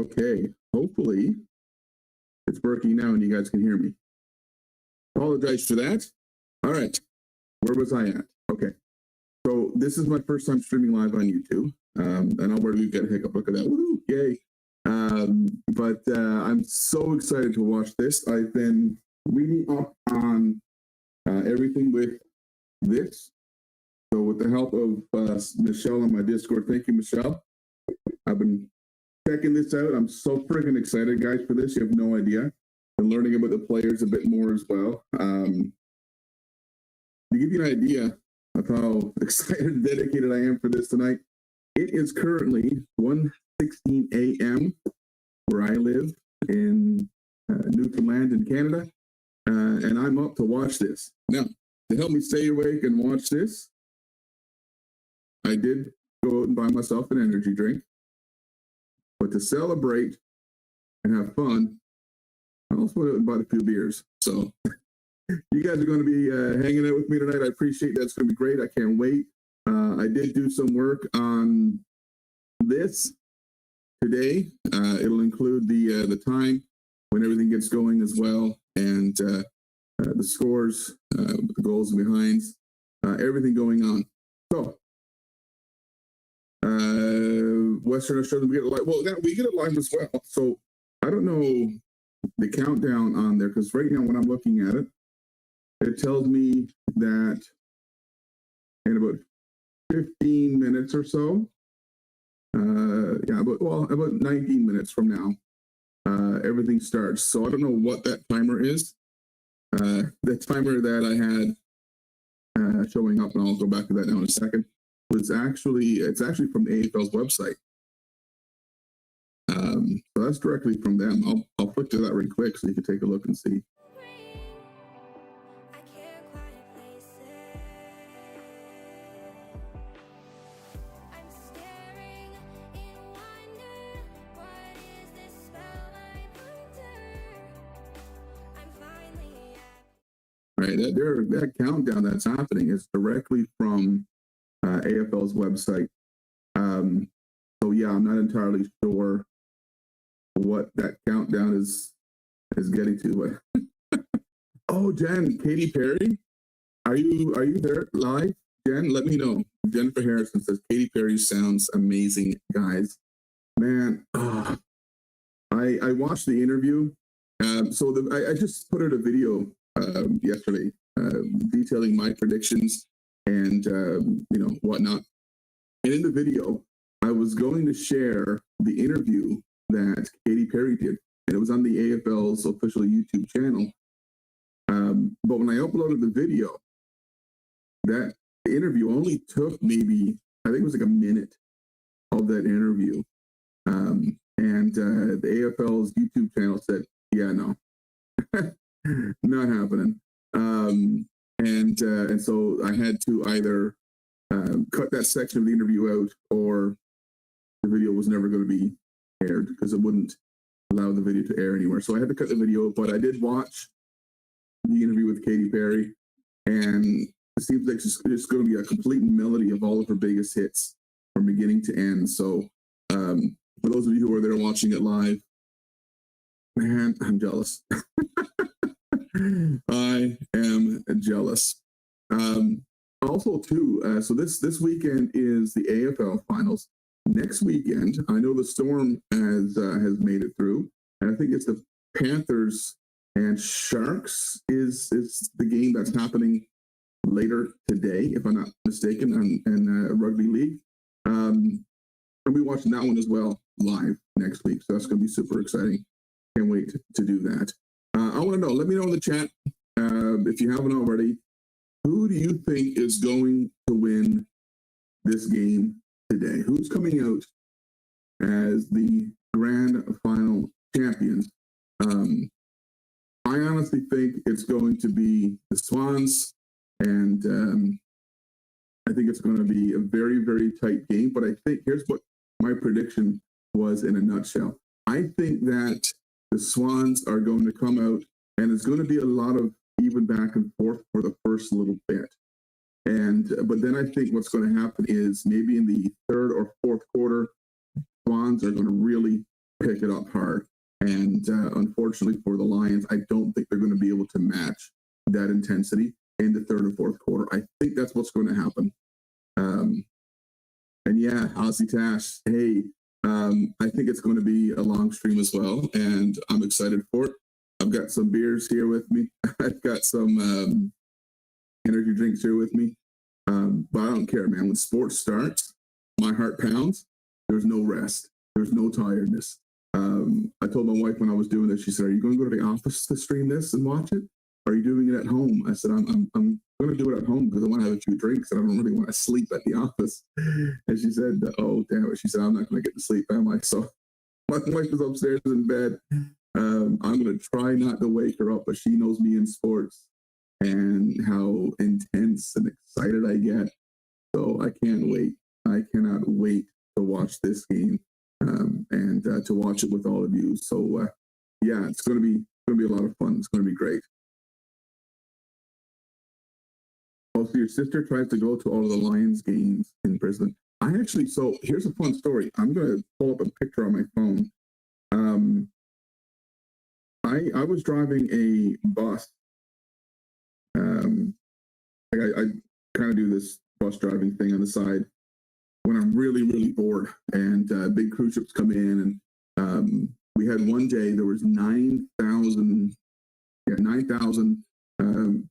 Okay, hopefully it's working now and you guys can hear me. Apologize for that. All right, where was I at? Okay, so this is my first time streaming live on YouTube. And I'll already get a hiccup. Look at that. Woo, yay. But I'm so excited to watch this. I've been reading up on everything with this. So with the help of Michelle on my Discord, thank you, Michelle. I've been checking this out. I'm so freaking excited, guys, for this. You have no idea. And learning about the players a bit more as well. To give you an idea of how excited and dedicated I am for this tonight, it is currently 1:16 a.m. where I live in Newfoundland in Canada, and I'm up to watch this. Now, to help me stay awake and watch this, I did go out and buy myself an energy drink. But to celebrate and have fun, I also went out and bought a few beers. So you guys are going to be hanging out with me tonight. I appreciate that. It's going to be great. I can't wait. I did do some work on this today. It'll include the time when everything gets going as well, and the scores, the goals and behinds, everything going on. So Western Australia, we get it live. Well, we get it live as well. So I don't know the countdown on there, because right now when I'm looking at it, it tells me that in about 15 minutes or so, about 19 minutes from now, everything starts. So I don't know what that timer is. The timer that I had showing up, and I'll go back to that now in a second, it's actually from the AFL's website. So that's directly from them. I'll flick to that really quick so you can take a look and see. Right, that countdown that's happening is directly from AFL's website. So yeah, I'm not entirely sure what that countdown is getting to. But oh, Jen, Katy Perry, are you there live? Jen, let me know. Jennifer Harrison says Katy Perry sounds amazing, guys. Man, I watched the interview. So I just put out a video yesterday detailing my predictions and whatnot. And in the video, I was going to share the interview that Katy Perry did, and it was on the AFL's official YouTube channel. But when I uploaded the video, that interview only took maybe, I think it was like a minute of that interview. And the AFL's YouTube channel said, yeah, no, not happening. And so I had to either cut that section of the interview out, or the video was never going to be aired because it wouldn't allow the video to air anywhere. So I had to cut the video, but I did watch the interview with Katy Perry, and it seems like it's going to be a complete melody of all of her biggest hits from beginning to end. So for those of you who are there watching it live, man, I'm jealous. I am jealous. Also, too, so this weekend is the AFL finals. Next weekend, I know the Storm has made it through, and I think it's the Panthers and Sharks is the game that's happening later today, if I'm not mistaken, in Rugby League. I'll be watching that one as well live next week, so that's going to be super exciting. Can't wait to do that. I want to know, let me know in the chat, if you haven't already, who do you think is going to win this game today? Who's coming out as the grand final champions? I honestly think it's going to be the Swans, and I think it's going to be a very, very tight game. But I think here's what my prediction was in a nutshell. I think that the Swans are going to come out, and it's going to be a lot of even back and forth for the first little bit. But then I think what's going to happen is maybe in the third or fourth quarter, Swans are going to really pick it up hard. And unfortunately for the Lions, I don't think they're going to be able to match that intensity in the third and fourth quarter. I think that's what's going to happen. And yeah, Aussie Tash, hey, I think it's going to be a long stream as well, and I'm excited for it. I've got some beers here with me. I've got some energy drinks here with me. But I don't care, man. When sports starts, my heart pounds. There's no rest. There's no tiredness. I told my wife when I was doing this, she said, "Are you going to go to the office to stream this and watch it? Or are you doing it at home?" I said, I'm going to do it at home because I want to have a few drinks and I don't really want to sleep at the office." And she said, "Oh, damn it." She said, "I'm not going to get to sleep, am I?" So my wife is upstairs in bed. I'm going to try not to wake her up, but she knows me in sports and how intense and excited I get. So I can't wait. I cannot wait to watch this game and to watch it with all of you. So yeah, it's going to be a lot of fun. It's going to be great. Also, your sister tries to go to all of the Lions games in Brisbane. So here's a fun story. I'm going to pull up a picture on my phone. I was driving a bus. I kind of do this bus driving thing on the side when I'm really, really bored, and big cruise ships come in, and we had one day there was 9,000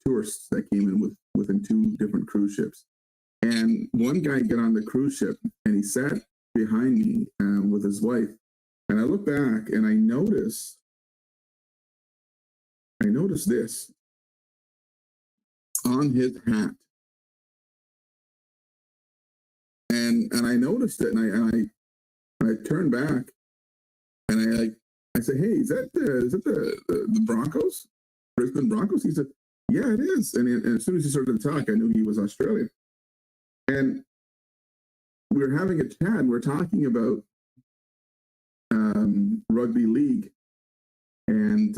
tourists that came in within 2 different cruise ships. And one guy got on the cruise ship and he sat behind me with his wife. And I look back and I noticed this on his hat. And I noticed it, and I turned back and I said, "Hey, is that the Broncos, Brisbane Broncos?" He said, "Yeah, it is." And as soon as he started to talk, I knew he was Australian. And we were having a chat. We're talking about rugby league, and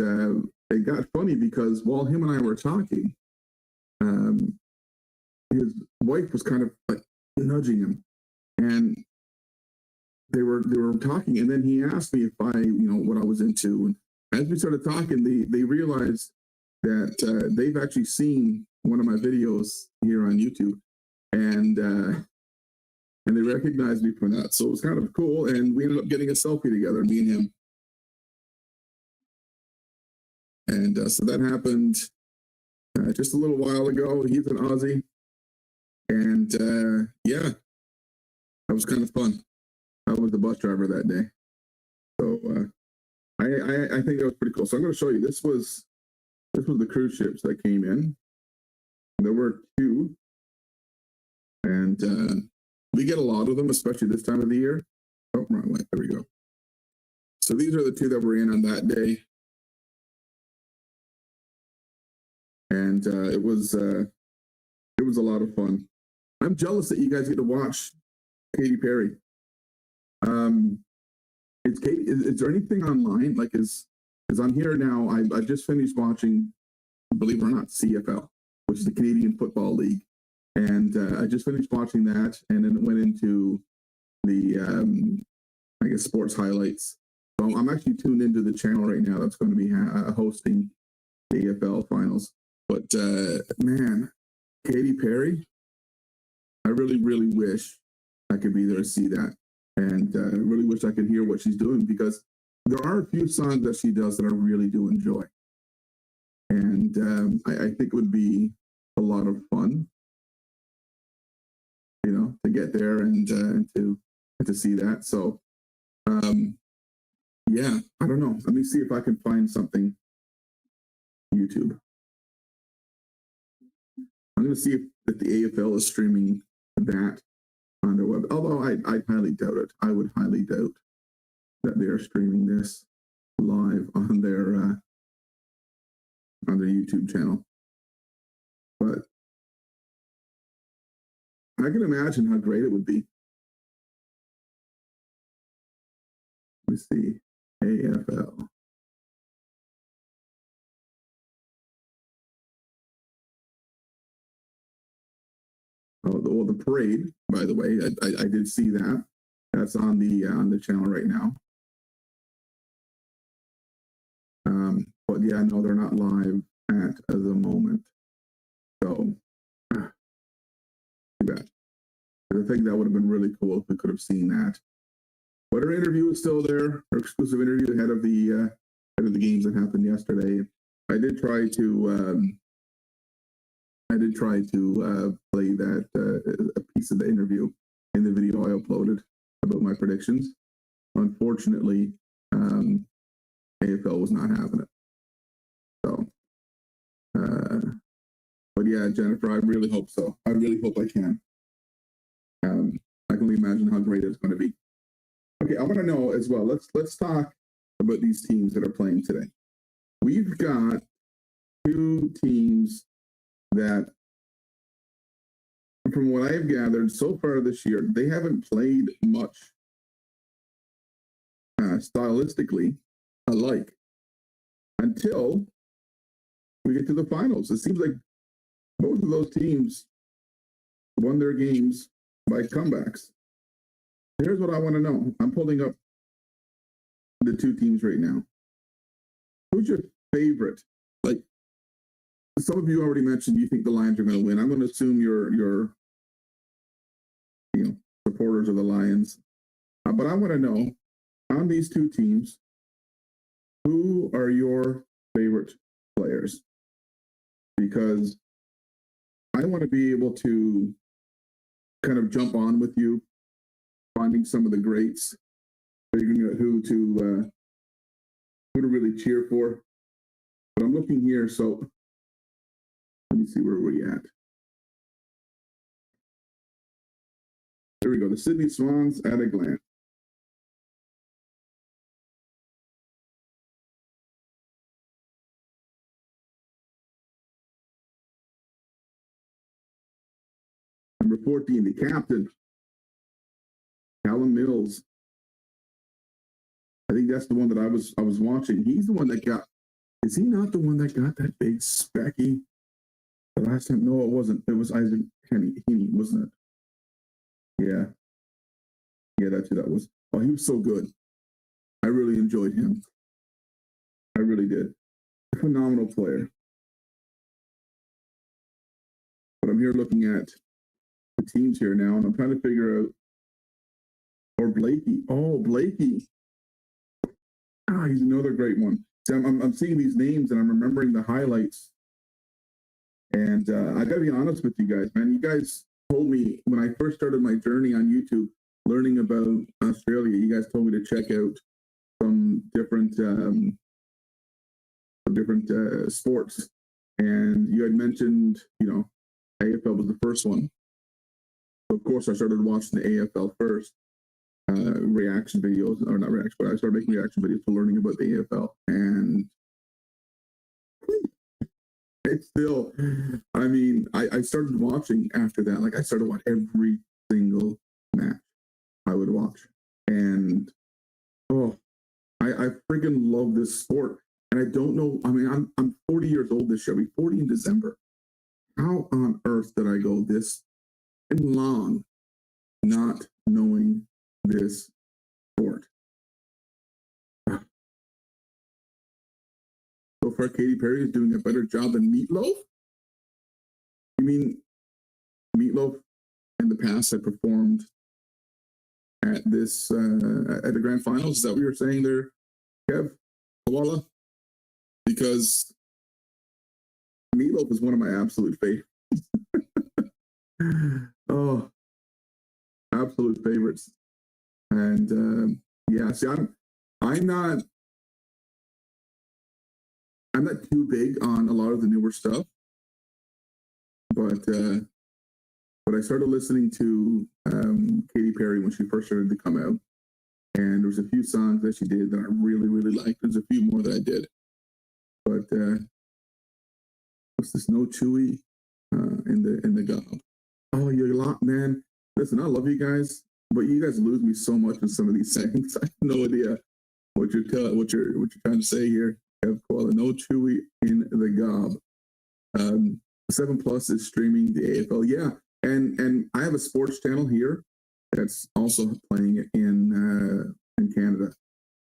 it got funny because while him and I were talking, his wife was kind of like nudging him, and they were talking. And then he asked me if what I was into. And as we started talking, they realized that they've actually seen one of my videos here on YouTube, and they recognized me from that. So it was kind of cool, and we ended up getting a selfie together, me and him. And so that happened just a little while ago. He's an Aussie, and yeah, that was kind of fun. I was the bus driver that day, so I think that was pretty cool. So I'm going to show you. This was the cruise ships that came in. There were 2, and we get a lot of them, especially this time of the year. Oh, wrong way. There we go. So these are the 2 that were in on that day, and it was a lot of fun. I'm jealous that you guys get to watch Katy Perry. Is there anything online? Like, because I'm here now. I just finished watching, believe it or not, CFL, which is the Canadian Football League, and I just finished watching that, and then it went into the I guess sports highlights. So I'm actually tuned into the channel right now that's going to be hosting the AFL finals. But man, Katy Perry, I really, really wish I could be there to see that. And I really wish I could hear what she's doing, because there are a few songs that she does that I really do enjoy. And I think it would be a lot of fun, to get there and to see that. So, yeah, I don't know. Let me see if I can find something. YouTube. I'm going to see if the AFL is streaming that on their web. Although I highly doubt it. I would highly doubt that they are streaming this live on their YouTube channel. But I can imagine how great it would be. Let me see. AFL. Oh, the parade, by the way, I did see that. That's on the channel right now. But yeah, no, they're not live at the moment. So, too bad. I think that would have been really cool if we could have seen that. But our interview is still there. Our exclusive interview ahead of the games that happened yesterday. I did try to play that a piece of the interview in the video I uploaded about my predictions. Unfortunately, AFL was not having it. So, but yeah, Jennifer, I really hope so. I really hope I can. I can only imagine how great it's going to be. Okay, I want to know as well. Let's talk about these teams that are playing today. We've got two teams that, from what I have gathered so far this year, they haven't played much stylistically alike until we get to the finals. It seems like both of those teams won their games by comebacks. Here's what I want to know. I'm pulling up the two teams right now. Who's your favorite? Like, some of you already mentioned you think the Lions are going to win. I'm going to assume you're supporters of the Lions. But I want to know, on these two teams, who are your favorite players? Because I want to be able to kind of jump on with you, finding some of the greats, figuring out who to really cheer for. But I'm looking here, so let me see where we're at. There we go. The Sydney Swans at a glance. Number 14, the captain, Callum Mills. I think that's the one that I was watching. He's the one that got. Is he not the one that got that big specky? The last time, no, it wasn't. It was Isaac Heaney, wasn't it? Yeah, that's who that was. Oh, he was so good. I really enjoyed him. I really did. A phenomenal player. But I'm here looking at the teams here now, and I'm trying to figure out. Or Blakey. Oh, Blakey. Ah, he's another great one. See, I'm seeing these names and I'm remembering the highlights. And I got to be honest with you guys, man. You guys told me when I first started my journey on YouTube, learning about Australia, you guys told me to check out some different sports. And you had mentioned, AFL was the first one. So of course, I started watching the AFL first. Reaction videos, or not reaction, but I started making reaction videos to learning about the AFL. And it's still, I started watching after that. Like, I started watching every single match I would watch. And, I freaking love this sport. And I don't know, I'm 40 years old this year. I'll be 40 in December. How on earth did I go this long not knowing this sport? So far, Katy Perry is doing a better job than Meatloaf? You mean Meatloaf in the past had performed at this at the grand finals? Is that what you were saying there, Kev? Koala? Because Meatloaf is one of my absolute favorites. Oh, absolute favorites. And see, I'm not too big on a lot of the newer stuff, but I started listening to Katy Perry when she first started to come out, and there was a few songs that she did that I really, really liked. There's a few more that I did, but what's this? No Chewy in the gob. Oh, you're a lot, man. Listen, I love you guys, but you guys lose me so much in some of these sayings. I have no idea what you're trying to say here. Kev Koala, no Chewy in the gob. 7+ is streaming the AFL. Yeah, and I have a sports channel here that's also playing it in Canada.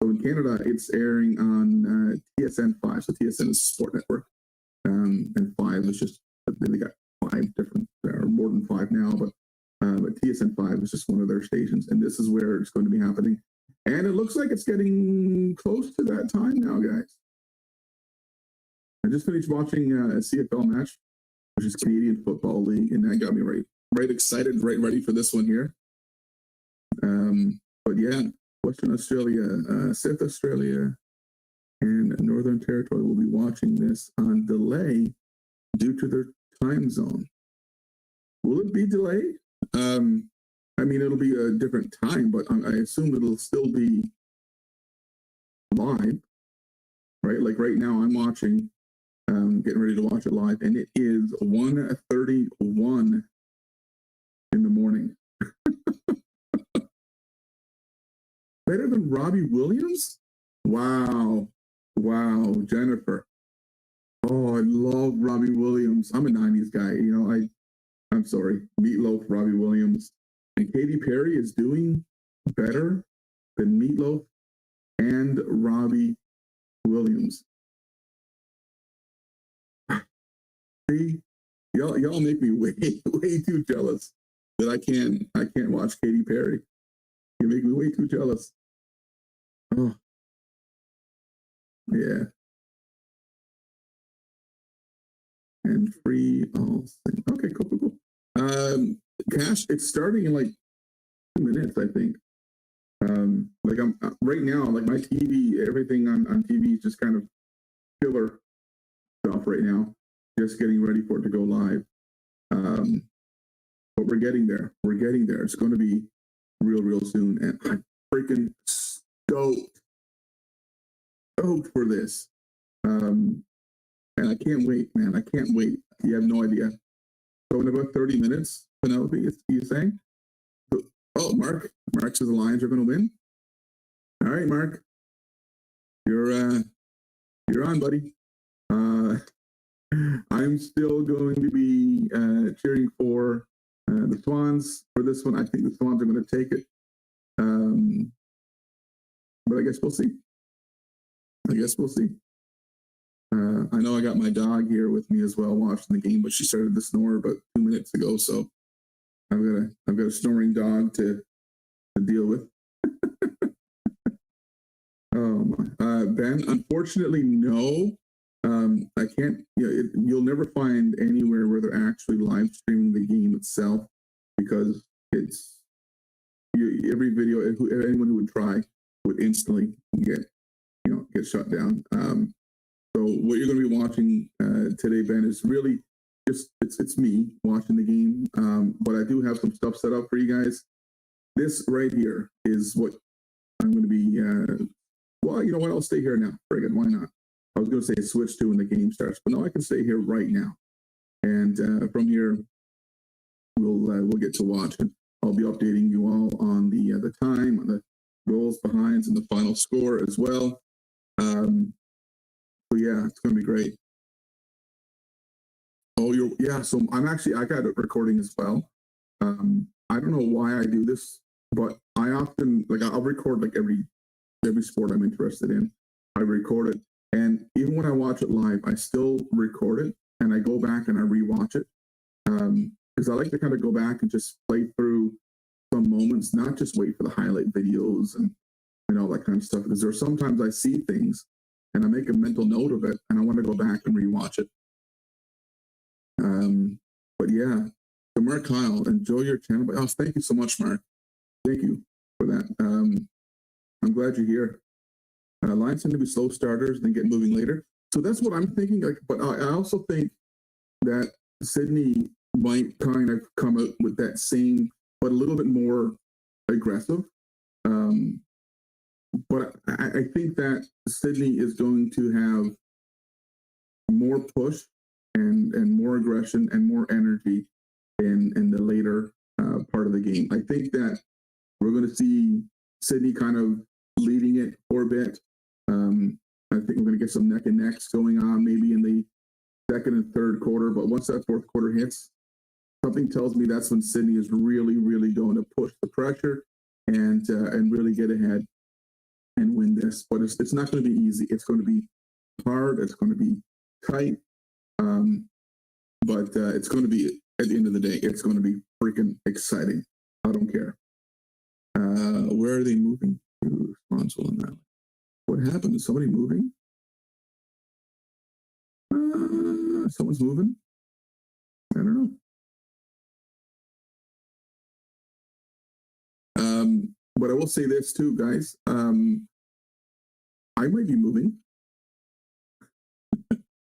So in Canada, it's airing on TSN5. So TSN is Sport Network, and 5 is just, they got 5 different, or more than 5 now, but TSN5 is just one of their stations, and this is where it's going to be happening. And it looks like it's getting close to that time now, guys. I just finished watching a CFL match, which is Canadian Football League, and that got me right excited, right ready for this one here. But yeah, Western Australia, South Australia, and Northern Territory will be watching this on delay due to their time zone. Will it be delayed? I mean, it'll be a different time, but I assume it'll still be live, right? Like right now, I'm watching, getting ready to watch it live, and it is 1:31 in the morning. Better than Robbie Williams? Wow, Jennifer. Oh, I love Robbie Williams. I'm a 90s guy. You know, I'm sorry, Meatloaf, Robbie Williams. And Katy Perry is doing better than Meatloaf and Robbie Williams. See, y'all make me way too jealous that I can't watch Katy Perry. You make me way too jealous. Oh, yeah. And free all things. Okay, cool. Cash, it's starting in like 2 minutes, I think. Like I'm right now, like my TV, everything on TV is just kind of killer stuff right now. Just getting ready for it to go live. But we're getting there. It's going to be real soon, and I'm freaking stoked for this. And I can't wait, man. I can't wait. You have no idea. So in about 30 minutes, Penelope, you saying? Oh, Mark says the Lions are going to win. All right, Mark, you're on, buddy. I'm still going to be cheering for the Swans for this one. I think the Swans are going to take it, but I guess we'll see. I know I got my dog here with me as well watching the game, but she started to snore about 2 minutes ago, so I've got a snoring dog to deal with. Oh my, Ben, unfortunately, no. I can't. You'll never find anywhere where they're actually live streaming the game itself, because it's every video. Anyone who would try would instantly get shut down. So what you're going to be watching today, Ben, is really just it's me watching the game. But I do have some stuff set up for you guys. This right here is what I'm going to be. Well, you know what? I'll stay here now. Friggin', why not? I was going to say switch to when the game starts, but no, I can stay here right now. And from here, we'll get to watch, and I'll be updating you all on the time, on the goals, behinds, and the final score as well. So yeah, it's going to be great. Oh, so I got it recording as well. I don't know why I do this, but I often I'll record like every sport I'm interested in. I record it, and even when I watch it live, I still record it and I go back and I rewatch it, because I like to kind of go back and just play through some moments, not just wait for the highlight videos and all that kind of stuff. Because there's sometimes I see things and I make a mental note of it, and I want to go back and rewatch it. But yeah, so Mark Kyle, enjoy your channel. Oh, thank you so much, Mark. Thank you for that. I'm glad you're here. Lions tend to be slow starters, then get moving later. So that's what I'm thinking. But I also think that Sydney might kind of come out with that same, but a little bit more aggressive. But I think that Sydney is going to have more push and more aggression and more energy in the later part of the game. I think that we're going to see Sydney kind of leading it for a bit. I think we're going to get some neck and necks going on maybe in the second and third quarter. But once that fourth quarter hits, something tells me that's when Sydney is really going to push the pressure and really get ahead. and win this. But it's not going to be easy. It's going to be hard. It's going to be tight. But it's going to be, at the end of the day, it's going to be freaking exciting. I don't care. Where are they moving to? Swansville and Valley. What happened? Is somebody moving? Someone's moving? I don't know. But I will say this too, guys. I might be moving.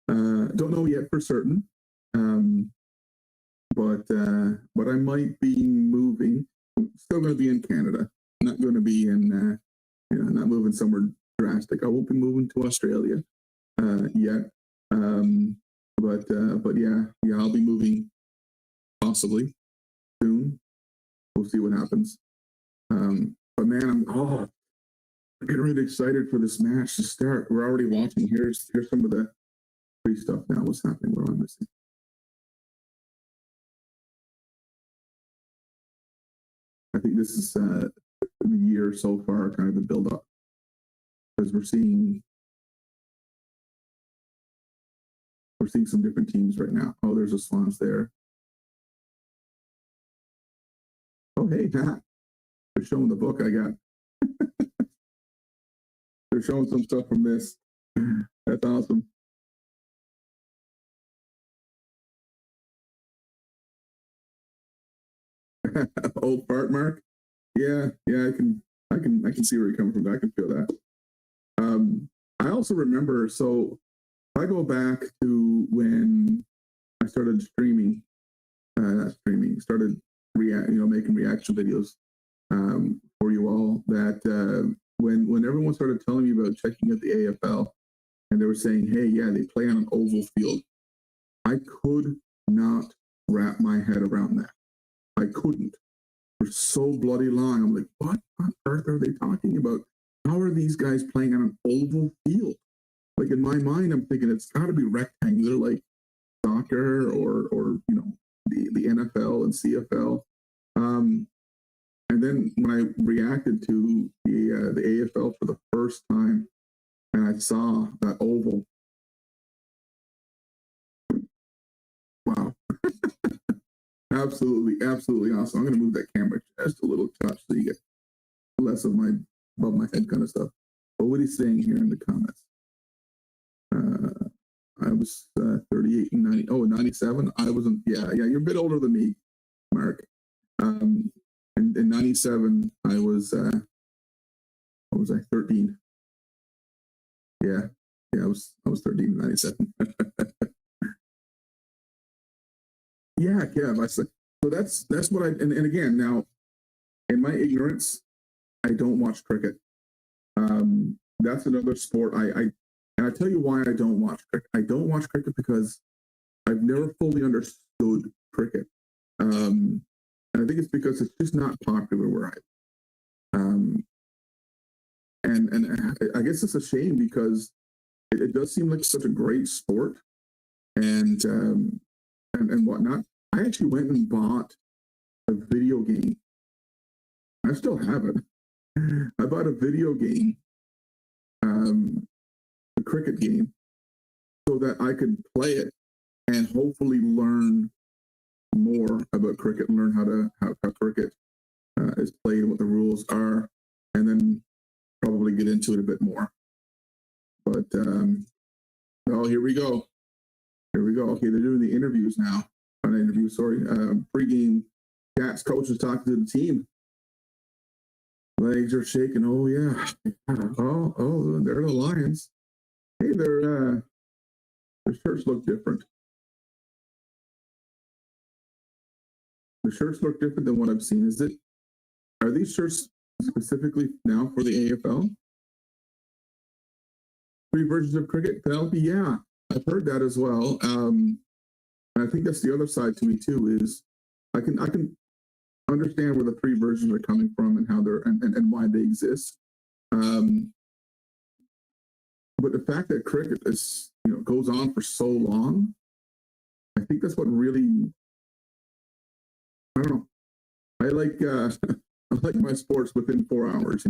Don't know yet for certain. But I might be moving. I'm still going to be in Canada. Not going to be in, not moving somewhere drastic. I won't be moving to Australia yet. But yeah, I'll be moving possibly soon. We'll see what happens. But man, I'm getting really excited for this match to start. We're already watching. Here's some of the free stuff now. What's happening? What am I missing? I think this is the year so far, kind of the build up, because we're seeing some different teams right now. Oh, there's a Swans there. Oh, hey, they're showing the book I got. They're showing some stuff from this. That's awesome. Old fart mark. Yeah, I can see where you're coming from. I can feel that. I also remember, so if I go back to when I started streaming, started making reaction videos for you all, that when everyone started telling me about checking out the AFL, and they were saying, hey, yeah, they play on an oval field, I could not wrap my head around that. I couldn't. For so bloody long. I'm like, what on earth are they talking about? How are these guys playing on an oval field? Like, in my mind, I'm thinking it's got to be rectangular, like soccer or the NFL and CFL. And then when I reacted to the AFL for the first time, and I saw that oval, wow. Absolutely awesome. I'm going to move that camera just a little touch so you get less of my above my head kind of stuff. But what he's saying here in the comments, I was 38 and 90. Oh, 97. I wasn't. Yeah. You're a bit older than me, Mark. And in 97, I was. What was I? 13. Yeah. I was 13 in 97. Yeah, Kev. So that's what I and again now, in my ignorance, I don't watch cricket. That's another sport. And I tell you why I don't watch cricket. I don't watch cricket because I've never fully understood cricket. And I think it's because it's just not popular where I am. And I guess it's a shame because it does seem like such a great sport and whatnot. I actually went and bought a video game. I still have it. I bought a video game, a cricket game, so that I could play it and hopefully learn more about cricket and learn how cricket is played and what the rules are, and then probably get into it a bit more. But here we go. Okay, they're doing the interviews now. Not an interview, sorry. Pre-game Cats coaches talking to the team. Legs are shaking. Oh yeah. Oh, they're the Lions. Hey, their shirts look different. The shirts look different than what I've seen. Are these shirts specifically now for the AFL? 3 versions of cricket, Penelope? Yeah, I've heard that as well. And I think that's the other side to me too, is I can understand where the 3 versions are coming from and how they're and why they exist. But the fact that cricket is goes on for so long, I think that's what really, I don't know. I like I like my sports within 4 hours,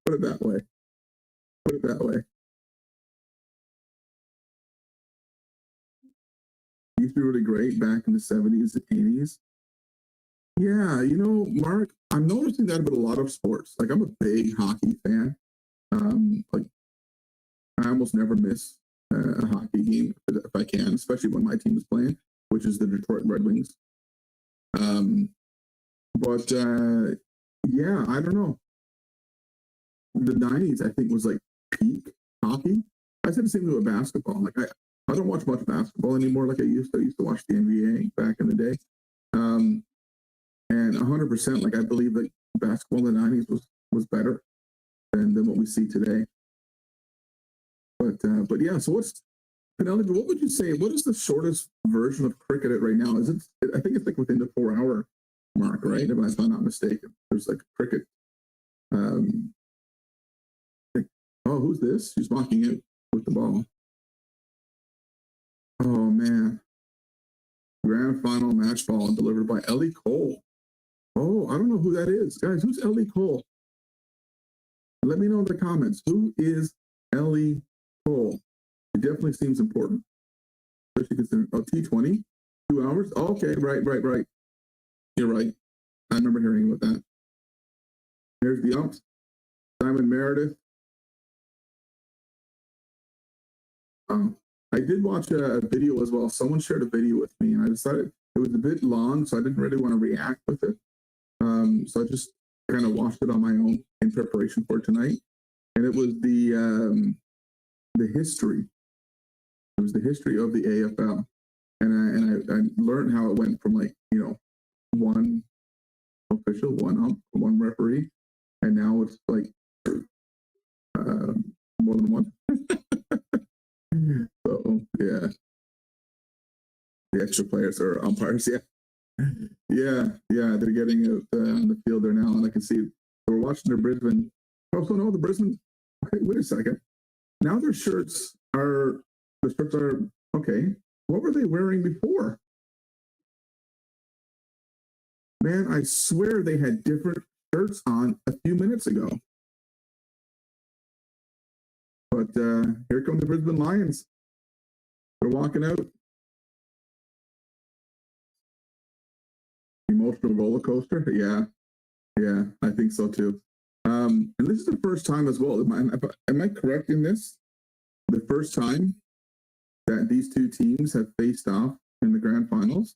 Put it that way. Put it that way. It used to be really great back in the 70s and 80s. Yeah, Mark, I'm noticing that about a lot of sports. Like, I'm a big hockey fan. Like, I almost never miss a hockey game if I can, especially when my team is playing, which is the Detroit Red Wings. But yeah, I don't know. The 90s, I think, was like peak hockey. I said the same thing with basketball. Like, I don't watch much basketball anymore like I used to. I used to watch the NBA back in the day. And 100%, like, I believe that basketball in the 90s was better than what we see today. But yeah, so Penelope, what would you say? What is the shortest version of cricket right now? I think it's like within the 4-hour mark, right? If I'm not mistaken. There's like cricket. Oh, who's this? Who's walking out with the ball? Oh, man. Grand final match ball delivered by Ellie Cole. Oh, I don't know who that is. Guys, who's Ellie Cole? Let me know in the comments. Who is Ellie Cole? It definitely seems important. Especially considering, T20, 2 hours. Oh, okay, right. You're right. I remember hearing about that. Here's the umps. Simon Meredith. I did watch a video as well. Someone shared a video with me, and I decided it was a bit long, so I didn't really want to react with it. So I just kind of watched it on my own in preparation for tonight. And it was the history. It was the history of the AFL, and I learned how it went from, like, one official, one ump, one referee, and now it's like more than one. So yeah, the extra players are umpires. Yeah, they're getting out on the field there now, and I can see we're watching the Brisbane. Oh, so no, the Brisbane. Okay, wait a second. Now the shirts are okay. What were they wearing before? Man, I swear they had different shirts on a few minutes ago. But here come the Brisbane Lions. They're walking out. Emotional roller coaster. Yeah, I think so too. And this is the first time as well. Am I correct in this? The first time that these two teams have faced off in the grand finals.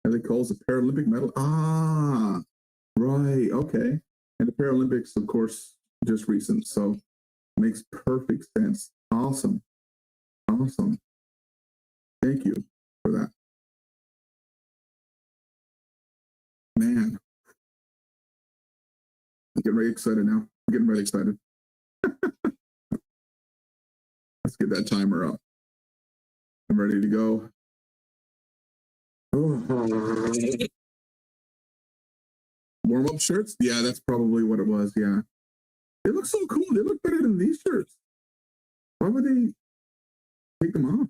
And they calls the Paralympic medal. Ah, right. Okay. And the Paralympics, of course, just recent. So makes perfect sense. Awesome. Thank you for that. Man, I'm getting really excited now. I'm getting really excited. Let's get that timer up. I'm ready to go. Warm-up shirts? Yeah, that's probably what it was. Yeah. They look so cool. They look better than these shirts. Why would they take them off?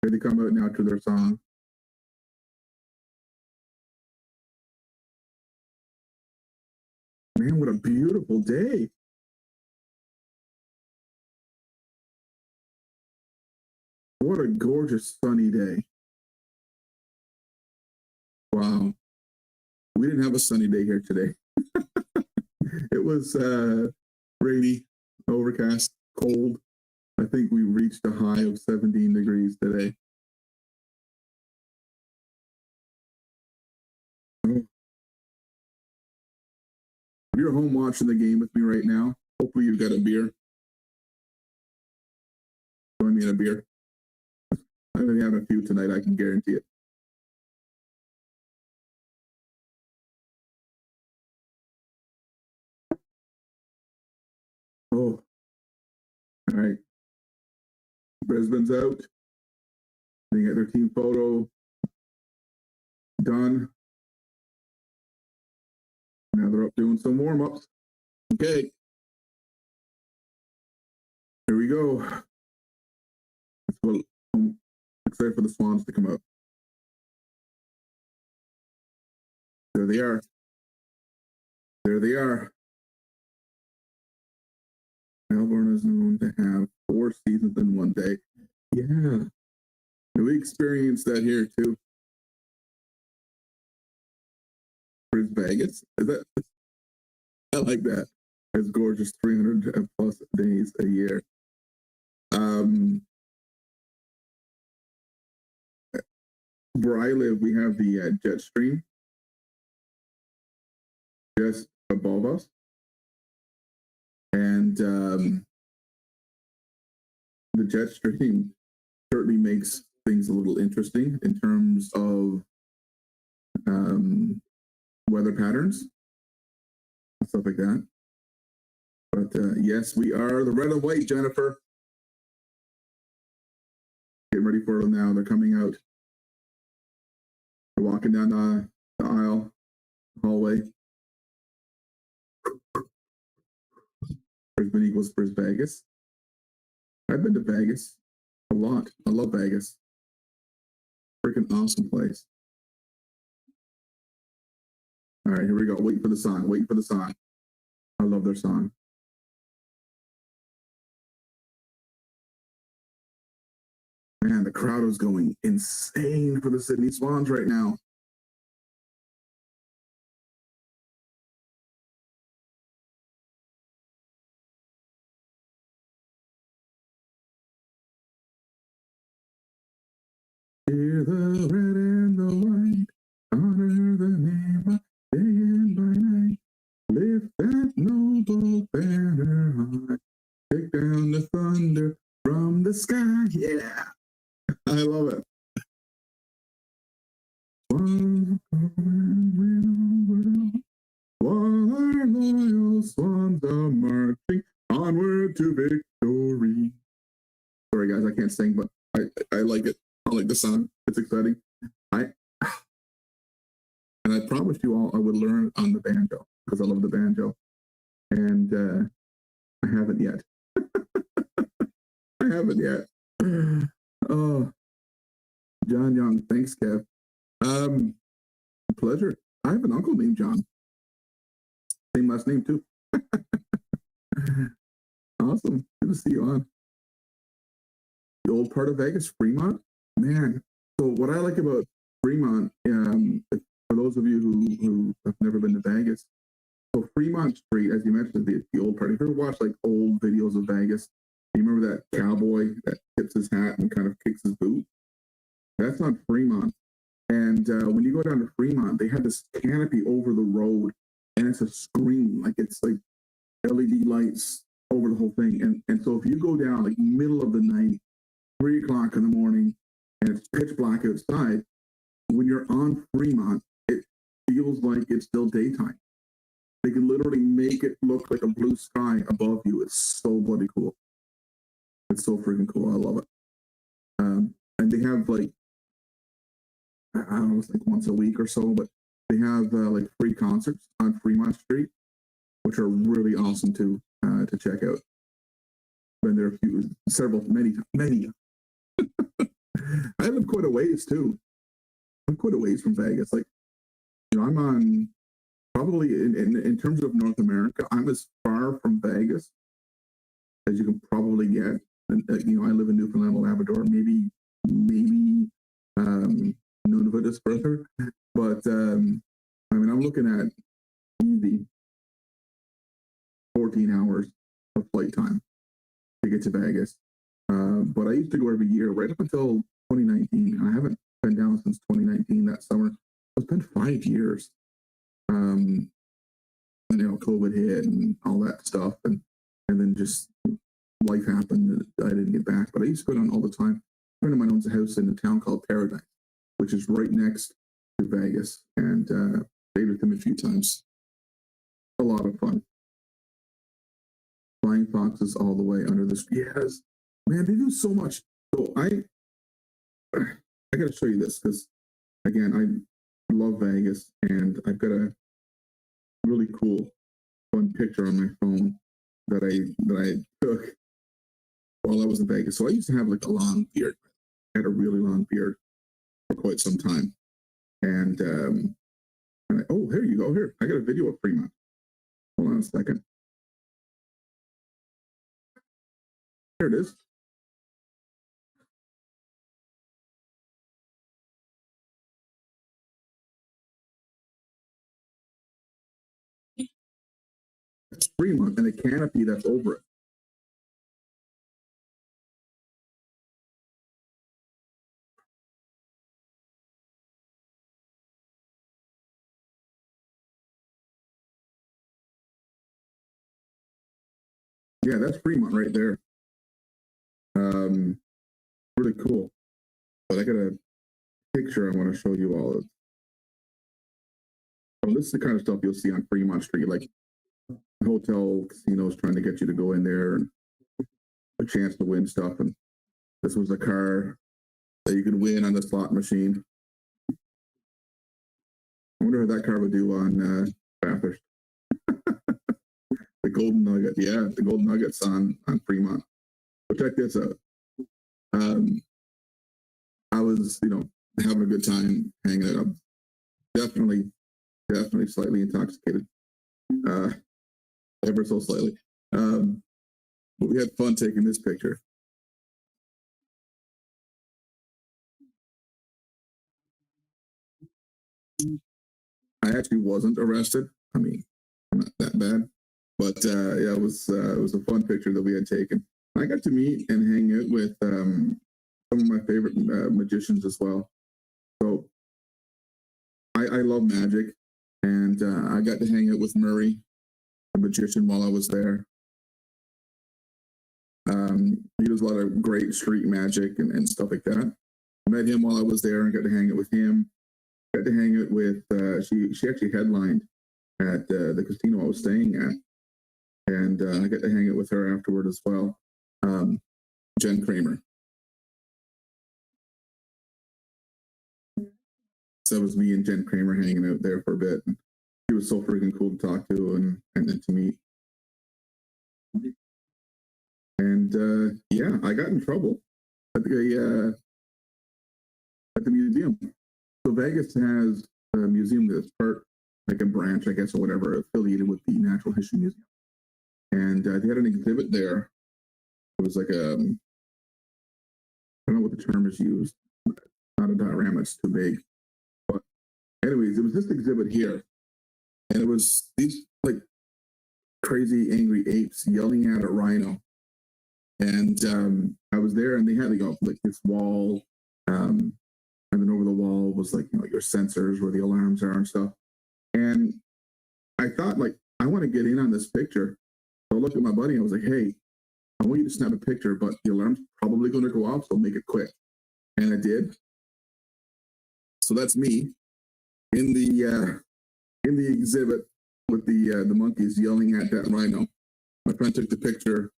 Here they come out now to their song. Man, what a beautiful day. What a gorgeous sunny day. Wow. We didn't have a sunny day here today. It was rainy, overcast, cold. I think we reached a high of 17 degrees today. If you're home watching the game with me right now, hopefully you've got a beer. Join me in a beer. I'm going to have a few tonight, I can guarantee it. Oh, all right. Brisbane's out. They got their team photo done. Now they're up doing some warm-ups. Okay. Here we go. That's what Excited for the Swans to come out. There they are. There they are. Melbourne is known to have 4 seasons in one day. Yeah. We experienced that here too. Brisbane Vegas. Is that? I like that. It's gorgeous. 300 plus days a year. Where I live, we have the jet stream just above us, and the jet stream certainly makes things a little interesting in terms of weather patterns and stuff like that. But yes, we are the red and white, Jennifer. Getting ready for them now. They're coming out. They're walking down the aisle, hallway. Brisbane equals Brisbane Vegas. I've been to Vegas a lot. I love Vegas. Freaking awesome place. All right, here we go. Wait for the song. Wait for the song. I love their song. Man, the crowd is going insane for the Sydney Swans right now. Hear the red and the white, honor the name of day and by night. Lift that noble banner high, take down the thunder from the sky. Yeah, I love it. While our loyal swans are marching onward to victory. Sorry, guys, I can't sing, but I like it. I like the song. It's exciting. And I promised you all I would learn on the banjo because I love the banjo, and I haven't yet. I haven't yet. Oh, John Young, thanks, Kev. Pleasure. I have an uncle named John. Same last name too. Awesome. Good to see you on. The old part of Vegas, Fremont. Man, so what I like about Fremont, for those of you who have never been to Vegas, so Fremont Street, as you mentioned, the old part. If you ever watch like old videos of Vegas, you remember that cowboy that tips his hat and kind of kicks his boot? That's on Fremont. And when you go down to Fremont, they have this canopy over the road, and it's a screen, like it's like LED lights over the whole thing. And so if you go down like middle of the night, 3 o'clock in the morning, and it's pitch black outside, when you're on Fremont, it feels like it's still daytime. They can literally make it look like a blue sky above you. It's so bloody cool. It's so freaking cool. I love it. And they have like, I don't know, it's like once a week or so, but they have like free concerts on Fremont Street, which are really awesome too, to check out. Been there many. I live quite a ways too. I'm quite a ways from Vegas. Like, I'm on probably in terms of North America, I'm as far from Vegas as you can probably get. And I live in Newfoundland and Labrador, maybe Nunavut is further, but I'm looking at easy 14 hours of flight time to get to Vegas. But I used to go every year right up until 2019. I haven't been down since 2019 that summer. It's been 5 years. And COVID hit and all that stuff, and then just life happened and I didn't get back. But I used to go down all the time. A friend of mine owns a house in a town called Paradise, which is right next to Vegas, and stayed with him a few times. A lot of fun. Flying foxes all the way under the yes, man, they do so much. So I got to show you this because again, I love Vegas, and I've got a really cool, fun picture on my phone that I took while I was in Vegas. So I used to have like a long beard. had a really long beard for quite some time. And here you go. Here, I got a video of Fremont. Hold on a second. Here it is. It's Fremont and the canopy that's over it. Yeah, that's Fremont right there. Really cool. But I got a picture I want to show you all of. Oh, this is the kind of stuff you'll see on Fremont Street, like hotel casinos trying to get you to go in there and a chance to win stuff. And this was a car that you could win on the slot machine. I wonder how that car would do on Bathurst. The Golden Nugget, yeah, the Golden Nuggets on Fremont. But check this out. I was, having a good time hanging out. I'm definitely slightly intoxicated, ever so slightly. But we had fun taking this picture. I actually wasn't arrested. I mean, not that bad, but yeah, it was a fun picture that we had taken. I got to meet and hang out with some of my favorite magicians as well. So I love magic, and I got to hang out with Murray, the magician, while I was there. He does a lot of great street magic and stuff like that. I met him while I was there and got to hang out with him. Got to hang out with, she actually headlined at the casino I was staying at. And I got to hang out with her afterward as well. Jen Kramer. So that was me and Jen Kramer hanging out there for a bit. She was so freaking cool to talk to and to meet. And yeah, I got in trouble at the museum. So Vegas has a museum that's part, like a branch, I guess, or whatever, affiliated with the Natural History Museum. And they had an exhibit there. It was like I don't know what the term is used. Not a diorama, it's too big. But anyways, it was this exhibit here. And it was these like crazy angry apes yelling at a rhino. And I was there, and they had like this wall, and then over the wall was like your sensors where the alarms are and stuff. And I thought, like, I want to get in on this picture. So I looked at my buddy and I was like, "Hey, I want you to snap a picture, but the alarm's probably going to go off, so make it quick." And I did. So that's me in the exhibit with the monkeys yelling at that rhino. My friend took the picture.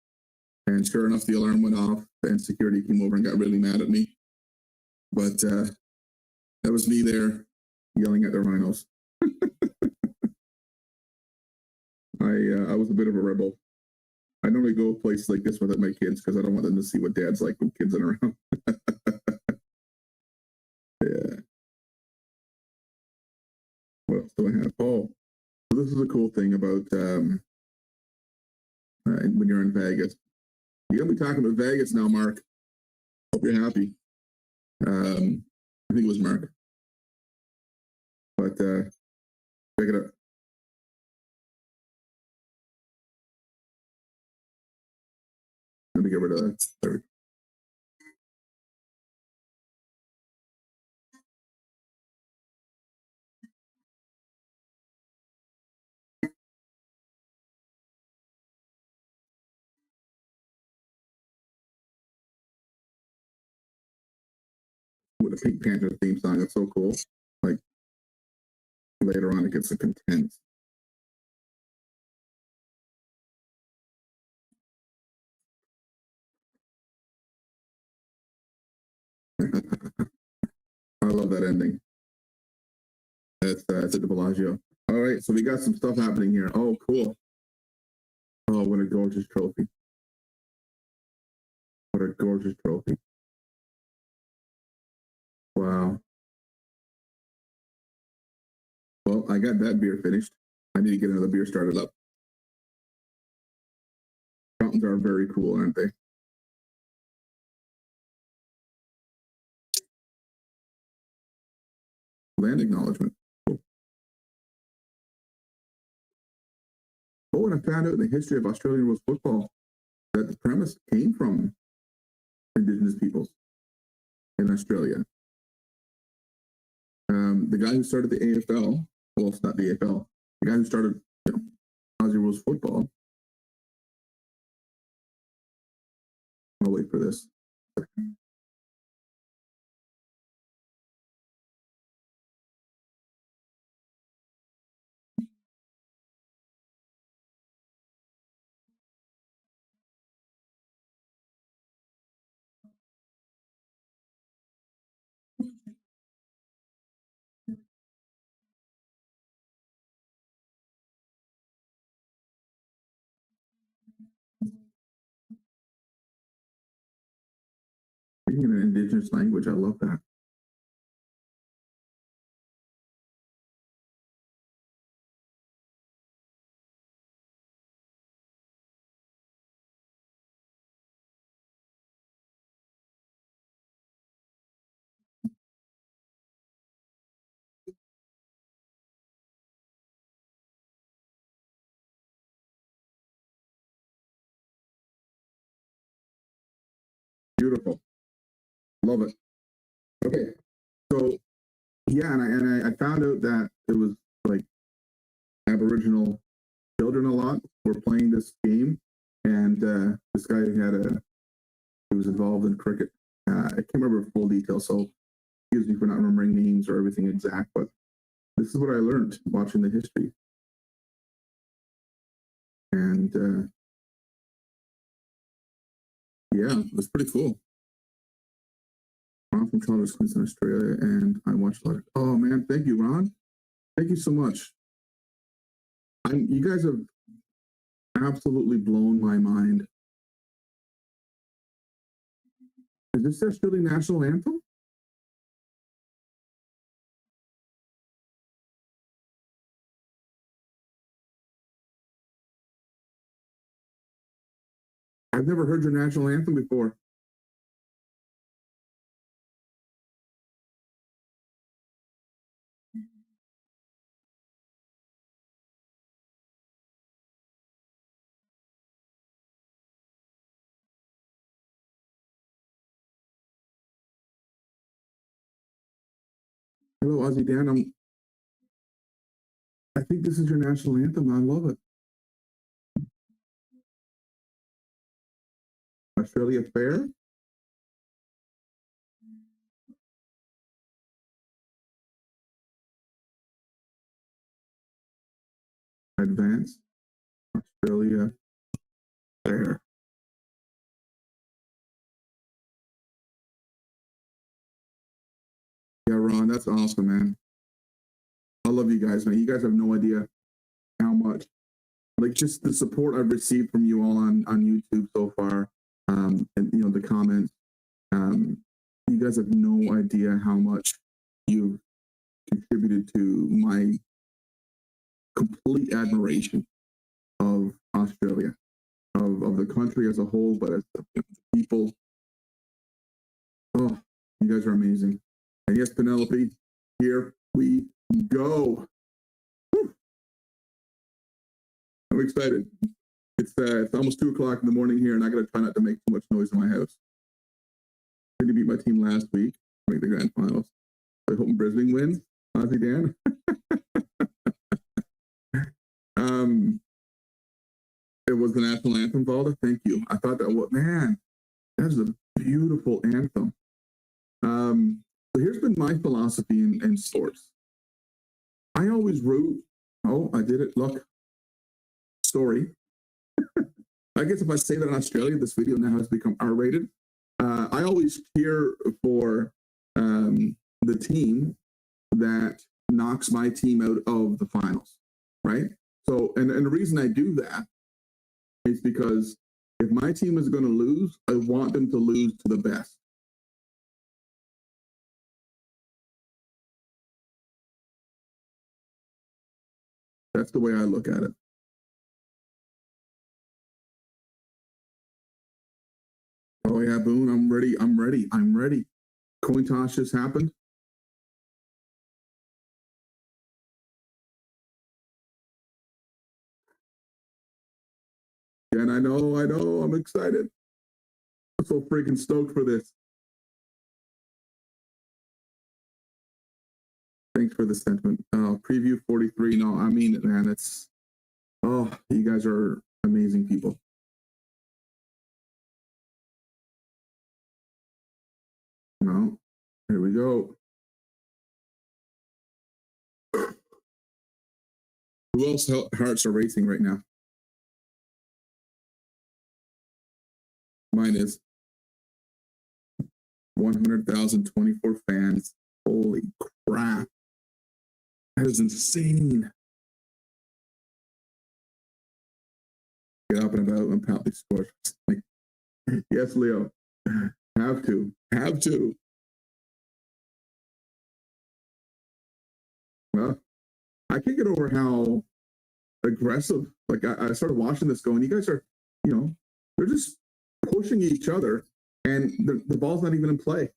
And sure enough, the alarm went off, and security came over and got really mad at me. But that was me there yelling at the rhinos. I was a bit of a rebel. I normally go places like this without my kids because I don't want them to see what dad's like when kids are around. Yeah. What else do I have? Oh, so this is a cool thing about when you're in Vegas. You're going to be talking about Vegas now, Mark. Hope you're happy. I think it was Mark. But check it out. Let me get rid of that. There. With a Pink Panther theme song, it's so cool. Like later on, it gets intense. I love that ending. That's at the Bellagio. All right, so we got some stuff happening here. Oh, cool. Oh, what a gorgeous trophy. What a gorgeous trophy. Wow. Well, I got that beer finished. I need to get another beer started up. Fountains are very cool, aren't they? Land acknowledgement. Cool. Oh, and I found out in the history of Australian rules football that the premise came from Indigenous peoples in Australia. The guy who started the AFL, well, it's not the AFL, the guy who started Aussie rules football. I'll wait for this. Speaking in an Indigenous language, I love that. Beautiful. Love it. Okay. So yeah, and I found out that it was like Aboriginal children a lot were playing this game, and this guy he was involved in cricket. I can't remember full details, so excuse me for not remembering names or everything exact, but this is what I learned watching the history. And yeah, it was pretty cool. Ron from Chalmers, Queensland, Australia, and I watched a lot of. Oh man, thank you, Ron. Thank you so much. You guys have absolutely blown my mind. Is this the Australian national anthem? I've never heard your national anthem before. Hello, Ozzy Dan. I think this is your national anthem. I love it. Australia Fair. Advance. Australia Fair. Yeah, Ron, that's awesome, man. I love you guys, man. You guys have no idea how much, like, just the support I've received from you all on YouTube so far, and the comments. You guys have no idea how much you've contributed to my complete admiration of Australia, of the country as a whole, but as the people. Oh, you guys are amazing. And yes, Penelope, here we go. Woo. I'm excited. It's almost 2:00 in the morning here, and I got to try not to make too much noise in my house. I did beat my team last week, make the grand finals. I hope Brisbane wins. Ozzy Dan. It was the national anthem, Valda. Thank you. I thought that is a beautiful anthem. So here's been my philosophy in sports. I always root. Oh, I did it. Look. Story. I guess if I say that in Australia, this video now has become R-rated. I always cheer for the team that knocks my team out of the finals, right? So, and the reason I do that is because if my team is going to lose, I want them to lose to the best. That's the way I look at it. Oh yeah, Boone, I'm ready. I'm ready. I'm ready. Coin toss just happened. And I know, I'm excited. I'm so freaking stoked for this. Thanks for the sentiment. Preview 43. No, I mean it, man. It's, oh, you guys are amazing people. No, here we go. Who else hearts are racing right now? Mine is 100,024 fans. Holy crap. That is insane. Get up and about and proudly score. Yes, Leo. Have to. Well, I can't get over how aggressive. Like I started watching this going, you guys are, they're just pushing each other and the ball's not even in play.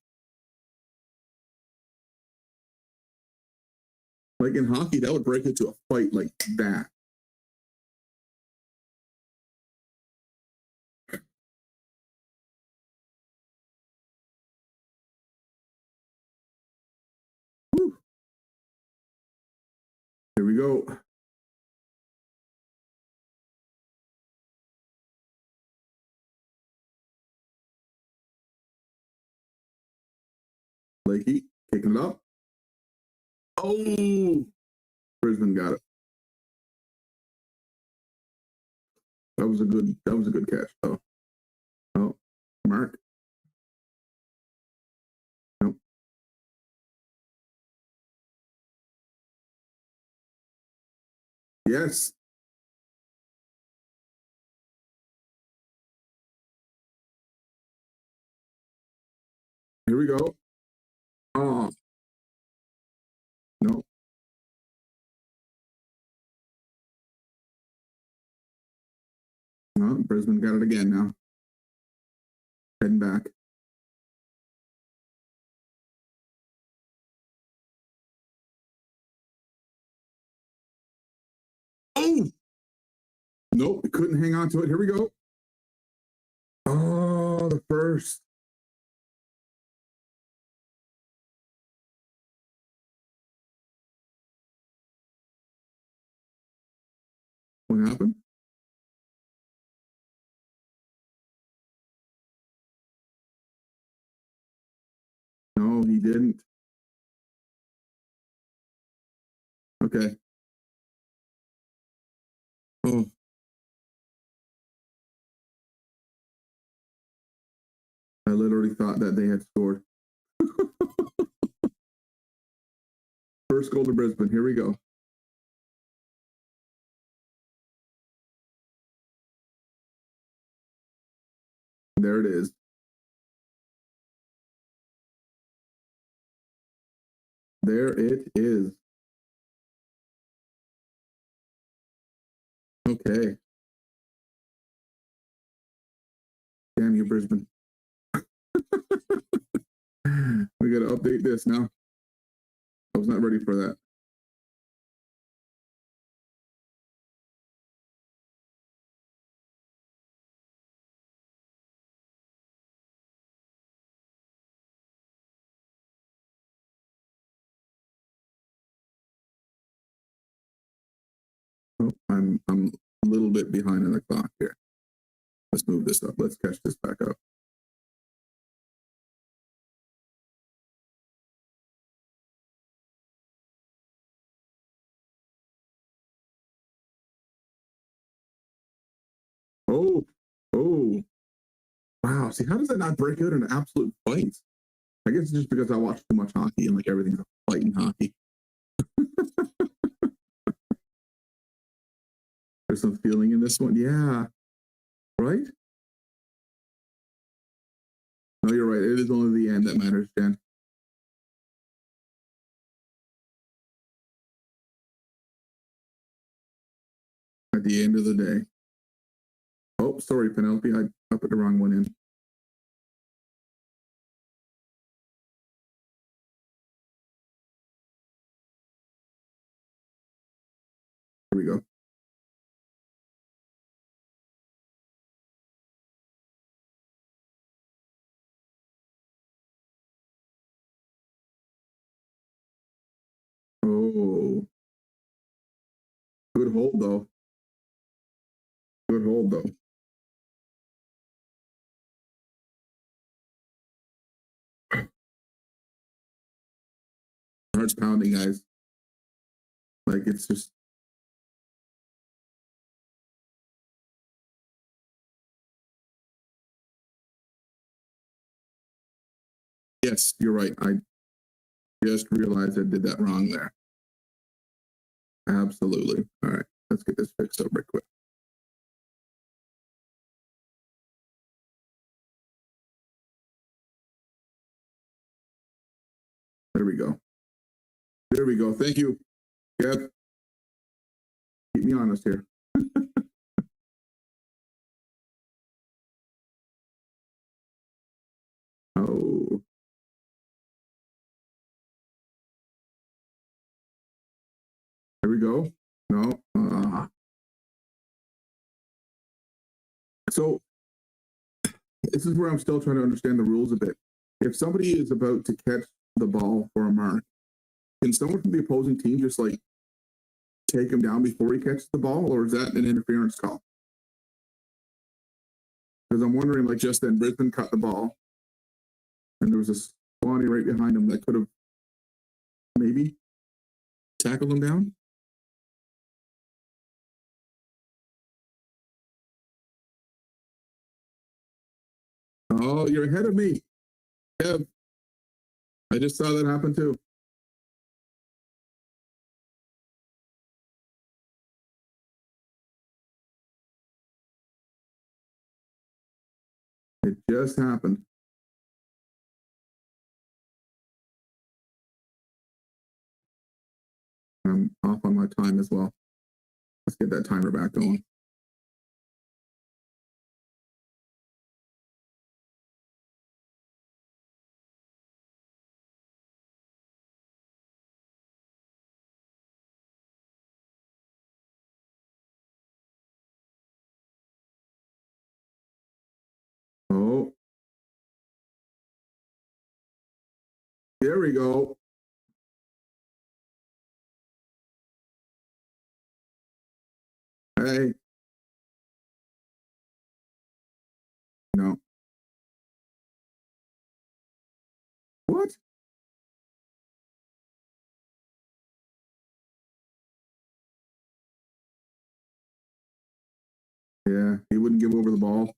Like in hockey, that would break into a fight like that. Whew. Here we go. Blakey kicking it up. Oh, Brisbane got it. That was a good catch. Oh, Mark. Nope. Yes. Here we go. Oh, no. No, Brisbane got it again now. Heading back. Oh! Nope, couldn't hang on to it. Here we go. Oh, the first. What happened? No, he didn't. Okay. Oh. I literally thought that they had scored. First goal to Brisbane. Here we go. There it is. There it is. Okay. Damn you, Brisbane. We got to update this now. I was not ready for that. Oh, I'm a little bit behind on the clock here. Let's move this up. Let's catch this back up. Oh, wow. See, how does that not break out in an absolute fight? I guess it's just because I watch too much hockey and like everything's a fight in hockey. There's some feeling in this one. Yeah. Right? No, you're right. It is only the end that matters, Jen. at the end of the day. Oh, sorry, Penelope. I put the wrong one in. Here we go. Oh, good hold though. Good hold though. Heart's pounding, guys. Like it's just. Yes, you're right. I just realized I did that wrong there. Absolutely. All right, let's get this fixed up right quick. There we go. There we go. Thank you. Yep. Keep me honest here. Oh. There we go. No. So this is where I'm still trying to understand the rules a bit. If somebody is about to catch the ball for a mark, can someone from the opposing team just like take him down before he catches the ball, or is that an interference call? Because I'm wondering, like, just then Brisbane cut the ball, and there was a Swanee right behind him that could have maybe tackled him down. Oh, you're ahead of me, Kev. I just saw that happen too. It just happened. I'm off on my time as well. Let's get that timer back going. Oh, there we go. Hey. No. What? Yeah, he wouldn't give over the ball.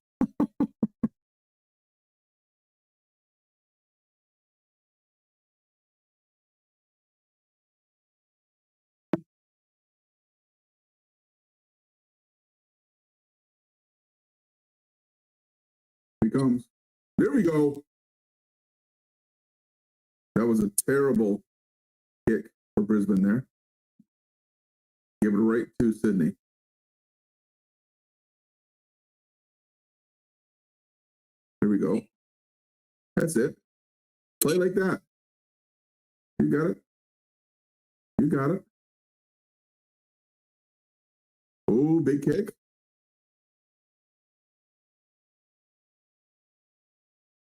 He comes. There we go. That was a terrible kick for Brisbane there. Give it right to Sydney. There we go. That's it. Play like that. You got it. You got it. Oh, big kick.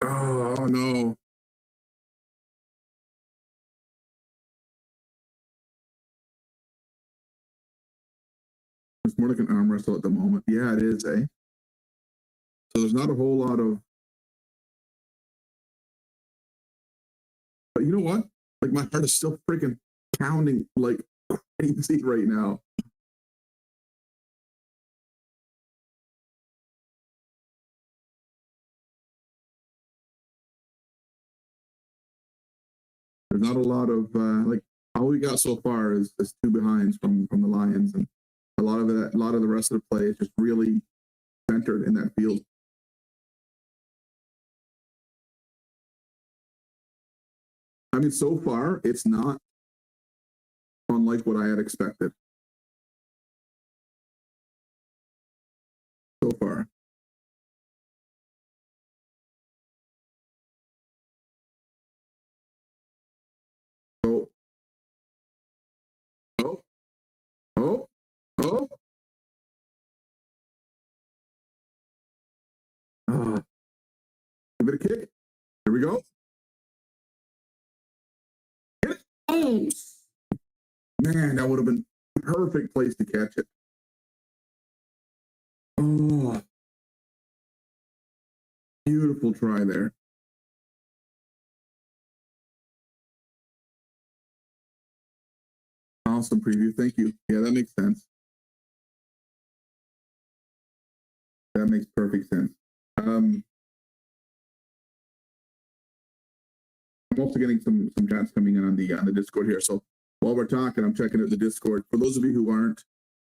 Oh, no. It's more like an arm wrestle at the moment. Yeah, it is, eh? So there's not a whole lot of. But you know what? Like my heart is still freaking pounding like crazy right now. There's not a lot of like all we got so far is two behinds from the Lions, and a lot of the rest of the play is just really centered in that field. I mean, so far it's not unlike what I had expected. Oh, oh. Give it a kick. Here we go. Get it. Oh, man, that would have been a perfect place to catch it. Oh, beautiful try there. Awesome preview. Thank you. Yeah, that makes sense. That makes perfect sense. I'm also getting some chats coming in on the Discord here. So while we're talking, I'm checking out the Discord. For those of you who aren't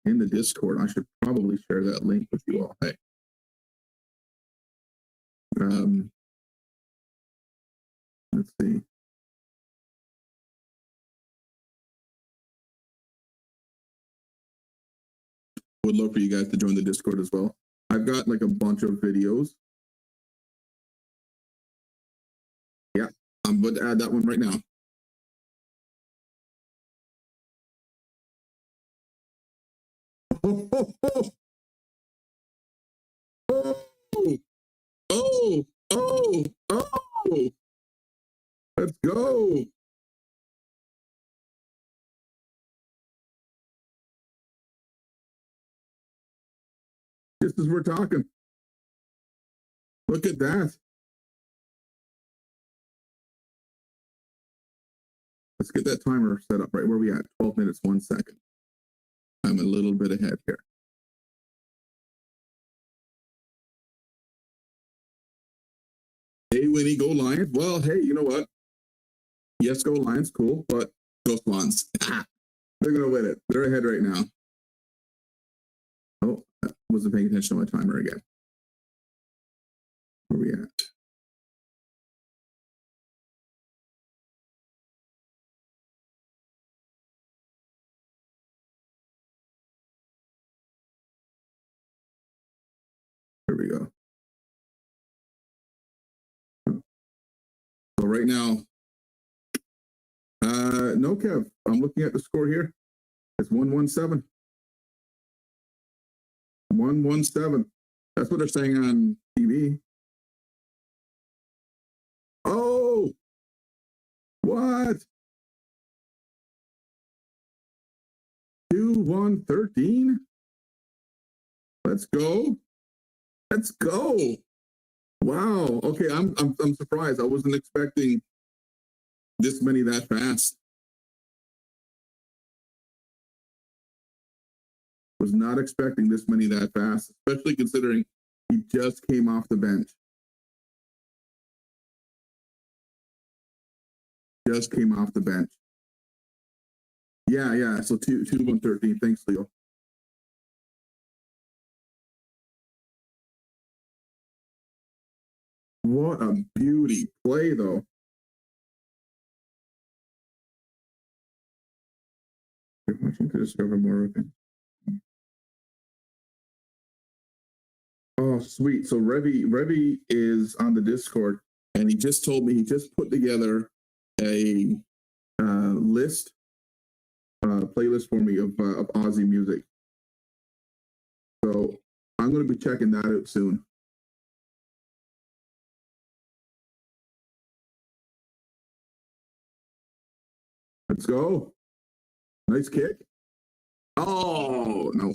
in the Discord, I should probably share that link with you all. Hey. Let's see. Would love for you guys to join the Discord as well. I've got like a bunch of videos. Yeah, I'm going to add that one right now. Oh, oh, oh. Oh, oh, oh, oh. Let's go. Just as we're talking. Look at that. Let's get that timer set up right where we at. 12 minutes, 1 second. I'm a little bit ahead here. Hey, Winnie, go Lions. Well, hey, you know what? Yes, go Lions, cool, but go Swans. They're going to win it. They're ahead right now. Oh, I wasn't paying attention to my timer again. Where are we at? There we go. So right now, no, Kev, I'm looking at the score here. It's 117. 117. That's what they're saying on TV. Oh, what? 2-1-13. Let's go. Let's go. Wow. Okay, I'm surprised. I wasn't expecting this many that fast. Was not expecting this many that fast, especially considering he just came off the bench. Just came off the bench. Yeah. So 2-1-13. Thanks, Leo. What a beauty play, though. You're watching to discover more of it. Oh, sweet. So Revy is on the Discord, and he just told me he just put together a playlist for me of Aussie music. So I'm going to be checking that out soon. Let's go. Nice kick. Oh, no.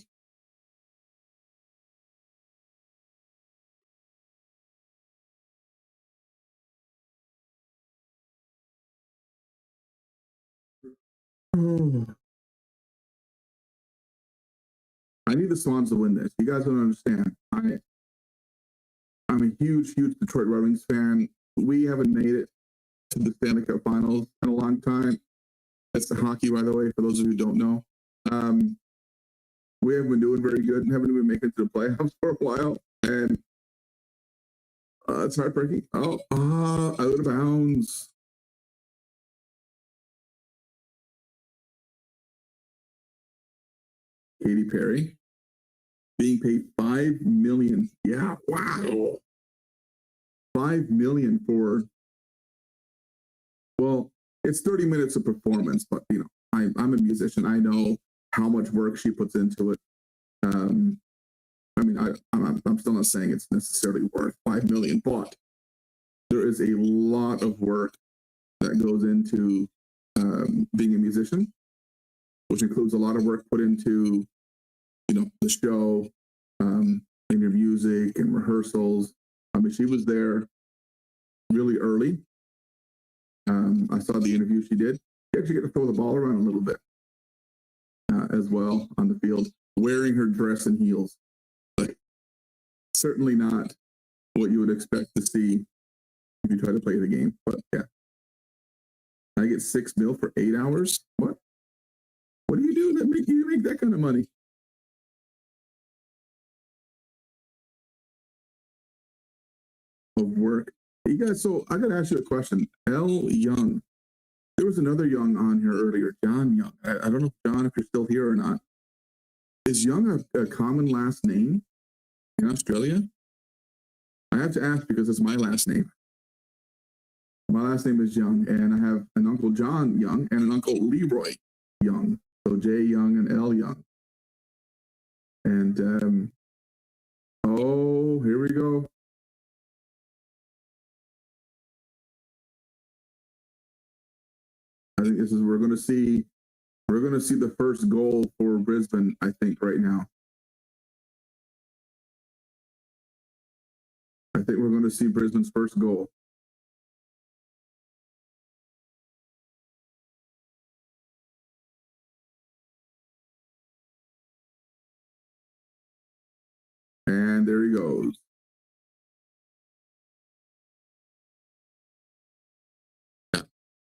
Oh. I need the Swans to win this. You guys don't understand. I'm a huge Detroit Red Wings fan. We haven't made it to the Stanley Cup Finals in a long time. That's the hockey, by the way, for those of you who don't know. We haven't been doing very good and haven't been making it to the playoffs for a while. And it's heartbreaking. Out of bounds. Katy Perry being paid $5 million. Yeah, wow. $5 million for, well, it's 30 minutes of performance, but I'm a musician. I know how much work she puts into it. I mean, I'm still not saying it's necessarily worth 5 million, but there is a lot of work that goes into being a musician, which includes a lot of work put into, the show, in your music and rehearsals. I mean, she was there really early. I saw the interview she did. She actually got to throw the ball around a little bit as well on the field, wearing her dress and heels. Like, certainly not what you would expect to see if you try to play the game. But yeah, I get $6 million for 8 hours. What do you do that make you make that kind of money? Of work. You guys, so I gotta ask you a question. L. Young. There was another Young on here earlier, John Young. I don't know, John, if you're still here or not. Is Young a common last name in Australia? I have to ask because it's my last name. My last name is Young, and I have an Uncle John Young and an Uncle Leroy Young. So J Young and L Young. And oh, here we go. I think this is we're going to see the first goal for Brisbane, I think, right now. I think we're going to see Brisbane's first goal. And there he goes.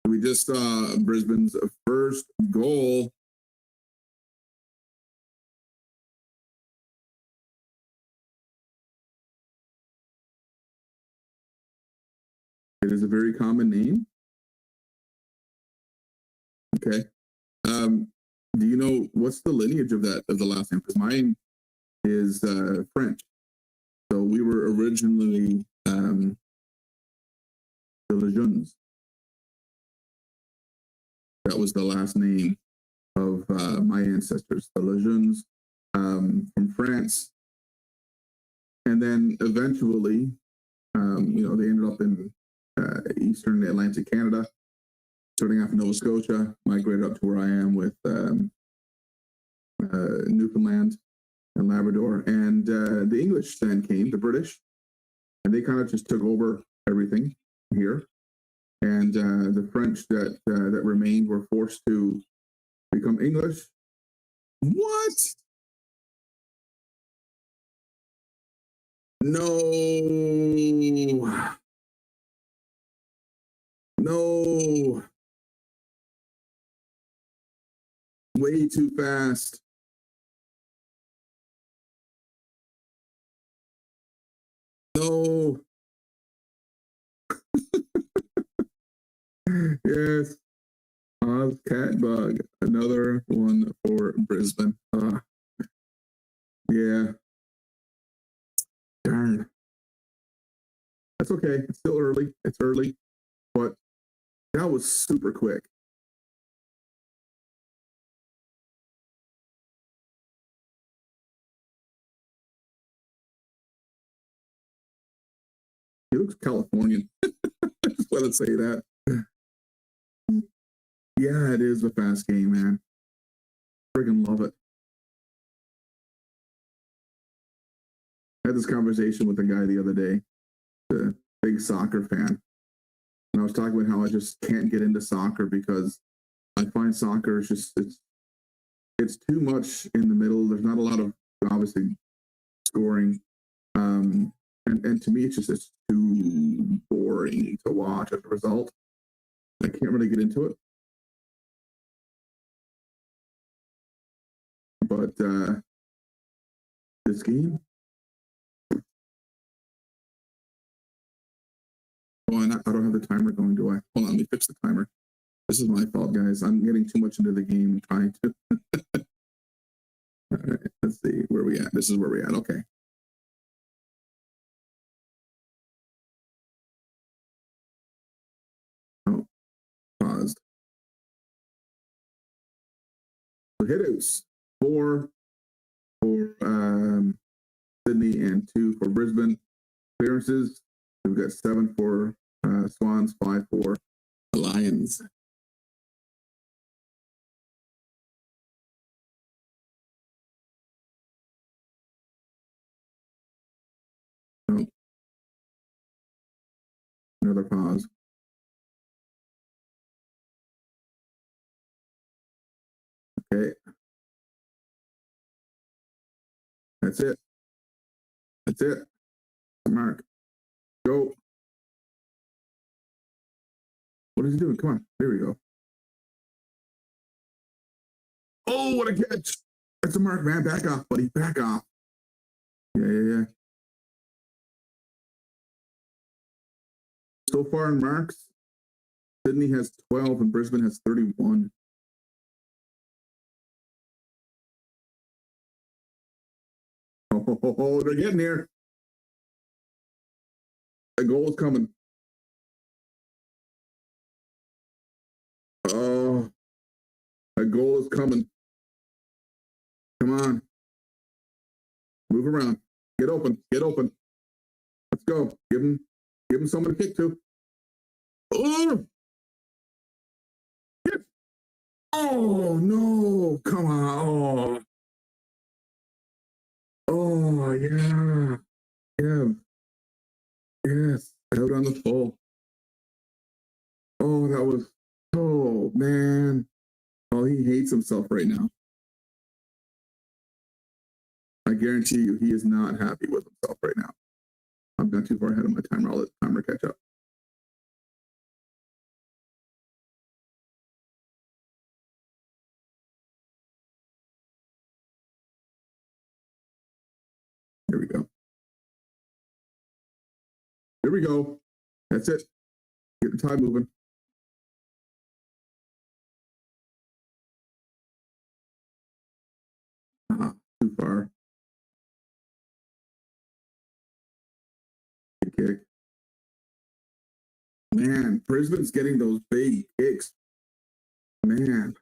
We just saw Brisbane's first goal. It is a very common name. Okay. Do you know what's the lineage of the last name? Because mine is French. So we were originally the Lejeune. That was the last name of my ancestors, the Lejeune, from France. And then eventually, they ended up in Eastern Atlantic Canada, starting off in Nova Scotia, migrated up to where I am with Newfoundland and Labrador. And the English then came, the British, and they kind of just took over everything here. And the French that remained were forced to become English. What? No. No. Way too fast. No. Yes. Oz cat bug. Another one for Brisbane. Yeah. Darn. That's okay. It's still early. It's early. But that was super quick. He looks Californian. Just let it say that. Yeah, it is a fast game, man. Friggin' love it. I had this conversation with a guy the other day, a big soccer fan. And I was talking about how I just can't get into soccer because I find soccer is just it's too much in the middle. There's not a lot of obviously scoring. And to me it's too boring to watch as a result. I can't really get into it. But this game. Oh, and I don't have the timer going, do I? Hold on, let me fix the timer. This is my fault, guys. I'm getting too much into the game and trying to. All right, let's see where we at. This is where we at. Okay. Oh, paused. So hitouts, 4 for Sydney and 2 for Brisbane. Clearances, we've got 7 for Swans, 5 for the Lions. Oh. Another pause. Okay. That's it. That's it. Mark. Go. What is he doing? Come on. There we go. Oh, what a catch. That's a mark, man. Back off, buddy. Back off. Yeah. So far in marks, Sydney has 12 and Brisbane has 31. Oh, they're getting here. The goal is coming. Oh, a goal is coming. Come on. Move around. Get open. Get open. Let's go. Give him someone to kick to. Oh! Yes. Oh, no. Come on. Oh, yeah. Yeah. Yes. Out on the pole. Oh, that was. Oh, man. Oh, he hates himself right now. I guarantee you, he is not happy with himself right now. I've gone too far ahead of my timer. I'll let the timer catch up. Here we go. Here we go. That's it. Get the time moving. Too far. Good kick. Man, Brisbane's getting those big kicks. Man.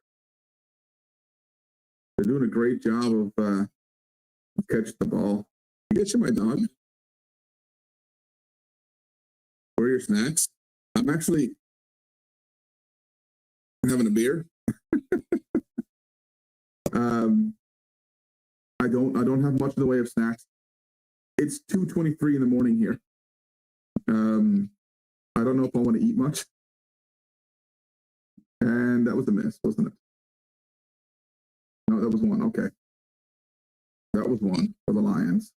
They're doing a great job of catching the ball. You catching my dog? Where are your snacks? I'm actually having a beer. I don't have much in the way of snacks. It's 2:23 in the morning here. I don't know if I want to eat much. And that was a miss, wasn't it? No, that was one. Okay. That was one for the Lions.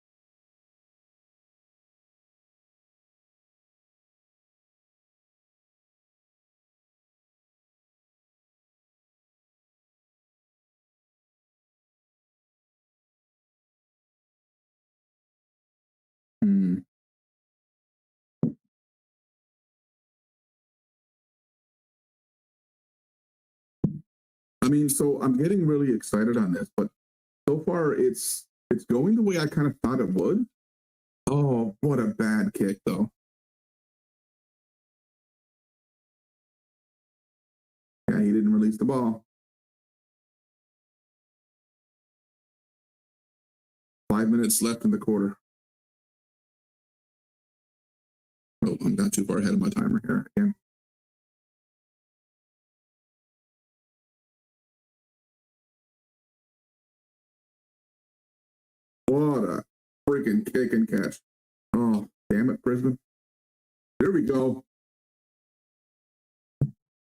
I mean, so I'm getting really excited on this, but so far it's going the way I kind of thought it would. Oh, what a bad kick, though. Yeah, he didn't release the ball. 5 minutes left in the quarter. Oh, I'm not too far ahead of my timer here again. What a freaking kick and catch. Oh, damn it, Brisbane. There we go.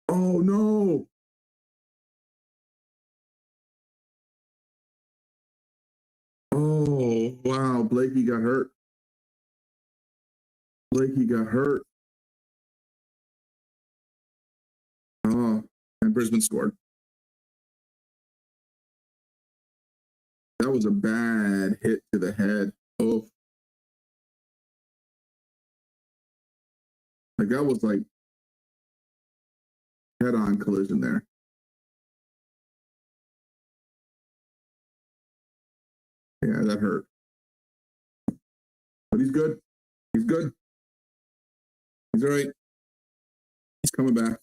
Oh, no. Oh, wow. Blakey got hurt. Blakey got hurt. Oh, and Brisbane scored. That was a bad hit to the head. Oh. Like that was like head-on collision there. Yeah, that hurt. But he's good. He's good. He's all right. He's coming back.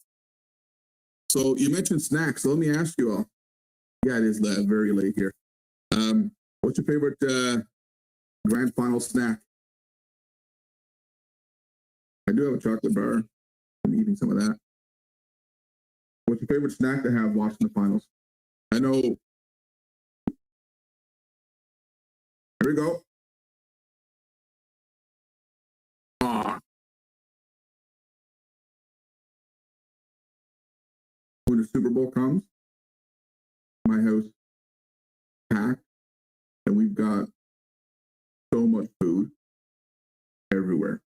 So you mentioned snacks. So let me ask you all, Yeah, it is very late here. What's your favorite grand final snack? I do have a chocolate bar. I'm eating some of that. What's your favorite snack to have watching the finals? I know. Here we go. Ah, when the Super Bowl comes, my house packed, and we've got so much food everywhere.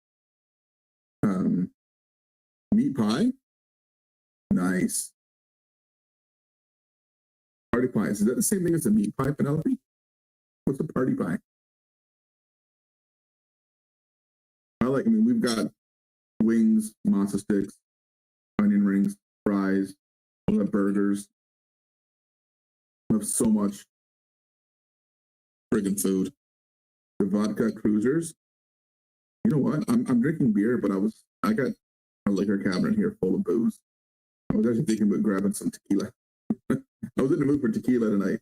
Meat pie, nice. Party pie, is that the same thing as a meat pie, Penelope? What's a party pie? I mean, we've got wings, matzo sticks, onion rings, fries, we have burgers. We have so much friggin' food. The vodka cruisers. You know what? I'm drinking beer, but I got a liquor cabinet here full of booze. I was actually thinking about grabbing some tequila. I was in the mood for tequila tonight.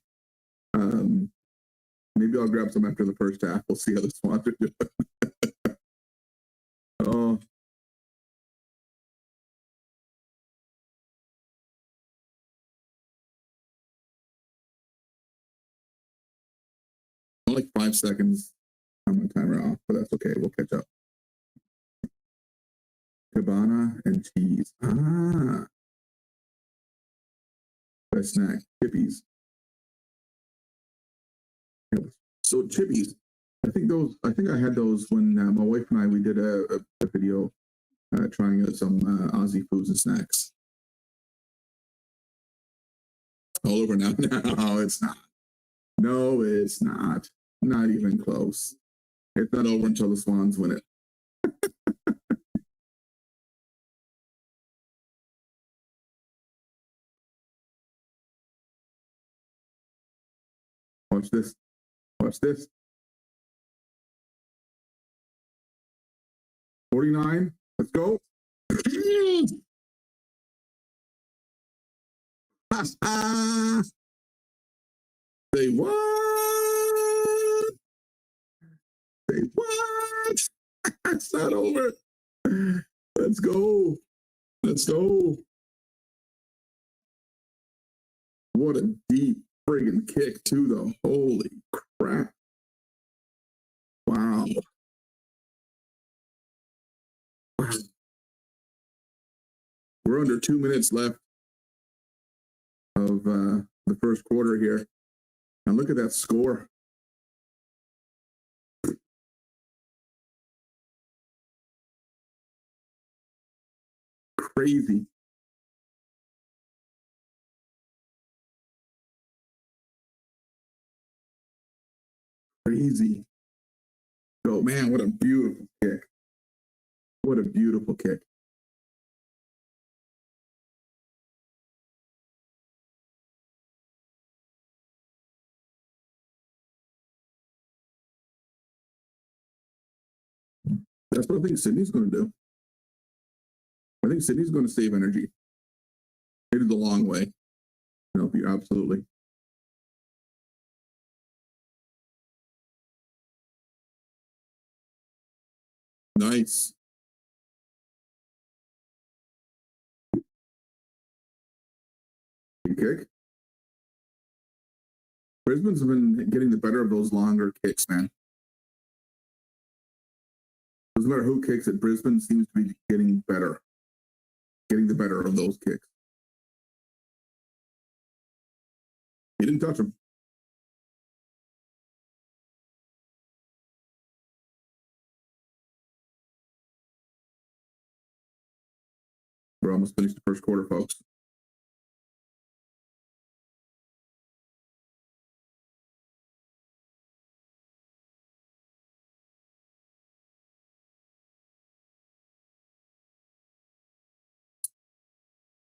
Maybe I'll grab some after the first half. We'll see how the Swans are doing. Oh, like 5 seconds on my timer off, but that's okay. We'll catch up. Cabana and cheese. Ah, best snack. Chippies. So chippies. I think I had those when my wife and I we did a video trying out some Aussie foods and snacks. All over now. No, it's not. No, it's not. Not even close. It's not over until the Swans win it. Watch this. Watch this. 49. Let's go. Say what? Say what? It's not over. Let's go. Let's go. What a deep friggin' kick, too, though. Holy crap. Wow. We're under 2 minutes left of the first quarter here. And look at that score. Crazy. Crazy. Oh, man, what a beautiful kick. What a beautiful kick. That's what I think Sydney's going to do. I think Sydney's going to save energy. It is a long way. No, absolutely. Nice. Good kick. Brisbane's been getting the better of those longer kicks, man. Doesn't matter who kicks it, Brisbane seems to be getting better. Getting the better of those kicks. He didn't touch him. We're almost finished the first quarter, folks.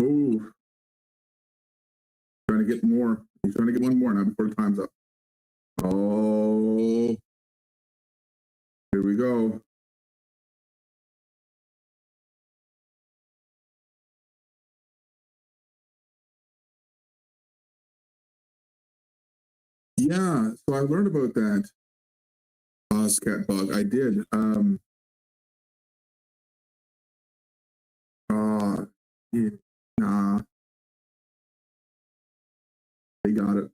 Oh, trying to get more. He's trying to get one more now before the time's up. Oh, here we go. Yeah, so I learned about that Ozcat bug. I did. Yeah, nah, they got it.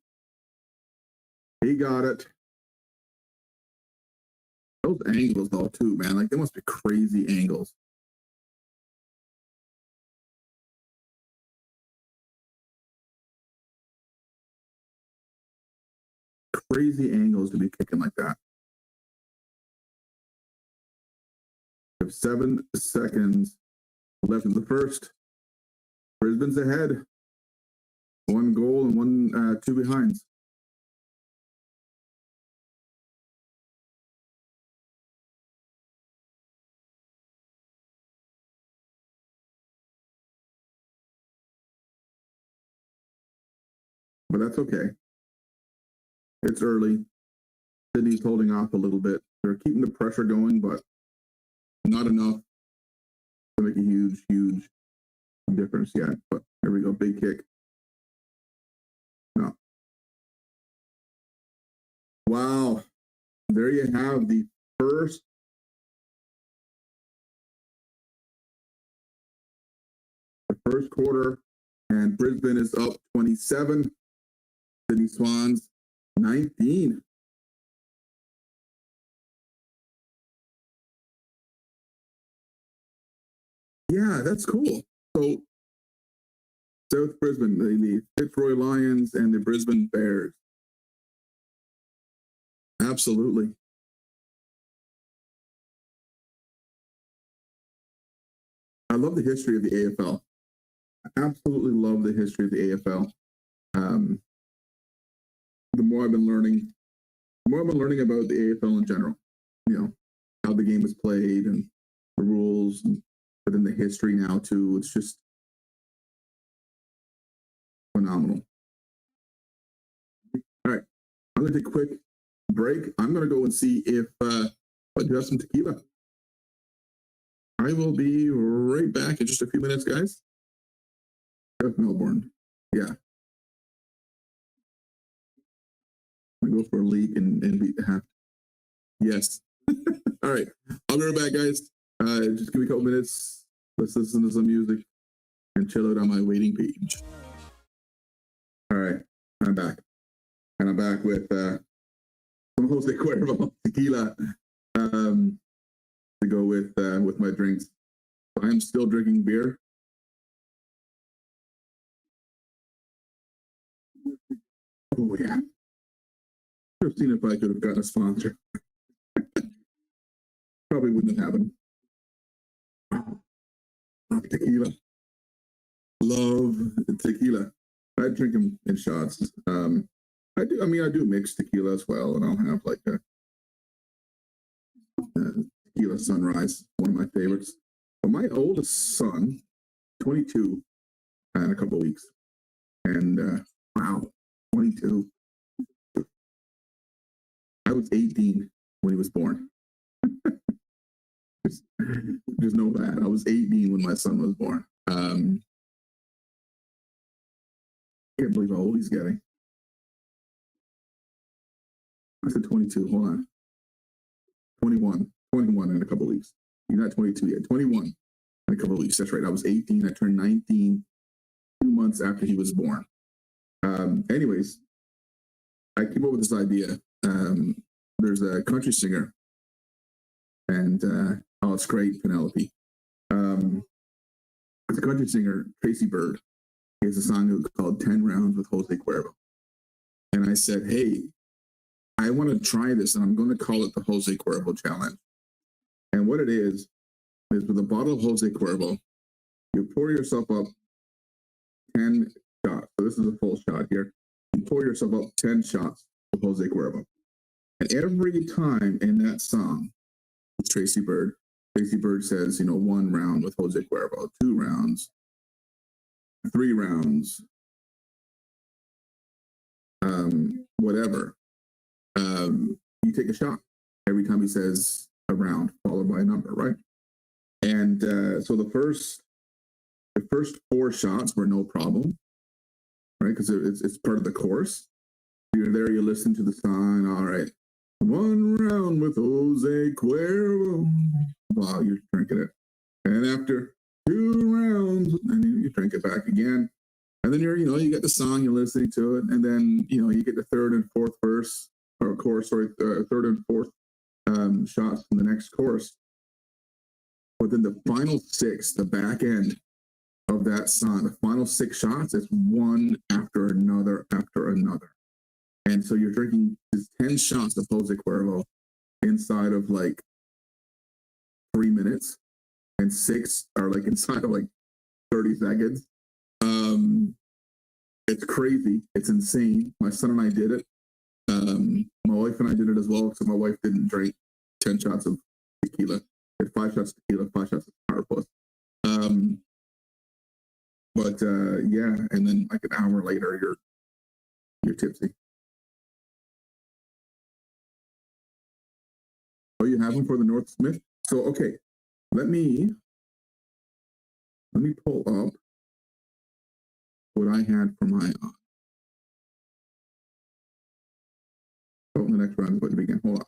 They got it. Those angles though too, man. Like they must be crazy angles. Crazy angles to be kicking like that. We have 7 seconds left in the first. Brisbane's ahead. 1 goal and 2 behinds. But that's okay. It's early. Sydney's holding off a little bit. They're keeping the pressure going, but not enough to make a huge difference yet. But here we go. Big kick. No. Wow. There you have the first quarter, and Brisbane is up 27. Sydney Swans 19. Yeah, that's cool. So South Brisbane, the Fitzroy Lions and the Brisbane Bears. Absolutely. I love the history of the AFL. I absolutely love the history of the AFL. The more I've been learning, about the AFL in general, how the game is played and the rules, but then the history now too. It's just phenomenal. All right, I'm going to take a quick break. I'm going to go and see if I do have some tequila. I will be right back in just a few minutes, guys. Melbourne. Yeah. I go for a leak and beat the half. Yes. All right. I'll be right back, guys. Just give me a couple minutes. Let's listen to some music and chill out on my waiting page. All right. I'm back. And I'm back with some Jose Cuervo tequila to go with my drinks. I'm still drinking beer. Oh, yeah. Should have seen if I could have gotten a sponsor. Probably wouldn't have happened. Love tequila. Love tequila. I drink them in shots. I do mix tequila as well, and I'll have like a tequila sunrise, one of my favorites. But my oldest son, 22, in a couple of weeks, and wow, 22. I was 18 when he was born. Just know that I was 18 when my son was born. Can't believe how old he's getting. I said 22. Hold on. 21 in a couple of weeks. You're not 22 yet. 21 in a couple of weeks. That's right. I was 18. I turned 19 2 months after he was born. Anyways, I came up with this idea. There's a country singer, and it's great, Penelope. It's a country singer, Tracy Bird. He has a song called 10 Rounds with Jose Cuervo. And I said, hey, I want to try this, and I'm going to call it the Jose Cuervo Challenge. And what it is with a bottle of Jose Cuervo, you pour yourself up 10 shots. So this is a full shot here. You pour yourself up 10 shots of Jose Cuervo. And every time in that song, it's Tracy Bird. Tracy Bird says, 1 round with Jose Cuervo, 2 rounds, 3 rounds, whatever. You take a shot every time he says a round, followed by a number, right? And so the first 4 shots were no problem, right? Because it's part of the course. You're there, you listen to the song. All right. One round with Jose Cuervo. Wow, you're drinking it. And after 2 rounds, and you drink it back again. And then you get the song, you're listening to it, and then you get the third and fourth verse or chorus, sorry, third and fourth shots from the next chorus. But then the final 6, the back end of that song, the final 6 shots, it's one after another after another. And so you're drinking 10 shots of Jose Cuervo inside of like 3 minutes, and 6 are like inside of like 30 seconds. It's crazy. It's insane. My son and I did it. My wife and I did it as well. So my wife didn't drink 10 shots of tequila. Had 5 shots of tequila, 5 shots of Powder Plus. Yeah, and then like an hour later, you're tipsy. Oh, you have them for the North Smith? So okay, let me pull up what I had for my the next round is about to begin. Hold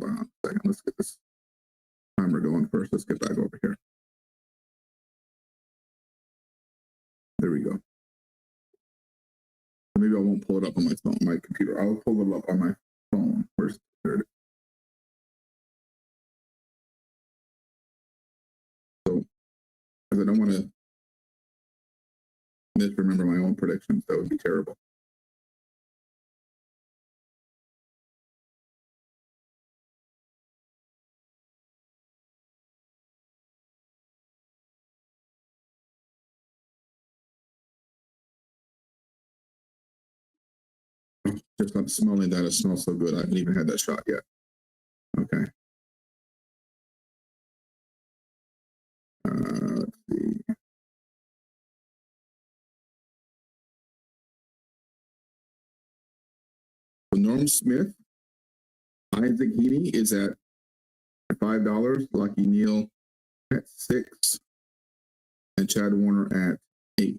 on a second. Let's get this timer going first. Let's get back over here. There we go. Maybe I won't pull it up on my phone, my computer. I'll pull it up on my phone first. So, because I don't want to misremember my own predictions. That would be terrible. Just I'm smelling that. It smells so good. I haven't even had that shot yet. Okay. Let's see. So Norm Smith, Isaac Heaney is at $5. Lucky Neal at $6, and Chad Warner at $8.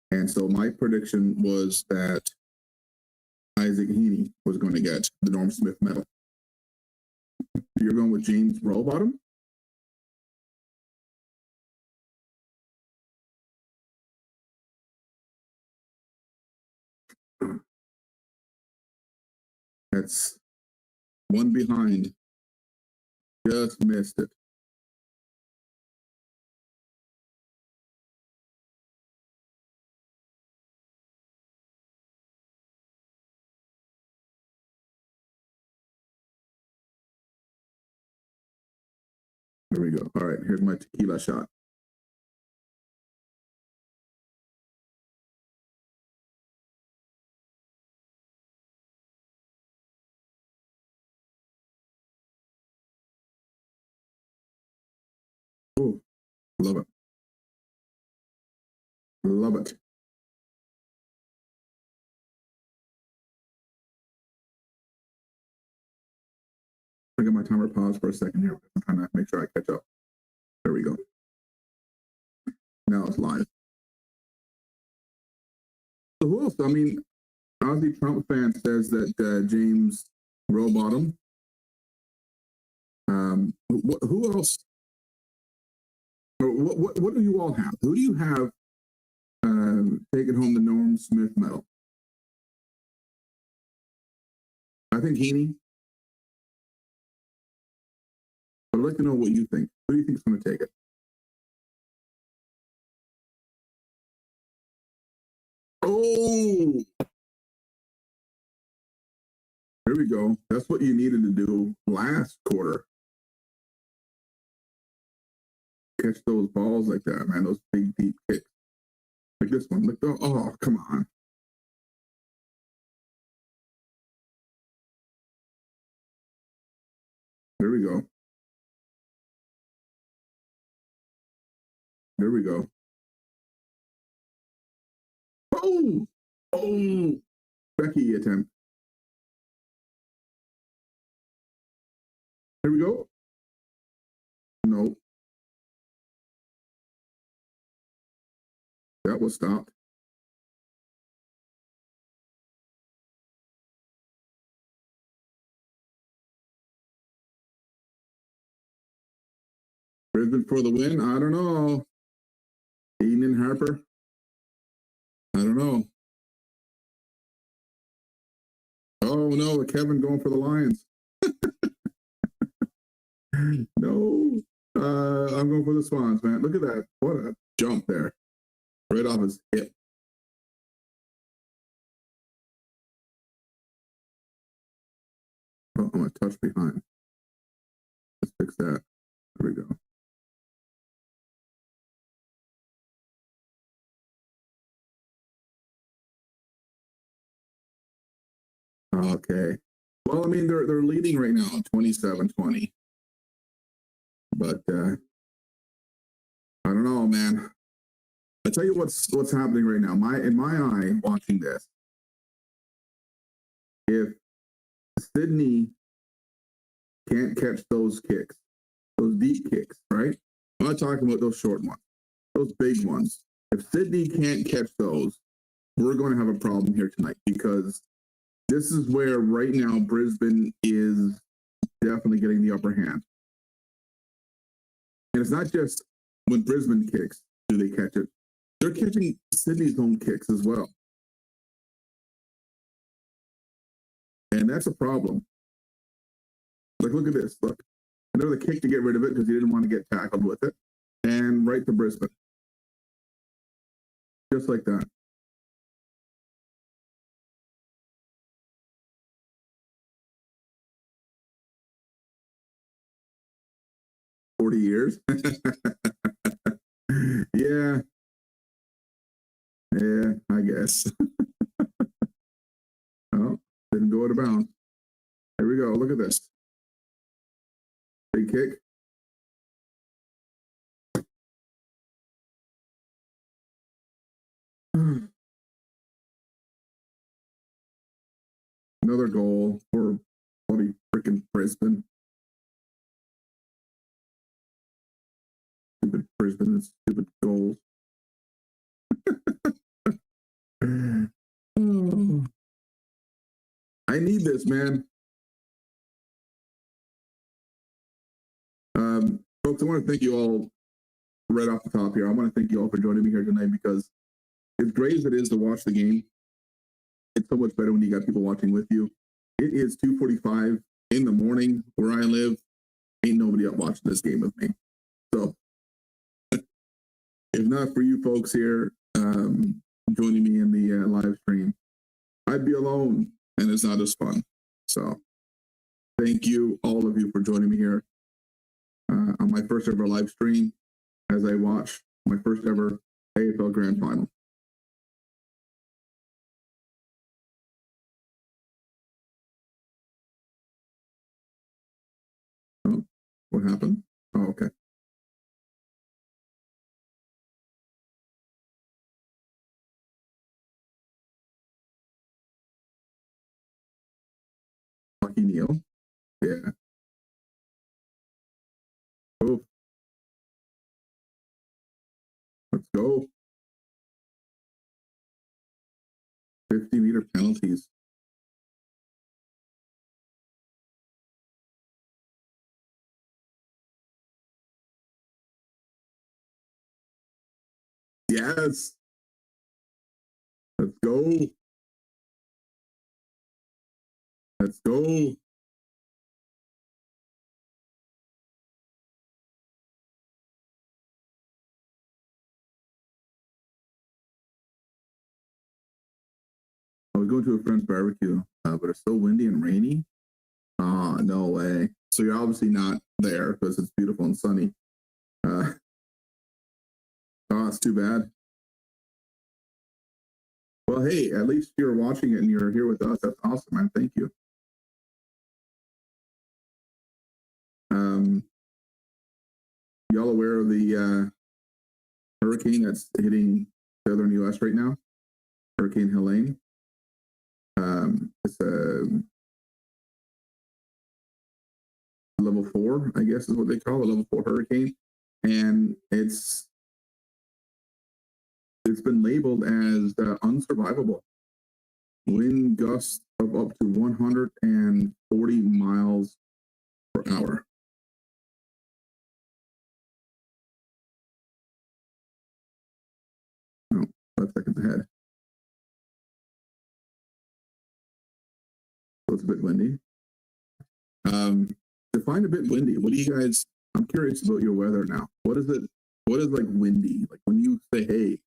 And so my prediction was that Isaac Heaney was going to get the Norm Smith medal. You're going with James Rowbottom? That's one behind. Just missed it. There we go. All right, here's my tequila shot. Oh, love it. Love it. I get my timer paused for a second here. I'm trying to make sure I catch up. There we go. Now it's live. So who else? I mean, Ozzy Trump fan says that James Rowbottom. Who else? What do you all have? Who do you have taking home the Norm Smith medal? I think Heaney. I'd like to know what you think. Who do you think is going to take it? Oh, there we go. That's what you needed to do last quarter. Catch those balls like that, man. Those big, deep kicks. Like this one. Like, oh, come on. There we go. There we go. Oh, Becky attempt. Here we go. No. That was stopped. Brisbane for the win. I don't know. Aiden and Harper. I don't know. Oh no, Kevin going for the Lions. No. I'm going for the Swans, man. Look at that. What a jump there. Right off his hip. Oh, I'm going to touch behind. Let's fix that. There we go. Okay. Well, I mean, they're leading right now, 27-20. But I don't know, man. I tell you what's happening right now. In my eye, watching this, if Sydney can't catch those kicks, those deep kicks, right? I'm not talking about those short ones, those big ones. If Sydney can't catch those, we're going to have a problem here tonight, because this is where right now Brisbane is definitely getting the upper hand. And it's not just when Brisbane kicks do they catch it. They're catching Sydney's own kicks as well. And that's a problem. Like, look at this. Look. Another kick to get rid of it because he didn't want to get tackled with it. And right to Brisbane. Just like that. $40 years. Yeah. Yeah, I guess. Oh, didn't go out of bounds. There we go. Look at this. Big kick. Another goal for bloody freaking Brisbane. Stupid Brisbane and stupid goals. Oh. I need this, man. Folks, I want to thank you all right off the top here. I want to thank you all for joining me here tonight, because as great as it is to watch the game, it's so much better when you got people watching with you. It is 2:45 in the morning where I live. Ain't nobody up watching this game with me. So if not for you folks here joining me in the live stream, I'd be alone, and it's not as fun. So thank you, all of you, for joining me here on my first ever live stream as I watch my first ever AFL Grand Final. Oh, what happened? Oh, okay. Lucky Neil. Yeah. Oh, let's go. 50-meter penalties. Yes. Let's go. Let's go. I was going to a friend's barbecue, but it's so windy and rainy. Oh, no way. So you're obviously not there because it's beautiful and sunny. Oh, it's too bad. Well, hey, at least you're watching it and you're here with us. That's awesome, man. Thank you. Y'all aware of the hurricane that's hitting southern U.S. right now? Hurricane Helene. It's a level 4, I guess is what they call a level 4 hurricane, and it's been labeled as unsurvivable. Wind gusts of up to 140 miles per hour. 5 seconds ahead. So it's a bit windy. Define a bit windy. What do you guys? I'm curious about your weather now. What is it? What is like windy? Like when you say, "Hey,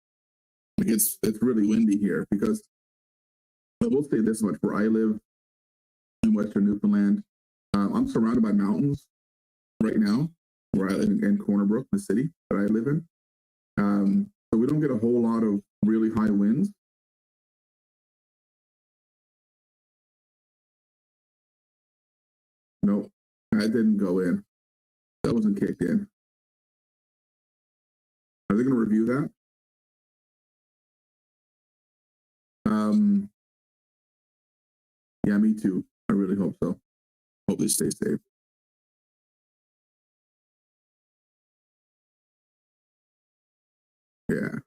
like it's really windy here," because I will say this much: where I live in Western Newfoundland, I'm surrounded by mountains right now. Where I live in Corner Brook, the city that I live in, so we don't get a whole lot of really high winds. No, I didn't go in. That wasn't kicked in. Are they going to review that? Yeah, me too. I really hope so. Hope they stay safe. Yeah.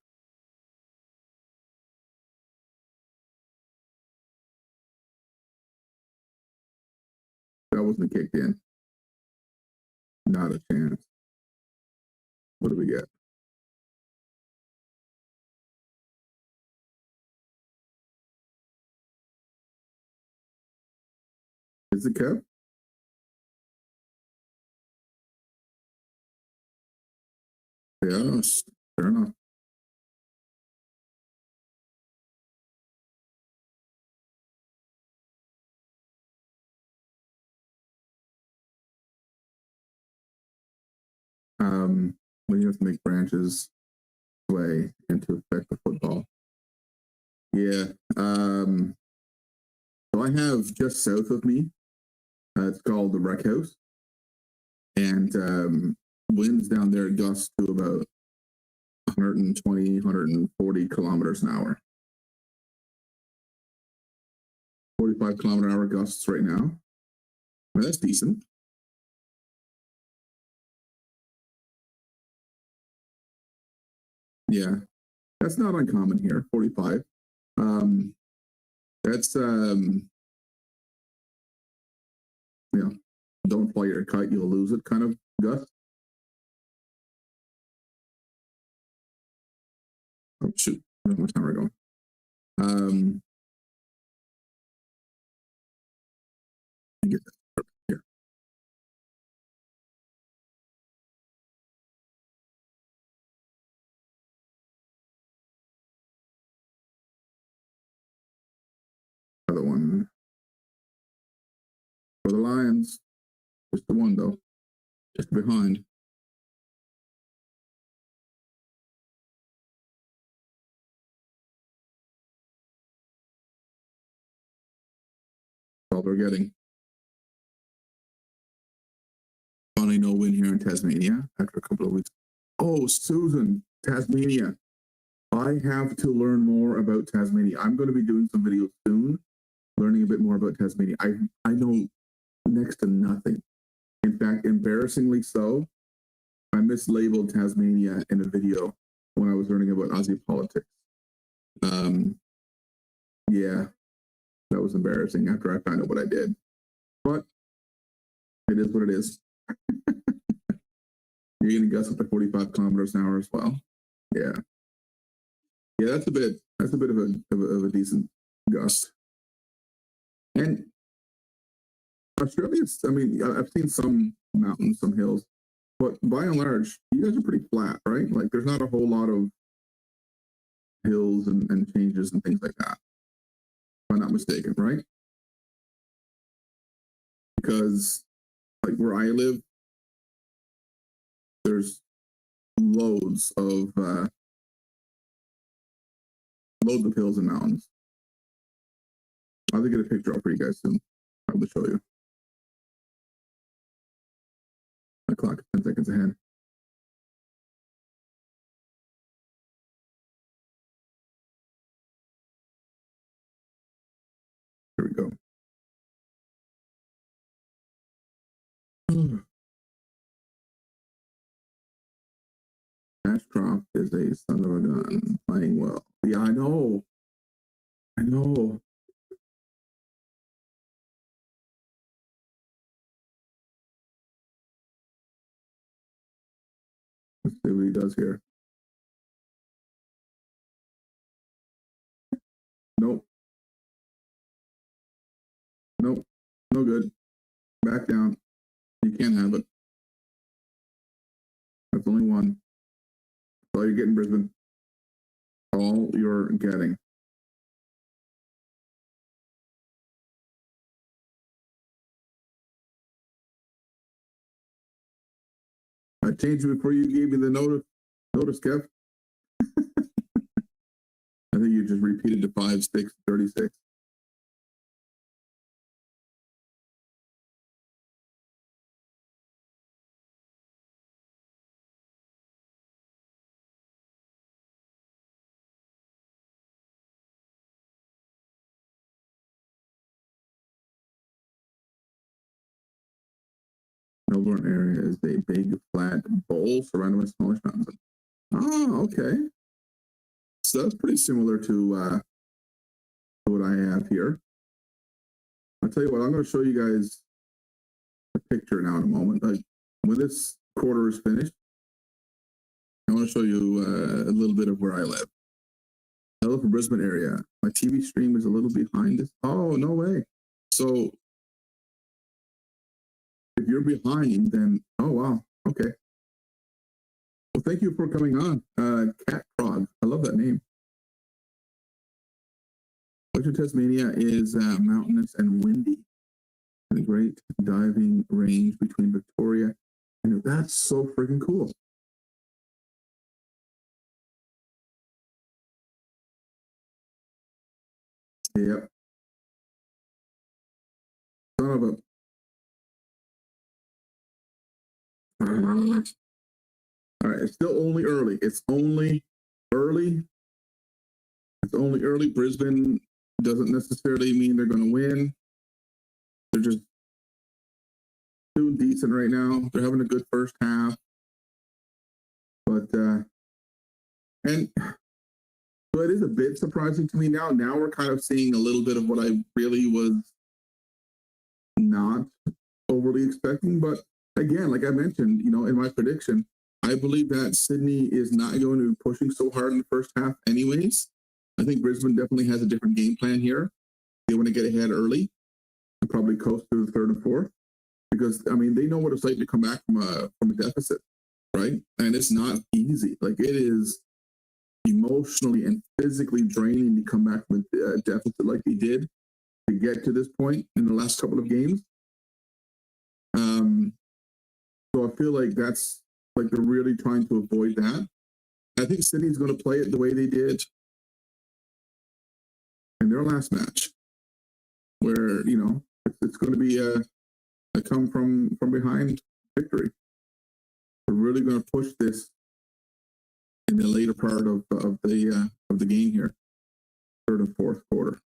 That wasn't kicked in. Not a chance. What do we get? Is it kept? Yeah, fair enough. When you have to make branches sway and to affect the football. Yeah. So I have just south of me, it's called the Wreck House. And winds down there gust to about 120, 140 kilometers an hour. 45-kilometer-hour gusts right now. I mean, that's decent. Yeah, that's not uncommon here. 45. That's you know, don't fly your kite, you'll lose it kind of gust. Oh shoot, how much time are we going? Get that here. Other one for the Lions. Just the one though. Just behind. That's all they're getting. Finally, no win here in Tasmania after a couple of weeks. Oh, Susan, Tasmania. I have to learn more about Tasmania. I'm going to be doing some videos soon, learning a bit more about Tasmania. I know next to nothing. In fact, embarrassingly so, I mislabeled Tasmania in a video when I was learning about Aussie politics. Yeah, that was embarrassing after I found out what I did. But it is what it is. You're going to gust up to 45 kilometers an hour as well. Yeah. Yeah, that's a bit of a decent gust. And Australia's, I mean, I've seen some mountains, some hills, but by and large, you guys are pretty flat, right? Like there's not a whole lot of hills and changes and things like that. If I'm not mistaken, right? Because like where I live, there's loads of hills and mountains. I'll get a picture up for you guys soon. I'll show you. My clock is 10 seconds ahead. Here we go. Ashcroft is a son of a gun, playing well. Yeah, I know. I know. Let's see what he does here. Nope. Nope. No good. Back down. You can't have it. That's only one. That's all you're getting, Brisbane. All you're getting. I changed it before you gave me the notice, Kev. I think you just repeated to 5, 6, 36. Melbourne area is a big flat bowl surrounded by smallish mountains. Oh, okay. So that's pretty similar to what I have here. I'll tell you what, I'm going to show you guys a picture now in a moment. Like when this quarter is finished, I want to show you a little bit of where I live. I live in Brisbane area. My TV stream is a little behind this. Oh, no way. So if you're behind, then, oh, wow. Okay. Well, thank you for coming on. Cat Frog. I love that name. Western Tasmania is mountainous and windy. And a great diving range between Victoria and that's so freaking cool. Yep. Son of a. All right, it's still only early. It's only early. It's only early. Brisbane doesn't necessarily mean they're going to win. They're just doing decent right now. They're having a good first half. But, and so it is a bit surprising to me now. Now we're kind of seeing a little bit of what I really was not overly expecting. But again, like I mentioned, you know, in my prediction, I believe that Sydney is not going to be pushing so hard in the first half anyways. I think Brisbane definitely has a different game plan here. They want to get ahead early and probably coast through the third and fourth because, I mean, they know what it's like to come back from a deficit, right? And it's not easy. Like it is emotionally and physically draining to come back from a deficit like they did to get to this point in the last couple of games. So I feel like that's like they're really trying to avoid that. I think Sydney's going to play it the way they did in their last match, where, you know, it's going to be a come from behind victory. We're really going to push this in the later part of the game here, third and fourth quarter.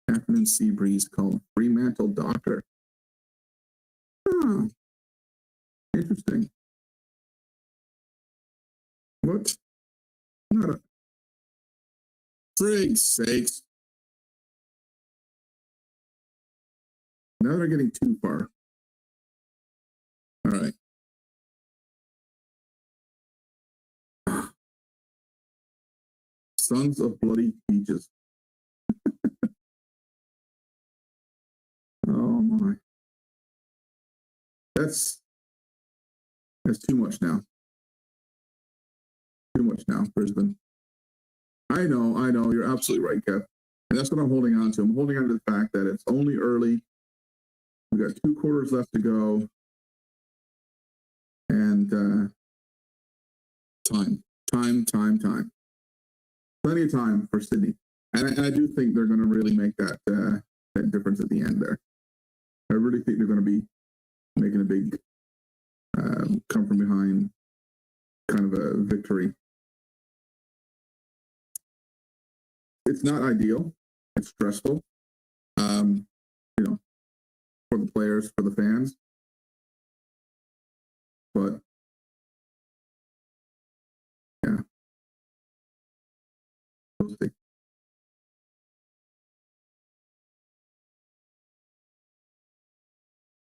Afternoon sea breeze called Fremantle Doctor. Oh, interesting. What? Not a frig's sakes. Now they're getting too far. All right. Sons of bloody peaches. Oh my. That's too much now. Too much now, Brisbane. I know. You're absolutely right, Kev. And that's what I'm holding on to. I'm holding on to the fact that it's only early. We've got 2 quarters left to go. And time. Plenty of time for Sydney. And I do think they're going to really make that difference at the end there. I really think they're going to be making a big come from behind kind of a victory. It's not ideal. It's stressful, you know, for the players, for the fans. But yeah, we'll see.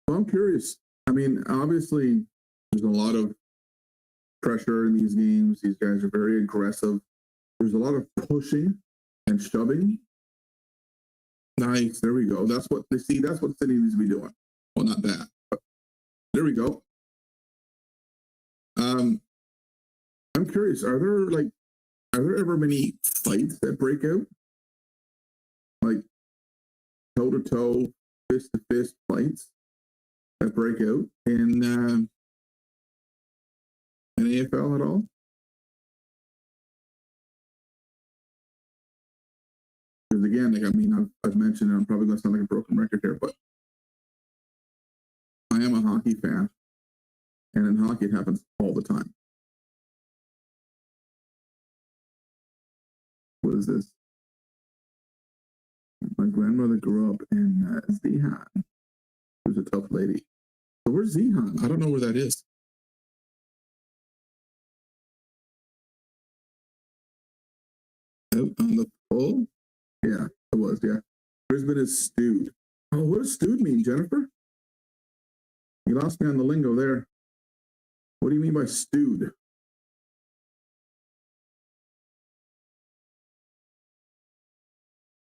So I'm curious. I mean, obviously, there's a lot of pressure in these games. These guys are very aggressive. There's a lot of pushing and shoving. Nice. There we go. That's what they see. That's what Sydney needs to be doing. Well, not that. But there we go. I'm curious. Are there ever many fights that break out? Like toe to toe, fist to fist fights that break out in AFL at all? Because again, I've mentioned, and I'm probably going to sound like a broken record here, but I am a hockey fan, and in hockey it happens all the time. What is this? My grandmother grew up in Zeehan. She was a tough lady. So where's Zeehan? I don't know where that is. Out on the pole? Yeah, it was, yeah. Brisbane is stewed. Oh, what does stewed mean, Jennifer? You lost me on the lingo there. What do you mean by stewed?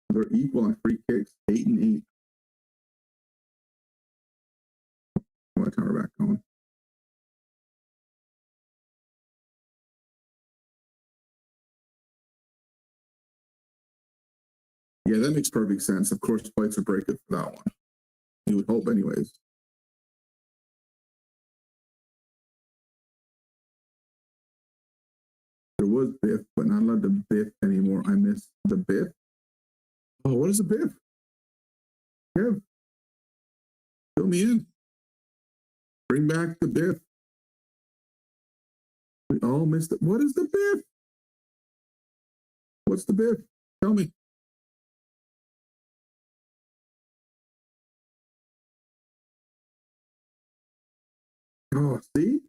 They're equal on free kicks, 8 and 8. Oh, I turn her back on. Yeah, that makes perfect sense. Of course, fights are breaking for that one. You would hope, anyways. There was Biff, but not allowed to Biff anymore. I miss the Biff. Oh, what is a Biff? Kev, fill me in. Bring back the Biff. We all missed it. What is the Biff? What's the Biff? Tell me. Oh, see?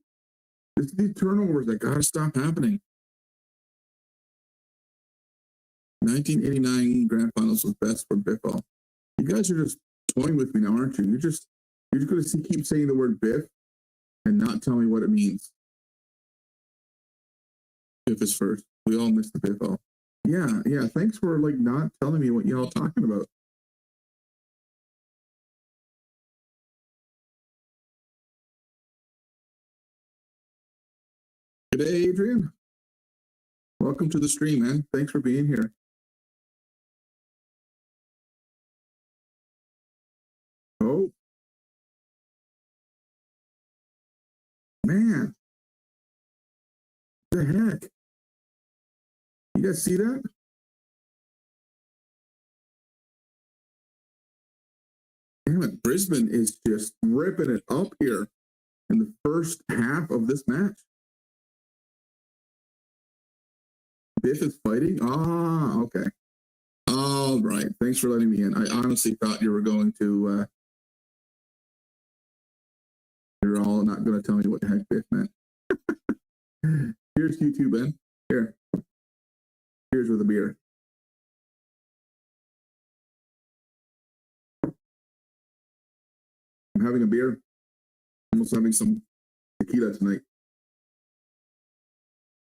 It's the turnovers that gotta stop happening. 1989 grand finals was best for Biffle. You guys are just toying with me now, aren't you? You're just going to keep saying the word Biff and not tell me what it means. Biff is first. We all missed the Biffle. Yeah. Thanks for not telling me what y'all talking about. Good day, Adrian. Welcome to the stream, man. Thanks for being here. Oh. Man. What the heck? You guys see that? Damn it. Brisbane is just ripping it up here in the first half of this match. Biff is fighting? Ah, okay. All right. Thanks for letting me in. I honestly thought you were going to, you're all not going to tell me what the heck Biff meant. Here's you too, Ben. Here. Here's with a beer. I'm having a beer. I'm also having some tequila tonight.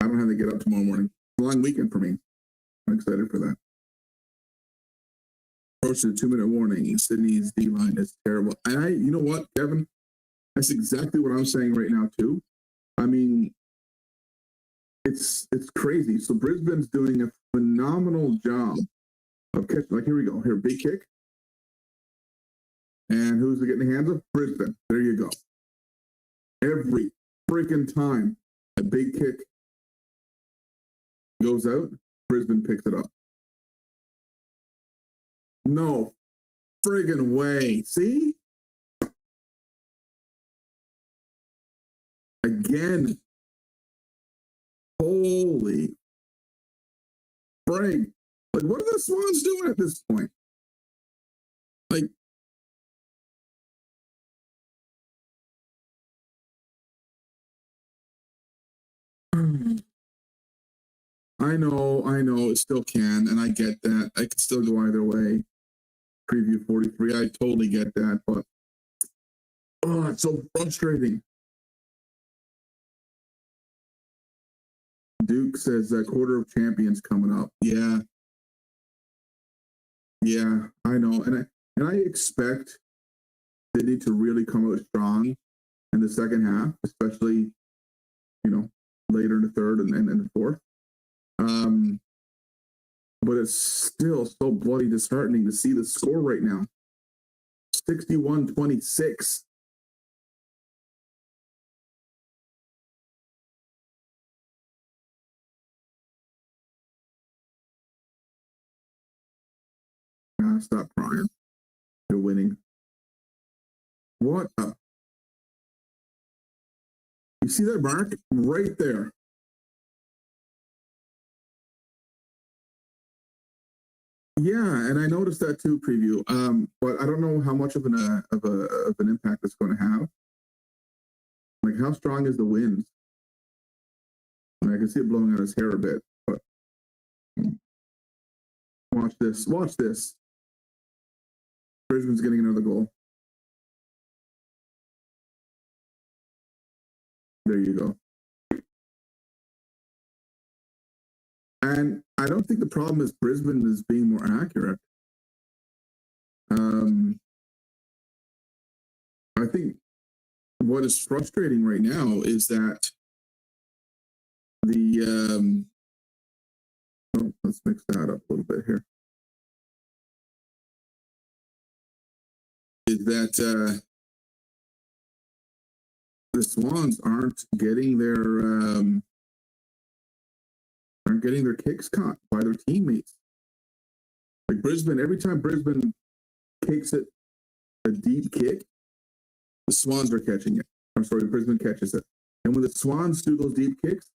I don't have to get up tomorrow morning. It's a long weekend for me. I'm excited for that. Posted a 2-minute warning. Sydney's D line is terrible. And you know what, Kevin? That's exactly what I'm saying right now too. I mean, it's crazy. So Brisbane's doing a phenomenal job of catching. Here we go. Here, big kick. And who's getting the hands up? Brisbane. There you go. Every freaking time a big kick goes out, Brisbane picks it up. No friggin' way. See? Again. Holy frig. What are the Swans doing at this point? I know, it still can, and I get that. I can still go either way. Preview 43, I totally get that, but it's so frustrating. Duke says quarter of champions coming up. Yeah, I know, and I expect Sydney to really come out strong in the second half, especially later in the third and the fourth. But it's still so bloody disheartening to see the score right now. 61-26. Stop crying. You're winning. What? You see that mark right there? Yeah, and I noticed that too. Preview. But I don't know how much of an impact it's going to have. Like, how strong is the wind? I can see it blowing out his hair a bit. But watch this. Watch this. Brisbane's getting another goal. There you go. And I don't think the problem is Brisbane is being more accurate. I think what is frustrating right now is that let's mix that up a little bit here. Is that the Swans aren't getting their kicks caught by their teammates. Like Brisbane, every time Brisbane kicks it a deep kick, the Swans are catching it. I'm sorry, Brisbane catches it. And when the Swans do those deep kicks,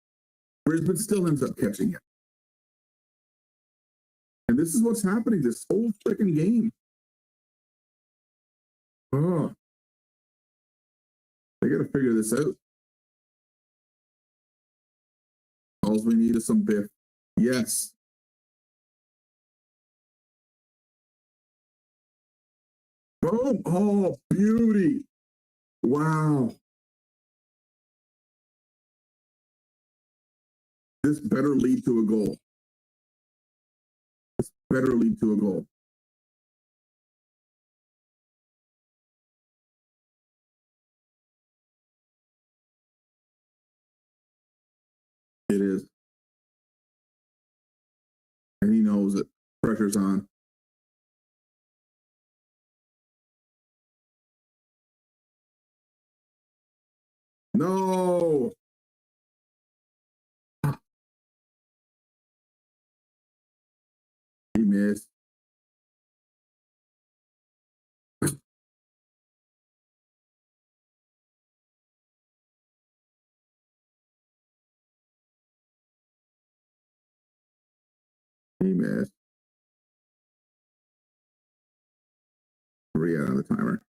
Brisbane still ends up catching it. And this is what's happening this whole freaking game. Oh, they got to figure this out. All we need is some biff. Yes. Boom. Oh, beauty. Wow. This better lead to a goal. This better lead to a goal. It is. And he knows it. Pressure's on. No. He missed. He missed. 3 out on the timer.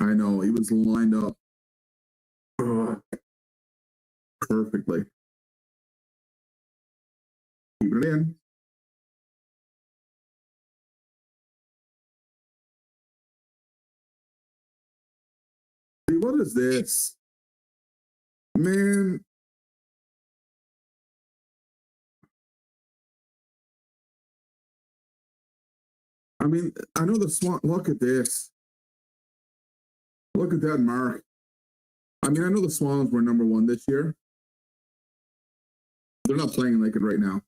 I know. He was lined up perfectly. Keep it in. See, what is this? Man. I mean, I know the Swan. Look at this. Look at that mark. I mean, I know the Swans were number 1 this year. They're not playing like it right now.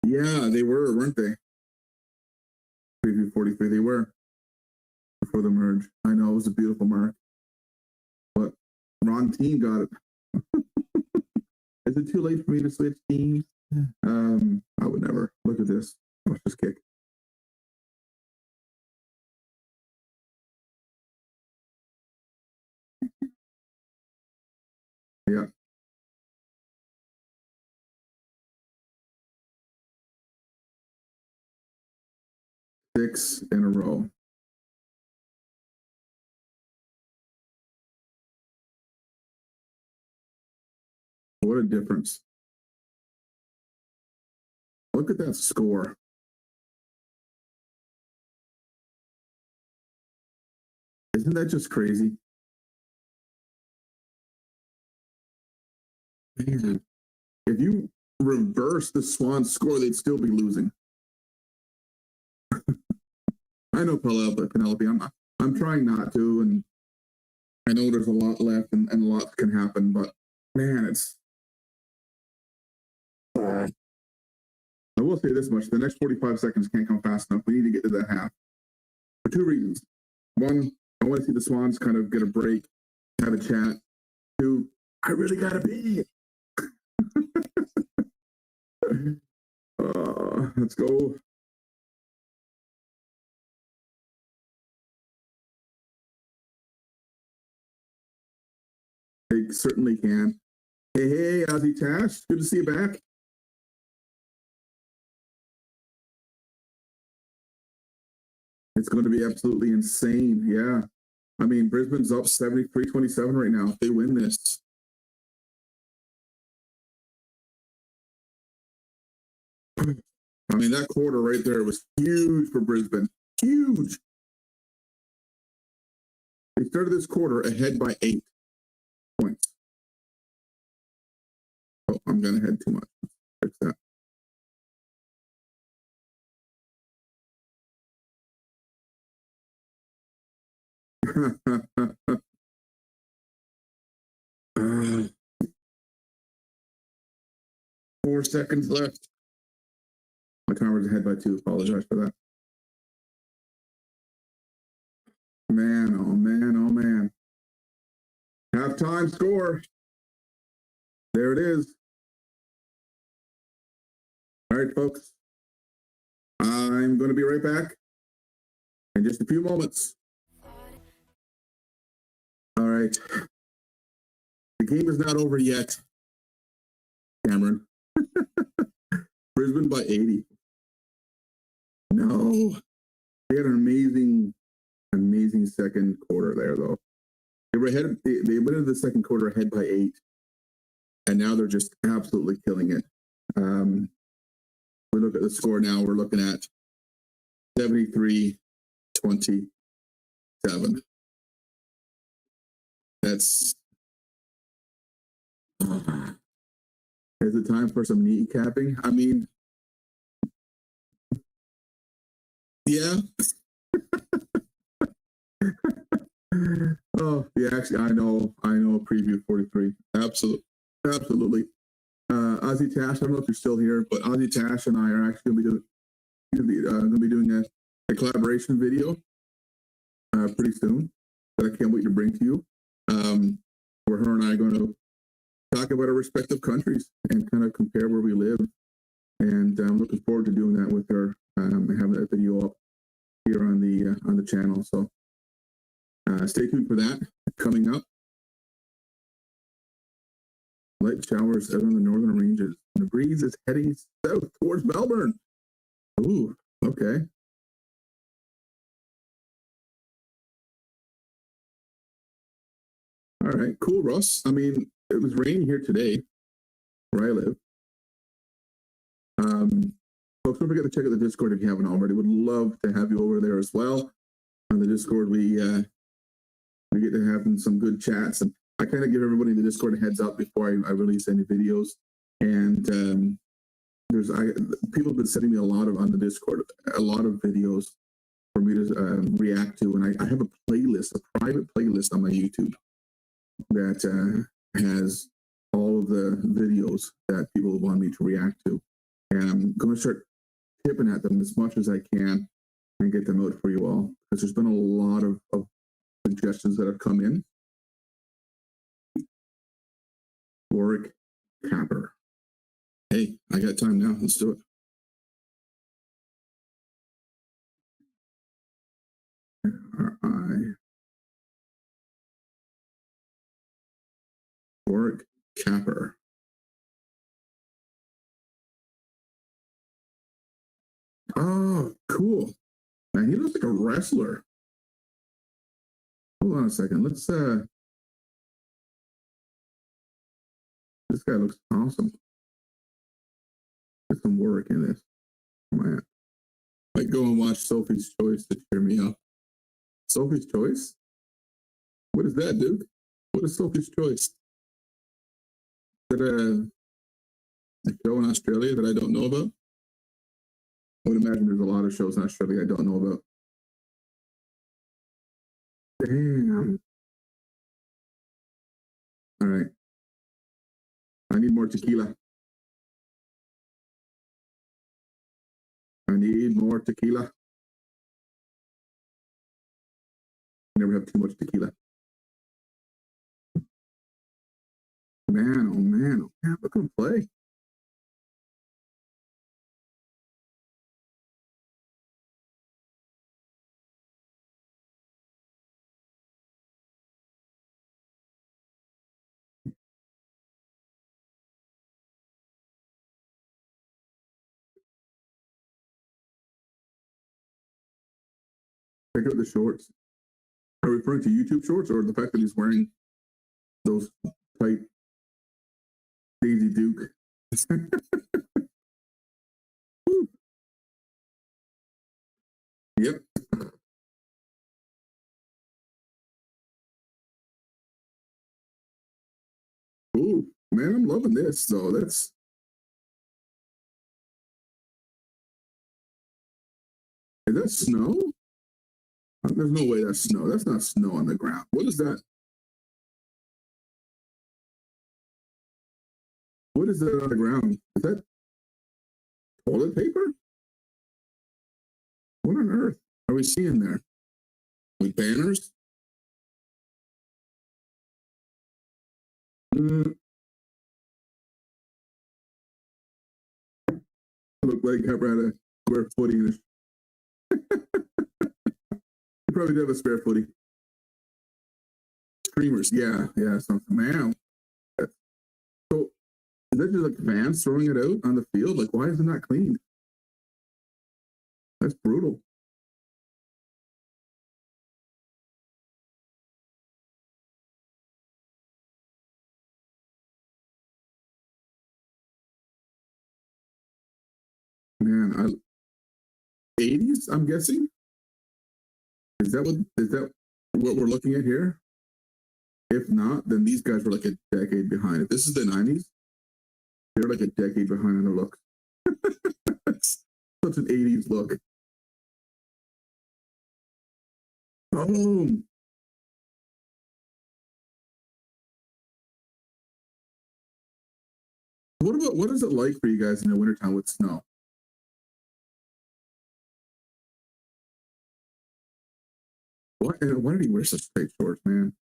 Yeah, they were, weren't they? Preview 43, they were before the merge. I know it was a beautiful mark, but wrong team got it. Is it too late for me to switch teams? I would never. Look at this. Watch this kick. Yeah. Six in a row. What a difference. Look at that score. Isn't that just crazy? Man, if you reverse the Swans score, they'd still be losing. I know Penelope. I'm trying not to, and I know there's a lot left and a lot can happen, but man, it's. I will say this much: the next 45 seconds can't come fast enough. We need to get to that half for two reasons. One, I want to see the Swans kind of get a break, have a chat. Two, I really gotta pee. Let's go. They certainly can. Hey, Ozzy Tash, good to see you back. It's going to be absolutely insane. Yeah. I mean, Brisbane's up 73-27 right now. If they win this. I mean, that quarter right there was huge for Brisbane. Huge. They started this quarter ahead by 8 points. Oh, I'm going to head too much. Fix that. uh, 4 seconds left. My timer's ahead by 2. Apologize for that. Man, oh man, oh man. Halftime score. There it is. All right, folks. I'm going to be right back in just a few moments. All right. The game is not over yet, Cameron. Brisbane by 80. No. They had an amazing second quarter there, though. They were ahead. They went into the second quarter ahead by 8, and now they're just absolutely killing it. We look at the score now. We're looking at 73-27. That's. Is it time for some kneecapping? I mean, yeah. Oh, yeah, actually, I know, preview 43. Absolutely. Ozzy Tash, I don't know if you're still here, but Ozzy Tash and I are actually going to be doing a collaboration video pretty soon that I can't wait to bring to you. Where her and I are going to talk about our respective countries and kind of compare where we live. And I'm looking forward to doing that with her and having that video up here on the channel. So stay tuned for that coming up. Light showers out on the northern ranges. The breeze is heading south towards Melbourne. Ooh, okay. All right, cool, Russ. I mean, it was raining here today where I live. Folks, don't forget to check out the Discord if you haven't already. Would love to have you over there as well. On the Discord, we get to have some good chats, and I kind of give everybody in the Discord a heads up before I release any videos. And people have been sending me on the Discord a lot of videos for me to react to, and I have a private playlist on my YouTube that has all of the videos that people want me to react to, and I'm going to start tipping at them as much as I can and get them out for you all, because there's been a lot of suggestions that have come in. Warwick Capper. Hey, I got time now. Let's do it. Warwick Capper. Oh, cool. Man, he looks like a wrestler. Hold on a second. Let's this guy looks awesome. There's some work in this. Man. Might go and watch Sophie's Choice to cheer me up. Sophie's Choice? What is that, Duke? What is Sophie's Choice? Is that a show in Australia that I don't know about? I would imagine there's a lot of shows in Australia I don't know about. Damn. All right. I need more tequila. I need more tequila. Never have too much tequila. Man, oh man, oh man, look at him play. Check out the shorts. Are we referring to YouTube shorts or the fact that he's wearing those tight Daisy Duke? Yep. Ooh, man, I'm loving this. So that's. Is that snow? There's no way that's snow. That's not snow on the ground. What is that? What is that on the ground? Is that toilet paper? What on earth are we seeing there? Like banners? Look like I've got a square footy in it. You probably do have a spare footy. Streamers, yeah, something. Man. So is that just like fans throwing it out on the field? Like, why is it not clean? That's brutal. Man, 80s, I'm guessing. Is that what we're looking at here? If not, then these guys were like a decade behind. If this is the 90s, they're like a decade behind on the look. That's such an 80s look. Boom. What is it like for you guys in the wintertime with snow? Why did he wear such tight shorts, man?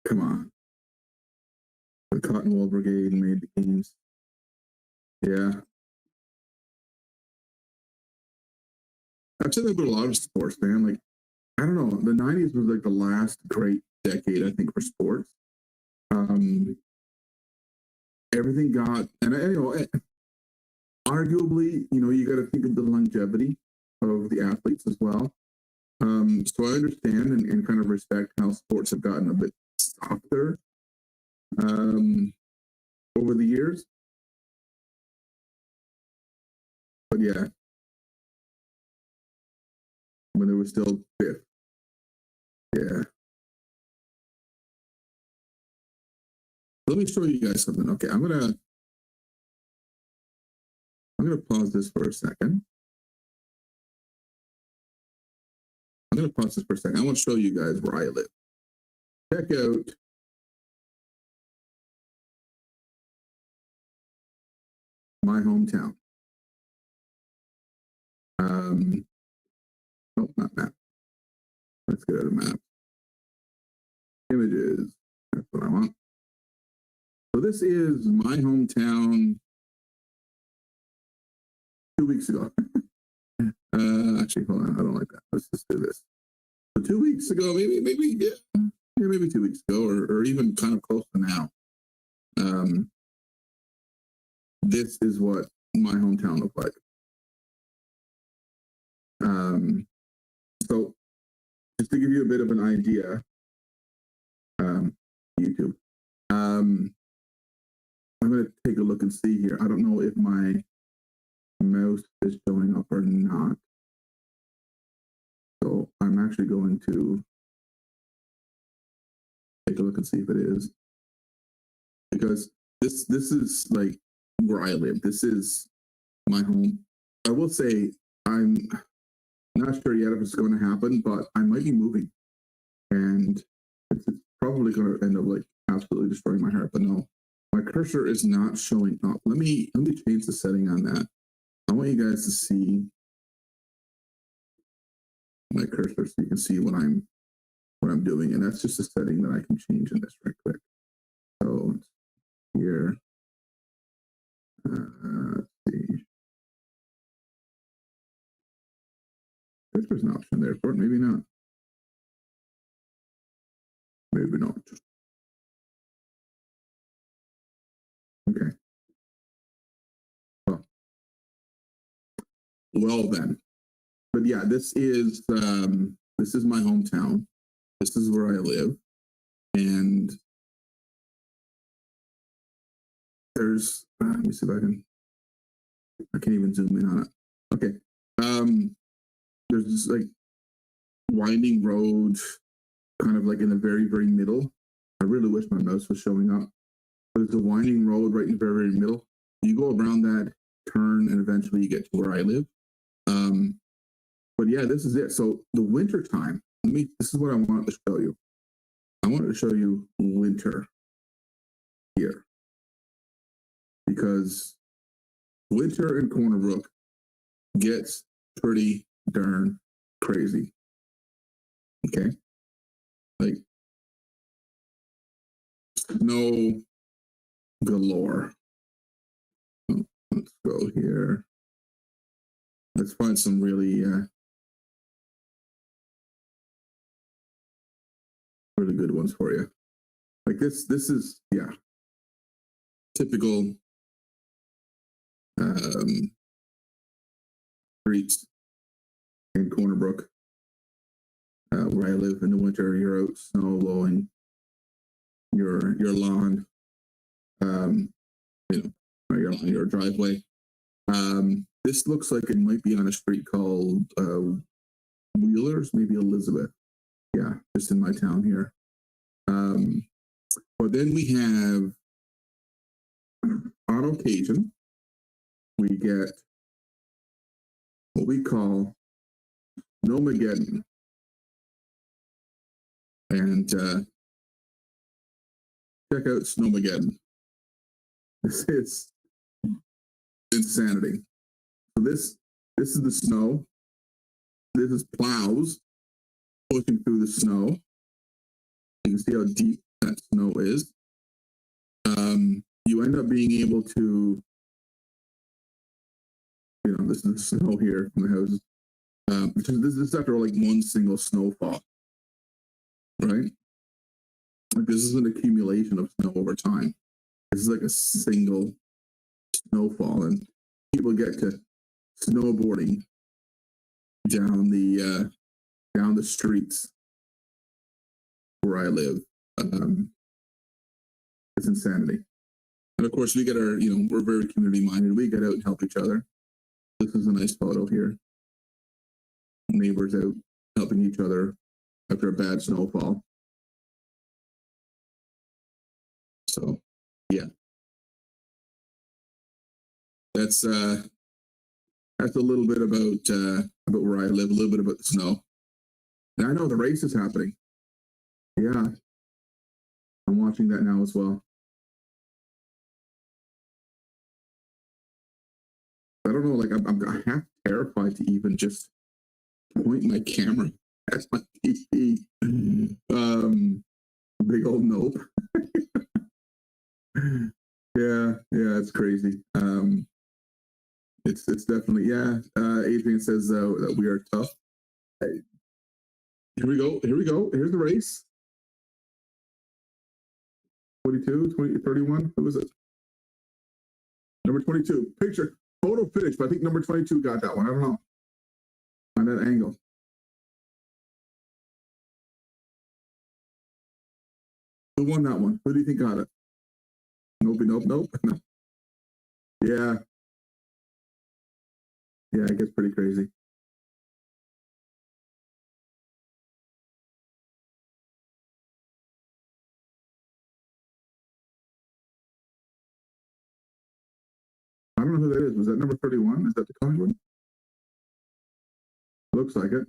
Come on. The Cotton Wool Brigade made the games. Yeah. I've said that about a lot of sports, man. Like, I don't know. The 90s was like the last great decade, I think, for sports. Everything got, and arguably, you got to think of the longevity of the athletes as well. So I understand and kind of respect how sports have gotten a bit softer over the years. But yeah, when there was still fifth. Yeah. Let me show you guys something. Okay, I'm gonna pause this for a second. I want to show you guys where I live. Check out my hometown. No, not map. Let's get out of map. Images. That's what I want. So this is my hometown 2 weeks ago. Actually, hold on. I don't like that. Let's just do this. So 2 weeks ago, maybe 2 weeks ago, or even kind of close to now. This is what my hometown looked like. So just to give you a bit of an idea, YouTube. I'm going to take a look and see here. I don't know if my mouse is showing up or not. So I'm actually going to take a look and see if it is. Because this is like where I live. This is my home. I will say I'm not sure yet if it's going to happen, but I might be moving. And it's probably going to end up like absolutely destroying my heart, but no. My cursor is not showing up. Let me change the setting on that. I want you guys to see my cursor so you can see what I'm doing, and that's just a setting that I can change in this right quick. So here, let's see. If there's an option there for it, maybe not. Maybe not. Okay. Well then. But yeah, this is my hometown. This is where I live. And there's let me see if I can't even zoom in on it. Okay. There's this like winding road kind of like in the very, very middle. I really wish my mouse was showing up. But there's a winding road right in the very, very middle. You go around that turn and eventually you get to where I live. But yeah, this is it. So the winter time, this is what I wanted to show you. I wanted to show you winter here. Because winter in Corner Brook gets pretty darn crazy. Okay? Like snow galore. Oh, let's go here. Let's find some really really good ones for you. Like this is typical streets in Corner Brook, where I live in the winter. You're out snow blowing your lawn, or your driveway. This looks like it might be on a street called Wheelers, maybe Elizabeth. Yeah, just in my town here. But then we have, on occasion, we get what we call Snowmageddon. And check out Snowmageddon. This is insanity. So this is the snow. This is plows pushing through the snow. You can see how deep that snow is. You end up being able to, this is the snow here from the houses. This is after like one single snowfall, right? Like this is an accumulation of snow over time. This is like a single snowfall, and people get to snowboarding down the streets where I live. It's insanity. And of course, we get our, we're very community minded. We get out and help each other. This is a nice photo here. Neighbors out helping each other after a bad snowfall. So, yeah, that's a little bit about where I live, a little bit about the snow. And I know the race is happening. Yeah, I'm watching that now as well. I don't know, like I'm half terrified to even just point my camera at my TV. Big old nope. Yeah, it's crazy. It's definitely, Adrian says that we are tough. Hey, here we go. Here's the race. 22, 20, 31. Who was it? Number 22. Picture, photo finish, but I think number 22 got that one. I don't know. On that angle. Who won that one? Who do you think got it? Nope. Yeah. Yeah, it gets pretty crazy. I don't know who that is. Was that number 31? Is that the Collingwood? Looks like it.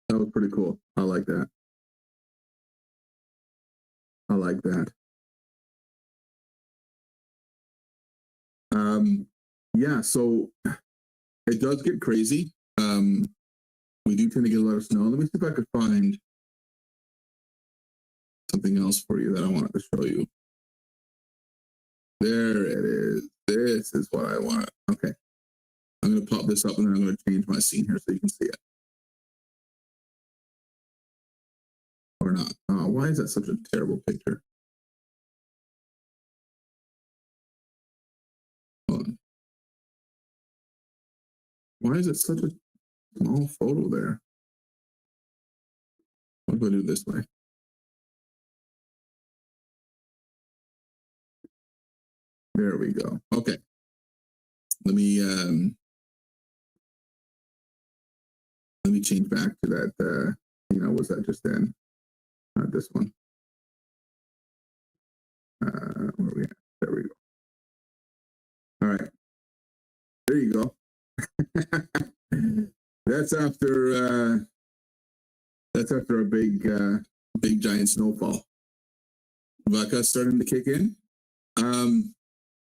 That was pretty cool. I like that. I like that. Yeah, so it does get crazy. We do tend to get a lot of snow. Let me see if I could find something else for you that I wanted to show you. There it is. This is what I want. Okay. I'm going to pop this up and then I'm going to change my scene here so you can see it. Or not. Oh, why is that such a terrible picture? Hold on. Why is it such a small photo there? What do I do this way? There we go. Okay. Let me change back to that. Was that just then? Not this one. Where are we at? There we go. All right. There you go. That's after a big giant snowfall. Vodka starting to kick in.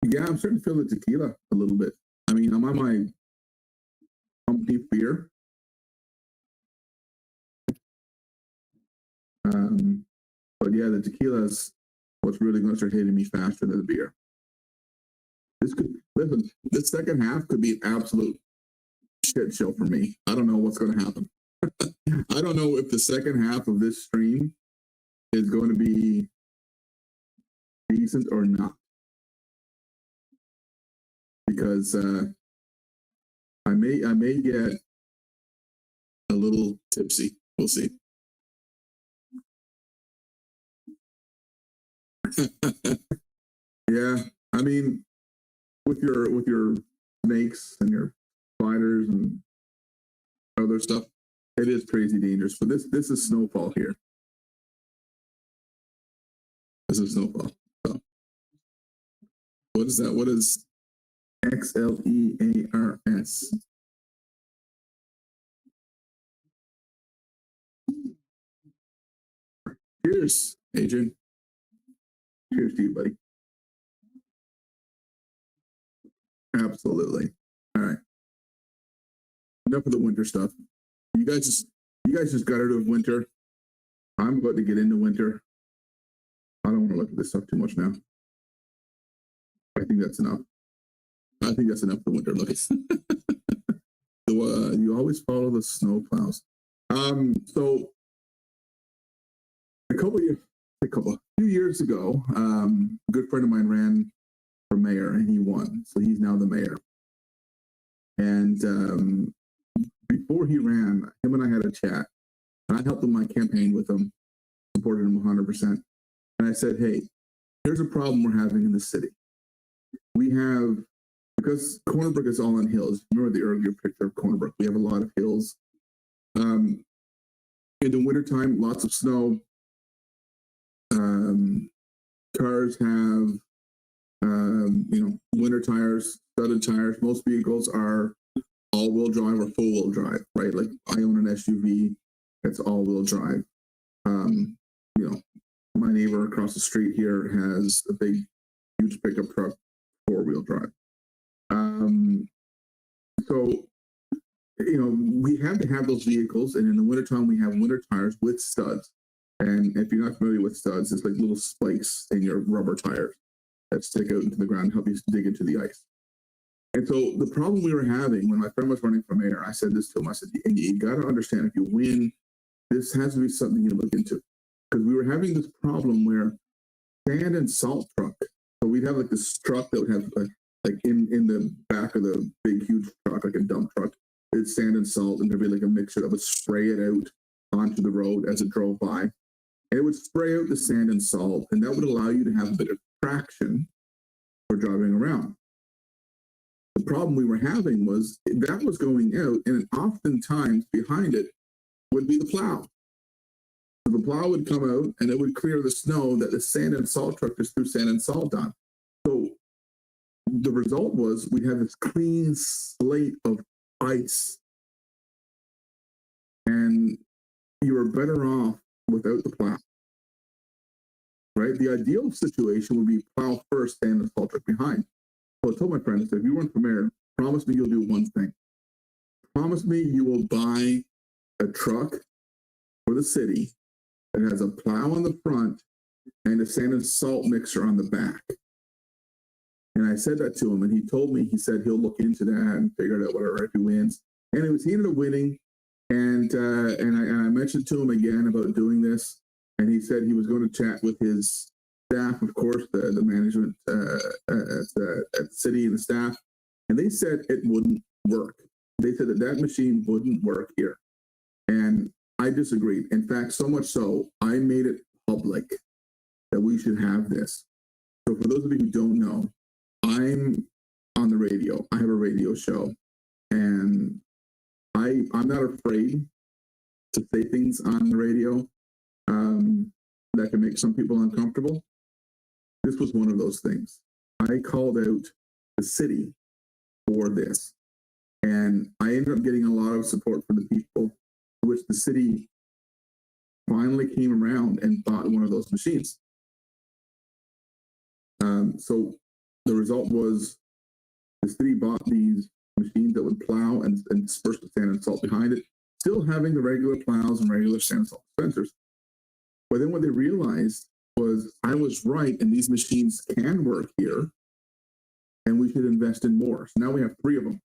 Yeah, I'm starting to feel the tequila a little bit. I mean, I'm on my pumpy beer. But yeah, the tequila is what's really going to start hitting me faster than the beer. This second half could be an absolute shit show for me. I don't know what's going to happen. I don't know if the second half of this stream is going to be decent or not. Because I may get a little tipsy. We'll see. Yeah, I mean, with your snakes and your spiders and other stuff, it is crazy dangerous. But this is snowfall here. This is snowfall. So, what is that? What is XLEARS? Cheers, Adrian. Cheers to you, buddy. Absolutely. All right. Enough of the winter stuff. You guys just got out of winter. I'm about to get into winter. I don't want to look at this stuff too much now. I think that's enough. I think that's enough for winter looking. So you always follow the snow plows. So a few years ago, a good friend of mine ran for mayor and he won. So he's now the mayor. And before he ran, him and I had a chat. And I helped him my campaign with him, supported him 100%. And I said, hey, here's a problem we're having in the city. We have, because Corner Brook is all on hills. Remember the earlier picture of Corner Brook? We have a lot of hills. In the wintertime, lots of snow. Cars have, winter tires, studded tires. Most vehicles are all-wheel drive or full-wheel drive, right? Like I own an SUV that's all-wheel drive. My neighbor across the street here has a big, huge pickup truck, four-wheel drive. So, we have to have those vehicles, and in the wintertime, we have winter tires with studs. And if you're not familiar with studs, it's like little spikes in your rubber tires that stick out into the ground and help you dig into the ice. And so the problem we were having when my friend was running for mayor, I said this to him, I said, you got to understand, if you win, this has to be something you look into. Because we were having this problem where sand and salt truck, so we'd have like this truck that would have like in the back of the big, huge truck, like a dump truck, it's sand and salt, and there'd be like a mixture that would spray it out onto the road as it drove by. And it would spray out the sand and salt, and that would allow you to have a bit of traction for driving around. The problem we were having was that was going out, and oftentimes behind it would be the plow. So the plow would come out, and it would clear the snow that the sand and salt truck just threw sand and salt on. So the result was we had this clean slate of ice, and you were better off without the plow, right? The ideal situation would be plow first, sand and salt truck behind. So I told my friend, I said, if you run for mayor, promise me you'll do one thing. Promise me you will buy a truck for the city that has a plow on the front and a sand and salt mixer on the back. And I said that to him, and he told me, he said he'll look into that and figure it out, whatever, if he wins. And he ended up winning. And I mentioned to him again about doing this, and he said he was going to chat with his staff, of course, the management at the city and the staff, and they said it wouldn't work. They said that machine wouldn't work here. And I disagreed. In fact, so much so, I made it public that we should have this. So for those of you who don't know, I'm on the radio. I have a radio show, and I'm not afraid to say things on the radio that can make some people uncomfortable. This was one of those things. I called out the city for this, and I ended up getting a lot of support from the people, which the city finally came around and bought one of those machines. So the result was the city bought these machines that would plow and disperse the sand and salt behind it, still having the regular plows and regular sand and salt dispensers. But then what they realized was I was right, and these machines can work here, and we should invest in more. So now we have 3 of them.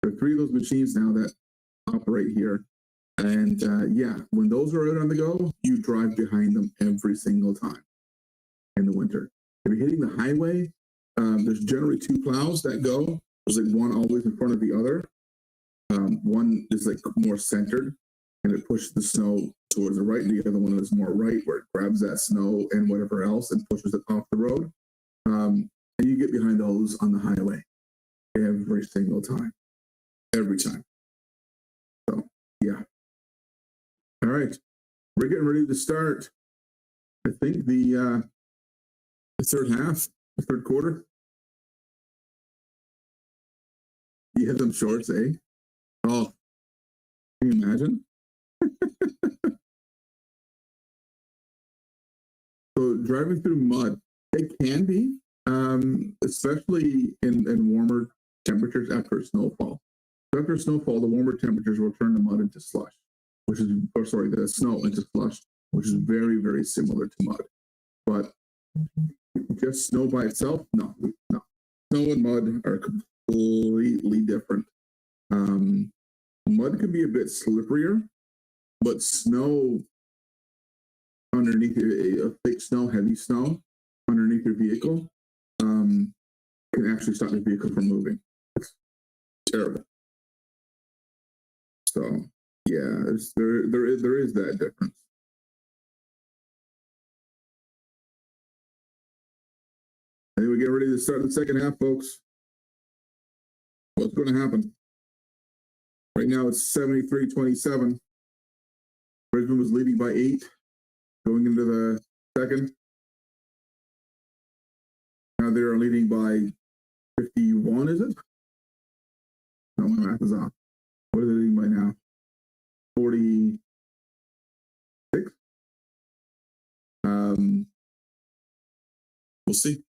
There are 3 of those machines now that operate here. And when those are out on the go, you drive behind them every single time in the winter. If you're hitting the highway, there's generally 2 plows that go. There's like one always in front of the other. One is like more centered, and it pushes the snow towards the right, and the other one is more right, where it grabs that snow and whatever else and pushes it off the road. And you get behind those on the highway every single time. Every time. So, yeah. All right. We're getting ready to start, I think, the third half, the third quarter. You have them shorts, eh? Oh, can you imagine? So driving through mud, it can be, especially in warmer temperatures after snowfall. So after snowfall, the warmer temperatures will turn the mud into slush, the snow into slush, which is very, very similar to mud. But just snow by itself, no. Snow and mud are completely different. Mud can be a bit slipperier, but snow underneath a thick snow, heavy snow underneath your vehicle can actually stop your vehicle from moving. It's terrible. So yeah, there is that difference. I think we're getting ready to start the second half, folks. What's going to happen? Right now it's 73-27. Brisbane was leading by 8 going into the second. Now they're leading by 51, is it? No, my math is off. What are they leading by now? 46? We'll see.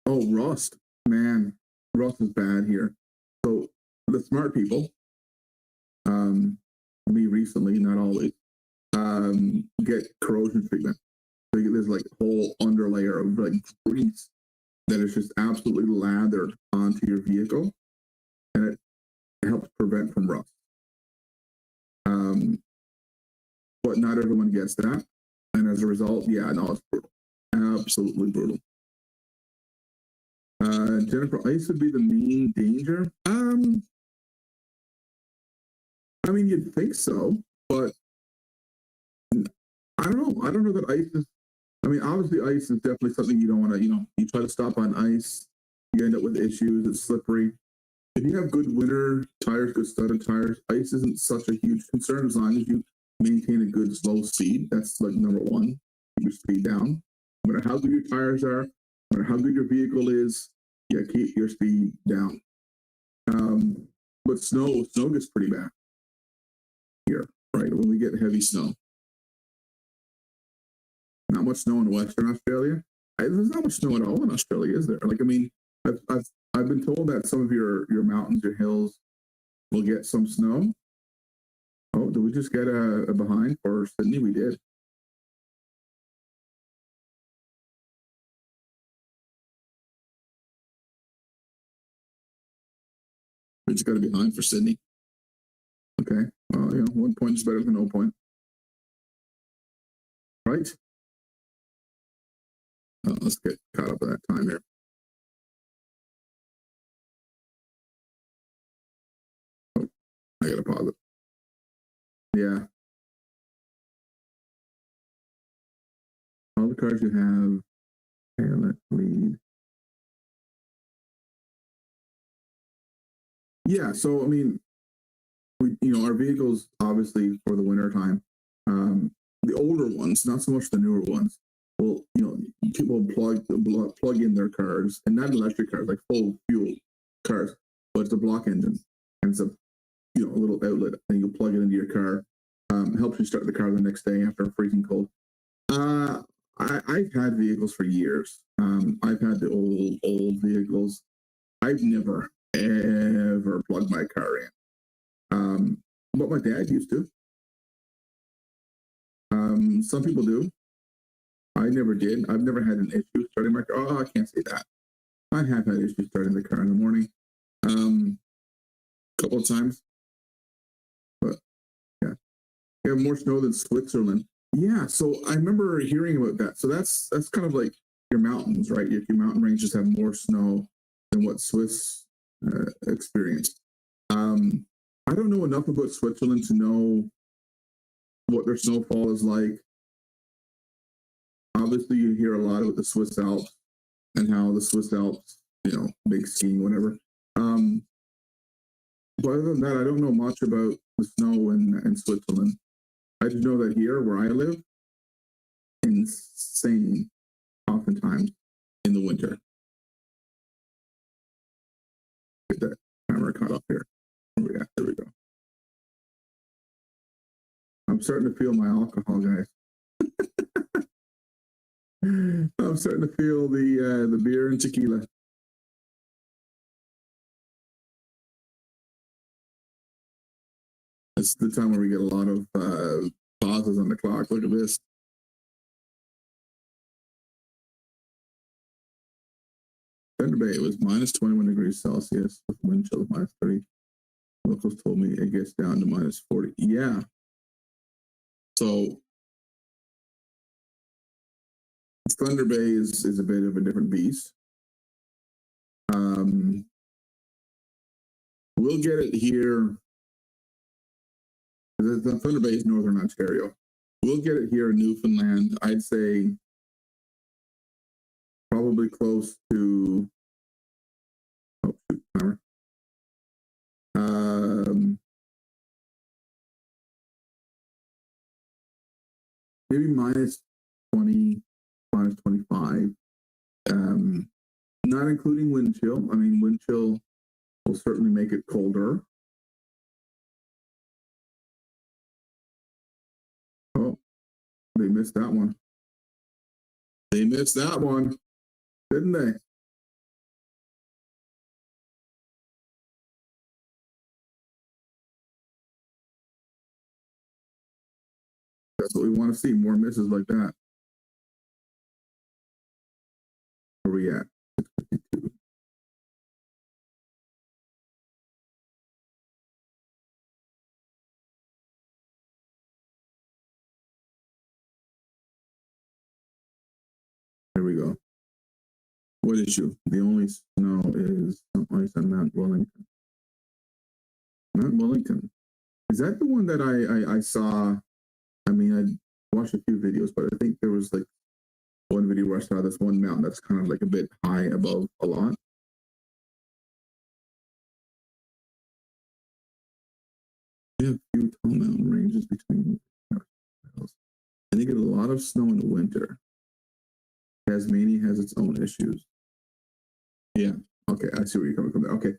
Oh, rust. Man, rust is bad here. So the smart people, me recently, not always, get corrosion treatment. So there's like a whole underlayer of like grease that is just absolutely lathered onto your vehicle, and it helps prevent from rust. But not everyone gets that, and as a result, yeah, no, it's brutal. Absolutely brutal. Jennifer, ice would be the main danger. I mean, you'd think so, but I don't know. I don't know that ice is. I mean, obviously, ice is definitely something you don't want to. You try to stop on ice, you end up with issues. It's slippery. If you have good winter tires, good studded tires, ice isn't such a huge concern as long as you maintain a good slow speed. That's like number one. Keep your speed down. No matter how good your tires are, no matter how good your vehicle is, yeah, keep your speed down. But snow gets pretty bad here, right? When we get heavy snow. Not much snow in Western Australia. There's not much snow at all in Australia, is there? Like, I mean, I've been told that some of your mountains, your hills, will get some snow. Oh, did we just get a behind for Sydney? We did. We just got a behind for Sydney. Okay. Well, 1 point is better than no point. Right? Let's get caught up at that time here. Oh, I gotta pause it. Yeah. All the cars you have. Okay, let's lead. Yeah, so I mean, our vehicles obviously for the winter time, the older ones, not so much the newer ones. Well, people plug in their cars, and not electric cars, like full fuel cars, but it's a block engine, and it's a little outlet, and you plug it into your car. Helps you start the car the next day after a freezing cold. I've had vehicles for years. I've had the old vehicles. I've never ever plugged my car in. But my dad used to. Some people do. I never did. I've never had an issue starting my car. Oh, I can't say that. I have had issues starting the car in the morning. A couple of times. But yeah. We have more snow than Switzerland. Yeah, so I remember hearing about that. So that's kind of like your mountains, right? Your mountain ranges have more snow than what Swiss experienced. I don't know enough about Switzerland to know what their snowfall is like. Obviously, you hear a lot about the Swiss Alps and how the Swiss Alps, make skiing, whatever. But other than that, I don't know much about the snow in Switzerland. I just know that here, where I live, insane, oftentimes in the winter. Get that camera caught up here. There we go. I'm starting to feel my alcohol, guys. I'm starting to feel the beer and tequila. It's the time where we get a lot of pauses on the clock. Look at this. Thunder Bay, it was minus 21 degrees Celsius with wind chill of minus 30. Locals told me it gets down to minus 40. Yeah. So Thunder Bay is a bit of a different beast. We'll get it here. The Thunder Bay is Northern Ontario. We'll get it here in Newfoundland. I'd say probably close to maybe minus 20, minus 25. Not including wind chill. I mean, wind chill will certainly make it colder. Oh, they missed that one. They missed that one, didn't they? That's what we want to see, more misses like that. Where are we at? What issue? The only snow is some ice on Mount Wellington. Mount Wellington. Is that the one that I saw? I mean, I watched a few videos, but I think there was like one video where I saw this one mountain that's kind of like a bit high above a lot. We have a few tall mountain ranges between hills, and they get a lot of snow in the winter. Tasmania has its own issues. Yeah. Okay, I see where you're coming from there. Okay.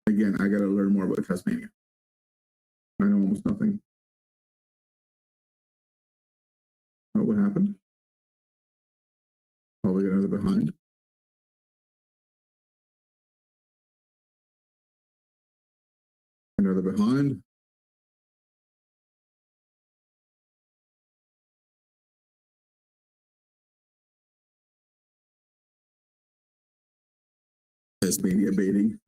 Again, I got to learn more about Tasmania. I know almost nothing. Oh, what happened? Oh, we got another behind. Another behind. Tasmania baiting.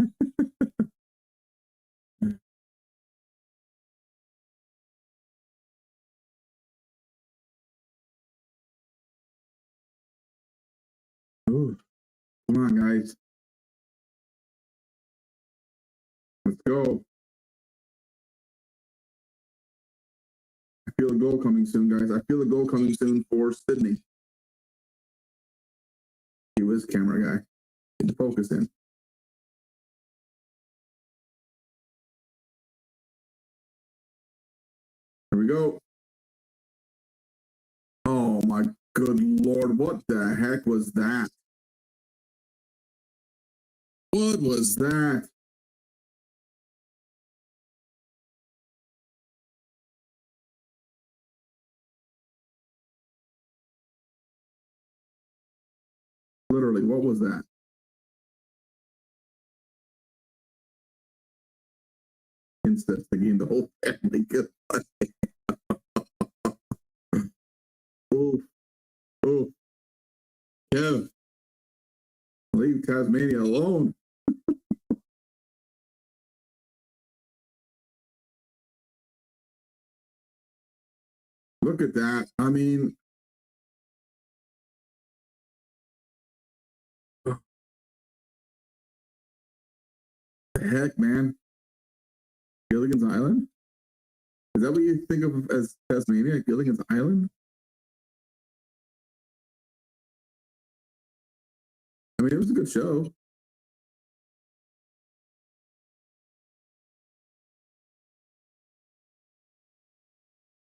Ooh, come on, guys. Let's go. I feel a goal coming soon, guys. I feel a goal coming soon for Sydney. He was camera guy. Get the focus in. Here we go. Oh my good Lord. What the heck was that? What was that? Literally, what was that? Instead, thinking the whole family goodbye. Oh, oh, Kev, leave Tasmania alone. Look at that. I mean, what the heck, man? Gilligan's Island? Is that what you think of as Tasmania? Gilligan's Island? I mean, it was a good show.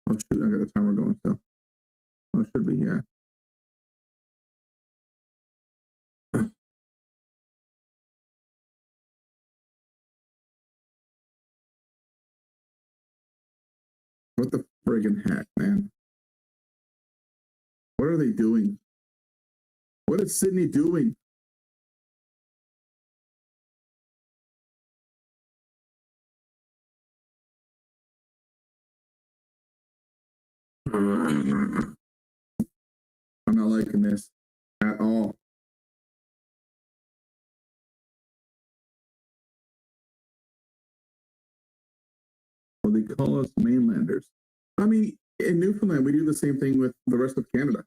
Oh, shoot, I got the timer going, so. Oh, it should be, yeah. What the friggin' heck, man? What are they doing? What is Sydney doing? I'm not liking this at all. Well, they call us mainlanders. I mean, in Newfoundland, we do the same thing with the rest of Canada.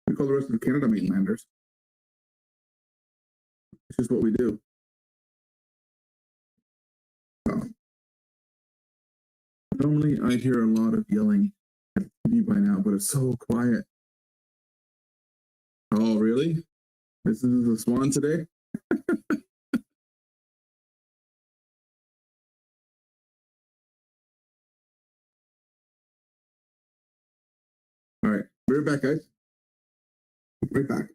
We call the rest of Canada mainlanders. It's just what we do. Oh. Normally, I hear a lot of yelling at TV by now, but it's so quiet. Oh, really? This is the Swan today? All right. Be right back, guys. Right back.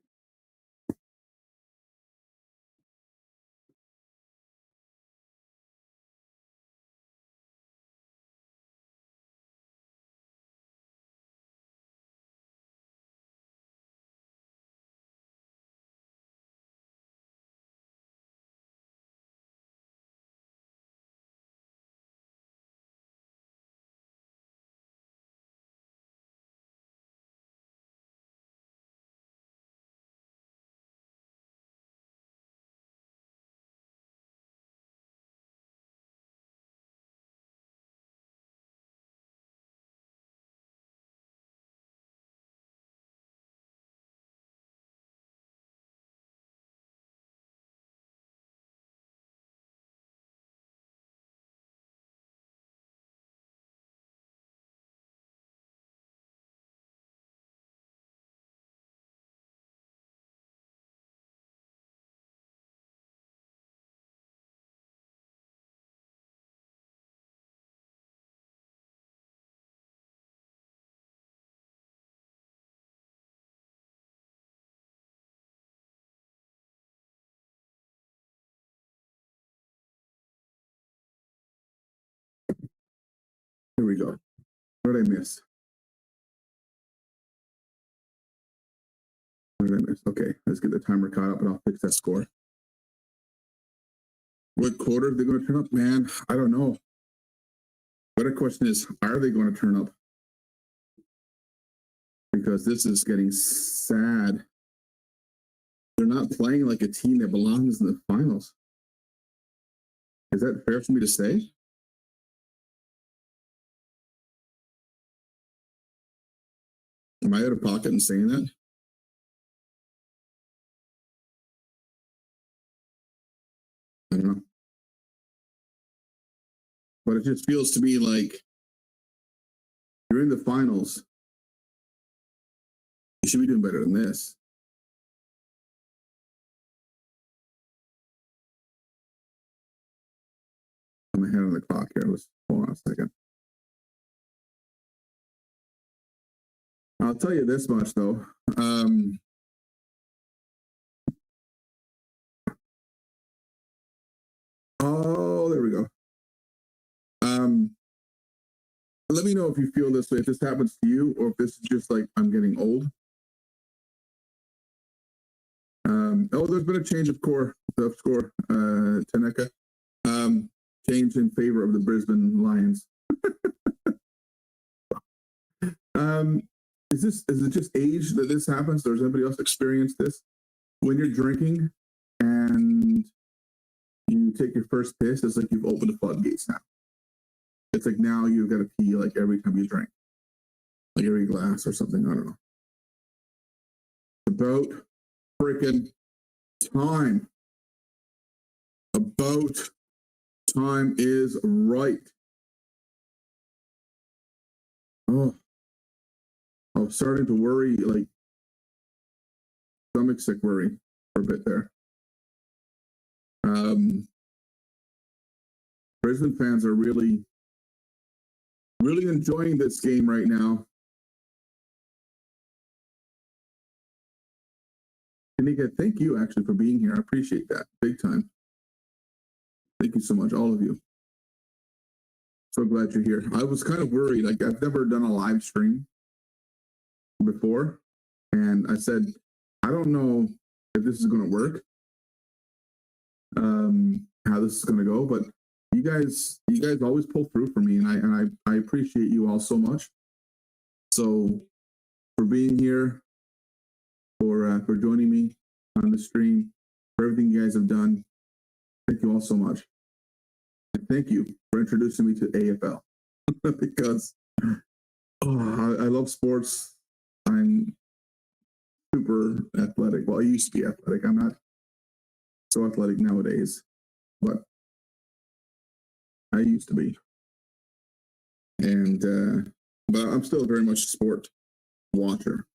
we go. What did I miss? What did I miss? Okay, let's get the timer caught up and I'll fix that score. What quarter are they going to turn up? Man, I don't know. Better question is, are they going to turn up? Because this is getting sad. They're not playing like a team that belongs in the finals. Is that fair for me to say? Am I out of pocket in saying that? I don't know. But it just feels to me like you're in the finals. You should be doing better than this. I'm ahead of the clock here. Let's hold on a second. I'll tell you this much though. Oh, there we go. Let me know if you feel this way, if this happens to you, or if this is just like I'm getting old. There's been a change of score, Taneka. Change in favor of the Brisbane Lions. Is it just age that this happens? Or has anybody else experienced this? When you're drinking and you take your first piss, it's like you've opened the floodgates now. It's like now you've got to pee like every time you drink, like every glass or something. I don't know. About freaking time. About time is right. Oh, I was starting to worry, like stomach sick worry for a bit there. Brisbane fans are really enjoying this game right now. Tanika, thank you actually for being here. I appreciate that big time. Thank you so much, all of you. So glad you're here. I was kind of worried. Like I've never done a live stream before, and I said, I don't know if this is going to work, how this is going to go, but you guys always pull through for me, and I appreciate you all so much. So for being here, for joining me on the stream, for everything you guys have done, thank you all so much. And thank you for introducing me to AFL because I love sports. I'm super athletic. Well, I used to be athletic. I'm not so athletic nowadays, but I used to be. And but I'm still very much a sport watcher.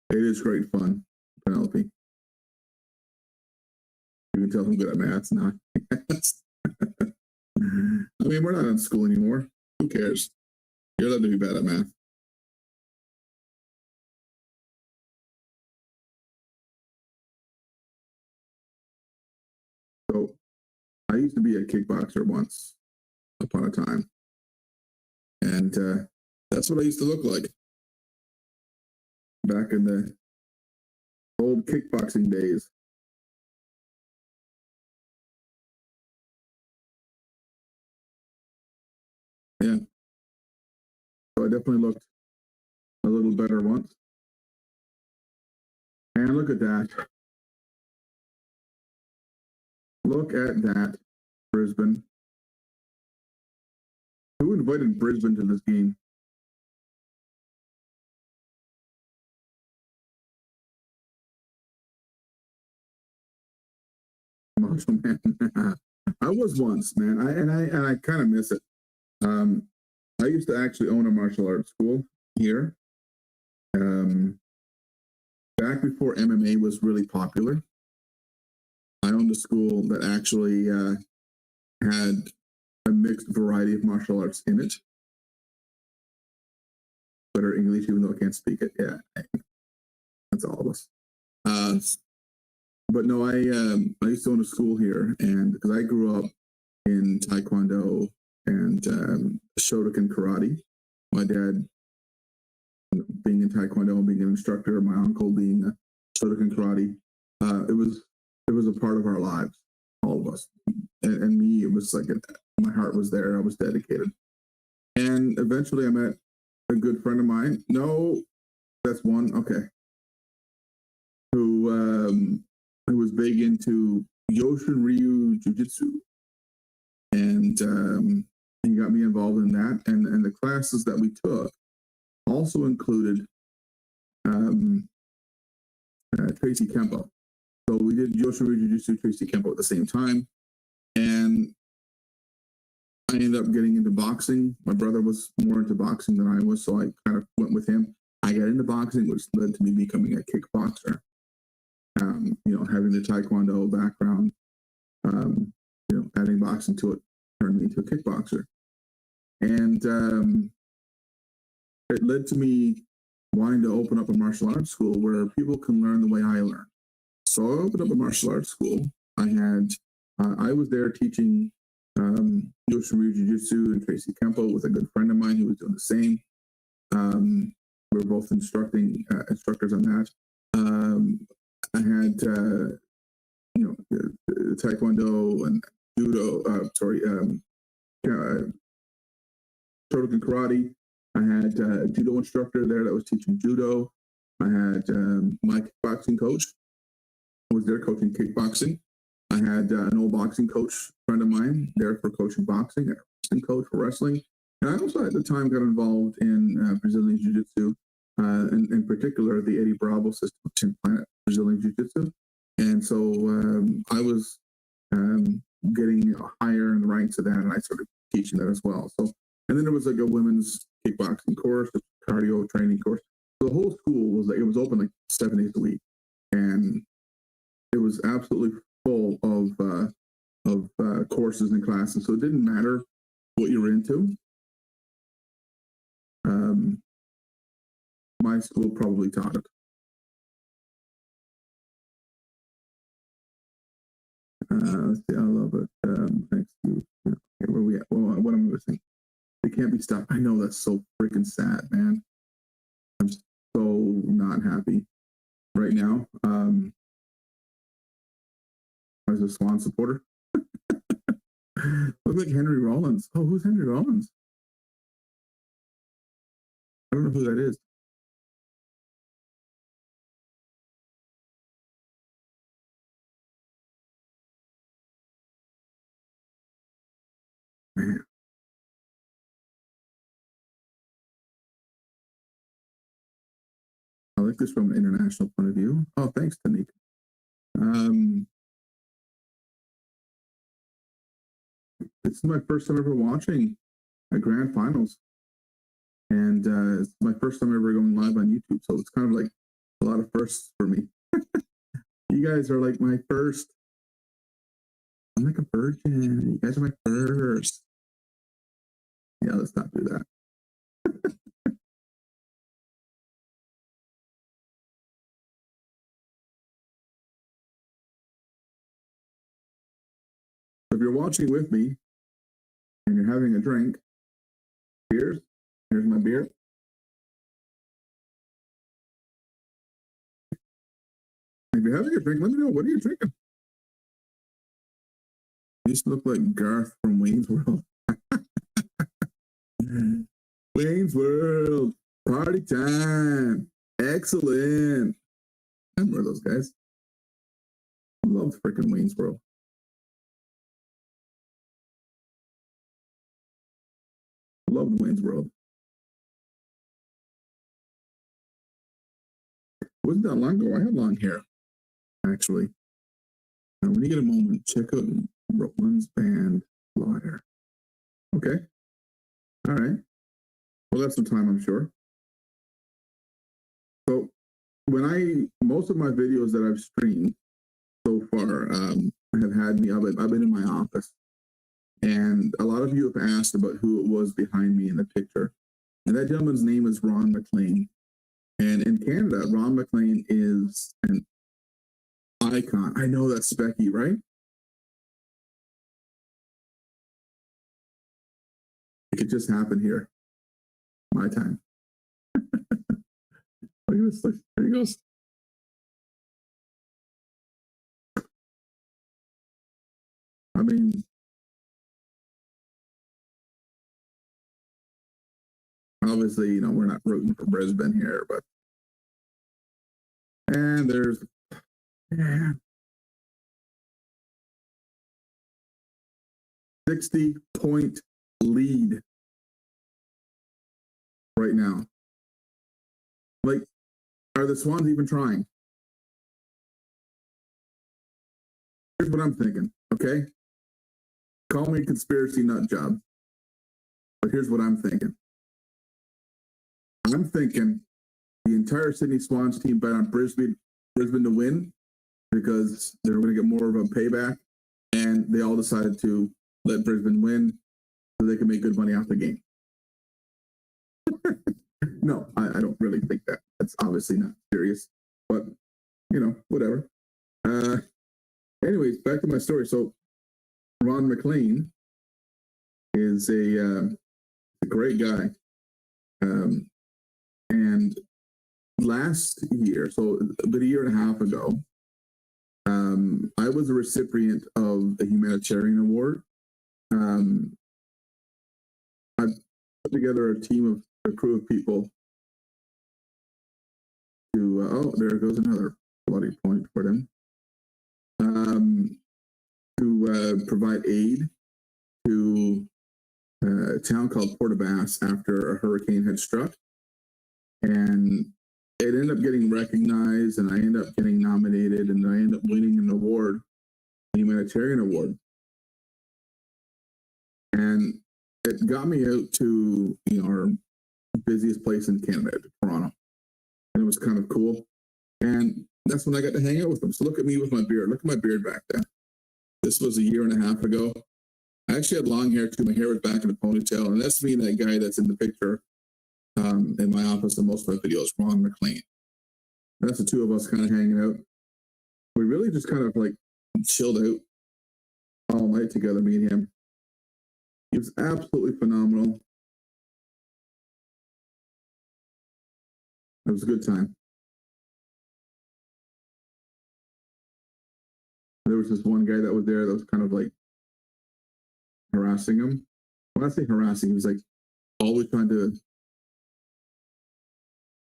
It is great fun, Penelope. You can tell I'm good at maths now. I mean, we're not in school anymore. Who cares? You're allowed to be bad at math. So I used to be a kickboxer once upon a time. And that's what I used to look like back in the old kickboxing days. Yeah. So I definitely looked a little better once. And look at that. Look at that, Brisbane. Who invited Brisbane to this game? Marshall, man. I was once, man. I kind of miss it. I used to actually own a martial arts school here. Back before MMA was really popular, I owned a school that actually had a mixed variety of martial arts in it. Better English, even though I can't speak it. Yeah, that's all of us. But no, I used to own a school here, and because I grew up in Taekwondo and Shotokan karate. My dad being in Taekwondo and being an instructor, my uncle being a Shotokan karate. It was a part of our lives, all of us, and me. It was like my heart was there. I was dedicated, and eventually I met a good friend of mine. No, that's one. Okay, who was big into Yoshin Ryu Jiu-Jitsu, and he got me involved in that. And the classes that we took also included Tracy Kempo. So we did Yoshin Ryu Jiu-Jitsu, Tracy Kempo at the same time, and I ended up getting into boxing. My brother was more into boxing than I was, so I kind of went with him. I got into boxing, which led to me becoming a kickboxer. Having the Taekwondo background, adding boxing to it turned me into a kickboxer. And it led to me wanting to open up a martial arts school where people can learn the way I learned. So I opened up a martial arts school. I was there teaching Yoshin Ryu Jiu-Jitsu and Tracy Kempo with a good friend of mine who was doing the same. We were both instructors on that. I had Taekwondo and Judo. Shotokan karate. I had a judo instructor there that was teaching judo. I had my kickboxing coach was there coaching kickboxing. I had an old boxing coach friend of mine there for coaching boxing, a wrestling coach for wrestling. And I also at the time got involved in Brazilian Jiu-Jitsu, in particular the Eddie Bravo system of 10 Planet Brazilian Jiu-Jitsu. And so I was getting higher in the ranks of that, and I started teaching that as well. So, and then there was like a women's kickboxing course, a cardio training course. So the whole school was like, it was open like 7 days a week, and it was absolutely full of courses and classes. So it didn't matter what you were into. My school probably taught it. Let's see, I love it. Thanks to okay, where we at? Well, what am I missing? It can't be stopped. I know, that's so freaking sad, man. I'm so not happy right now. As a Swan supporter, look like Henry Rollins. Oh, who's Henry Rollins? I don't know who that is. Man. I like this from an international point of view. Oh, thanks, Tanika. This is my first time ever watching a grand finals, and it's my first time ever going live on YouTube. So it's kind of like a lot of firsts for me. You guys are like my first. I'm like a virgin. You guys are my first. Yeah, let's not do that. If you're watching with me and you're having a drink, here's my beer. If you're having a drink, let me know. What are you drinking? You just look like Garth from Wayne's World. Wayne's World, party time. Excellent. I remember those guys. I love freaking Wayne's World. Love Wayne's World. Wasn't that long ago? I had long hair, actually. Now, when you get a moment, check out Roland's band Liar. Okay. All right. Well, that's some time, I'm sure. So most of my videos that I've streamed so far have had me, I've been in my office. And a lot of you have asked about who it was behind me in the picture. And that gentleman's name is Ron McLean. And in Canada, Ron McLean is an icon. I know that's Specky, right? It just happened here. My time. Look at this. Look, there he goes. I mean, obviously, you know, we're not rooting for Brisbane here, but and there's 60-point lead right now. Like, are the Swans even trying? Here's what I'm thinking, okay? Call me a conspiracy nut job. But here's what I'm thinking. I'm thinking the entire Sydney Swans team bet on Brisbane to win because they're going to get more of a payback, and they all decided to let Brisbane win so they can make good money off the game. No, I don't really think that. That's obviously not serious, but you know, whatever. Anyways, back to my story. So Ron McLean is a great guy. And last year, so about a year and a half ago, I was a recipient of the humanitarian award. I put together a crew of people to, oh, there goes another bloody point for them, to provide aid to a town called Portabass after a hurricane had struck. And it ended up getting recognized, and I ended up getting nominated, and I ended up winning an award, a humanitarian award. And it got me out to, you know, our busiest place in Canada, Toronto. And it was kind of cool. And that's when I got to hang out with them. So look at me with my beard. Look at my beard back then. This was a year and a half ago. I actually had long hair too. My hair was back in a ponytail. And that's me and that guy that's in the picture in my office in most of my videos, Ron McLean. That's the two of us kind of hanging out. We really just kind of like chilled out all night together, me and him. He was absolutely phenomenal. It was a good time. There was this one guy that was there that was kind of like harassing him. When I say harassing, he was like always trying to,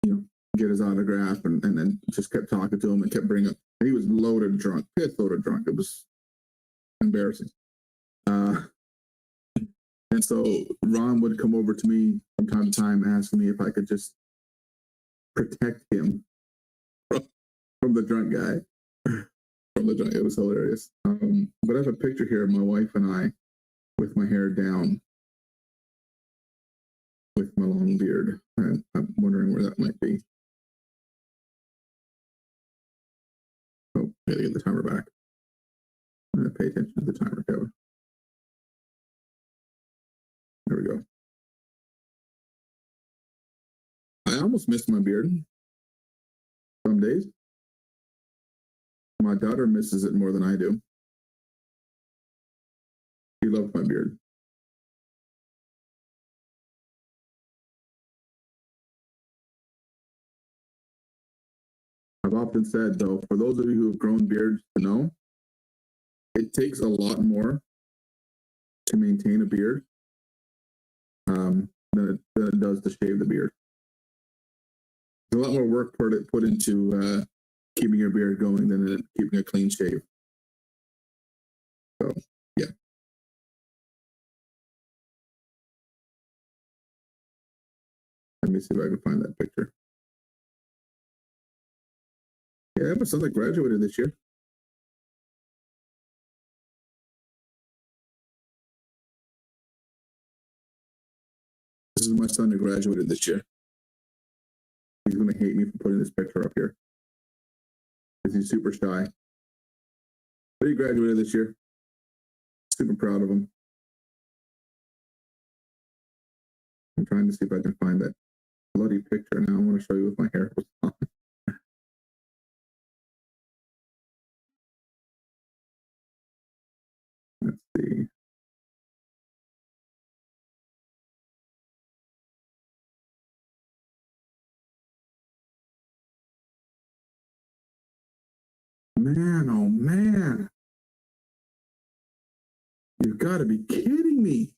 you know, get his autograph, and then just kept talking to him and kept bringing up. And he was loaded drunk, piss loaded drunk. It was embarrassing. And so Ron would come over to me from time to time asking me if I could just protect him from the drunk guy. From the drunk, it was hilarious. But I have a picture here of my wife and I with my hair down, with my long beard. I'm wondering where that might be. Oh, I gotta get the timer back. I'm gonna pay attention to the timer, Kevin. There we go. I almost missed my beard. Some days. My daughter misses it more than I do. She loves my beard. I've often said, though, for those of you who have grown beards to know, it takes a lot more to maintain a beard than it does to shave the beard. There's a lot more work put into keeping your beard going than keeping a clean shave. So, yeah. Let me see if I can find that picture. Yeah, my son that graduated this year. This is my son who graduated this year. He's going to hate me for putting this picture up here because he's super shy. But he graduated this year. Super proud of him. I'm trying to see if I can find that bloody picture now. I want to show you with my hair. Let's see. You've got to be kidding me.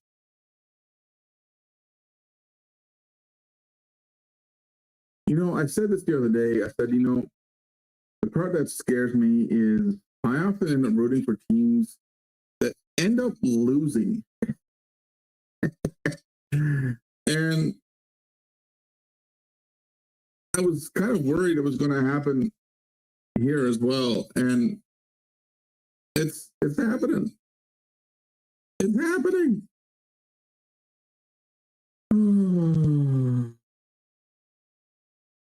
You know, I said this the other day. I said, you know, the part that scares me is I often end up rooting for teams that end up losing. And I was kind of worried it was going to happen here as well. And it's happening. It's happening. I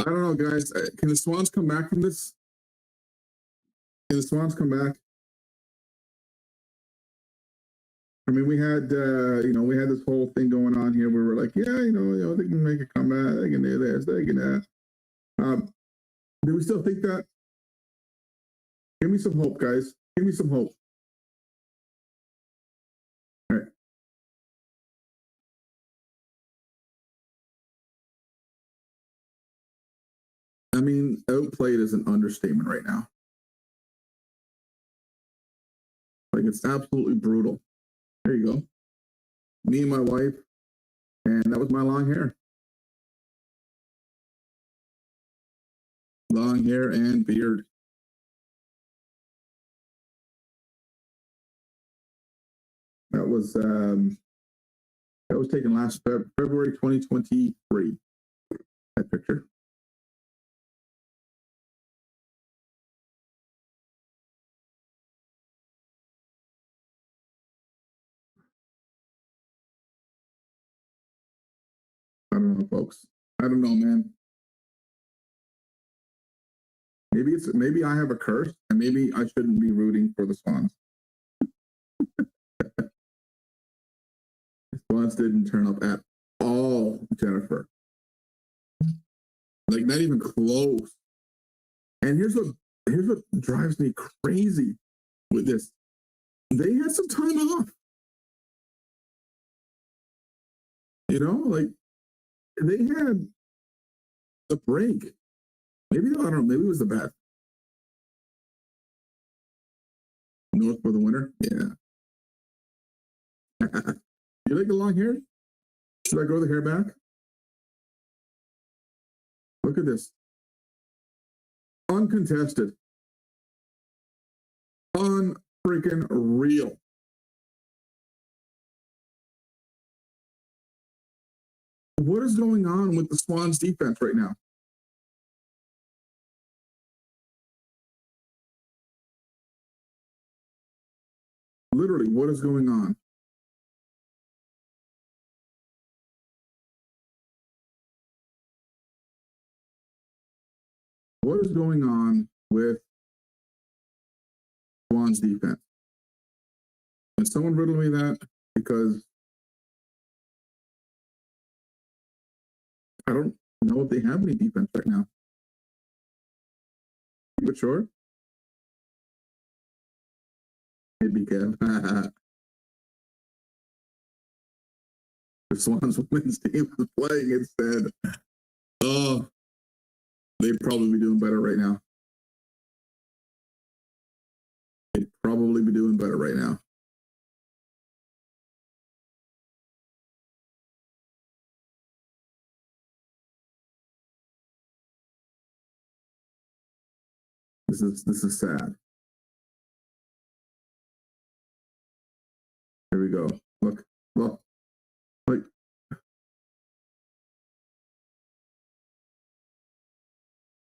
don't know, guys. Can the Swans come back from this? Can the Swans come back? I mean, we had this whole thing going on here where we're like, yeah, they can make a comeback, they can do this, they can that. Do we still think that? Give me some hope, guys. Give me some hope. All right. I mean, outplayed is an understatement right now. Like, it's absolutely brutal. There you go. Me and my wife, and that was my long hair. Long hair and beard. That was taken last February 2023. That picture. I don't know, folks. I don't know, man. Maybe I have a curse, and maybe I shouldn't be rooting for the Swans. The Swans didn't turn up at all, Jennifer. Like, not even close. And here's what drives me crazy with this. They had some time off. You know, like, they had a break. Maybe, I don't know, maybe it was the bad. North for the winter? Yeah. You like the long hair? Should I grow the hair back? Look at this. Uncontested. Unfreaking real. What is going on with the Swans defense right now? Literally, what is going on? What is going on with Swans defense? Can someone riddle me that? Because I don't know if they have any defense right now. Keep it short. Maybe Kev. The Swans women's team is playing instead. Oh, they'd probably be doing better right now. They'd probably be doing better right now. This is sad. Here we go. Look. Like,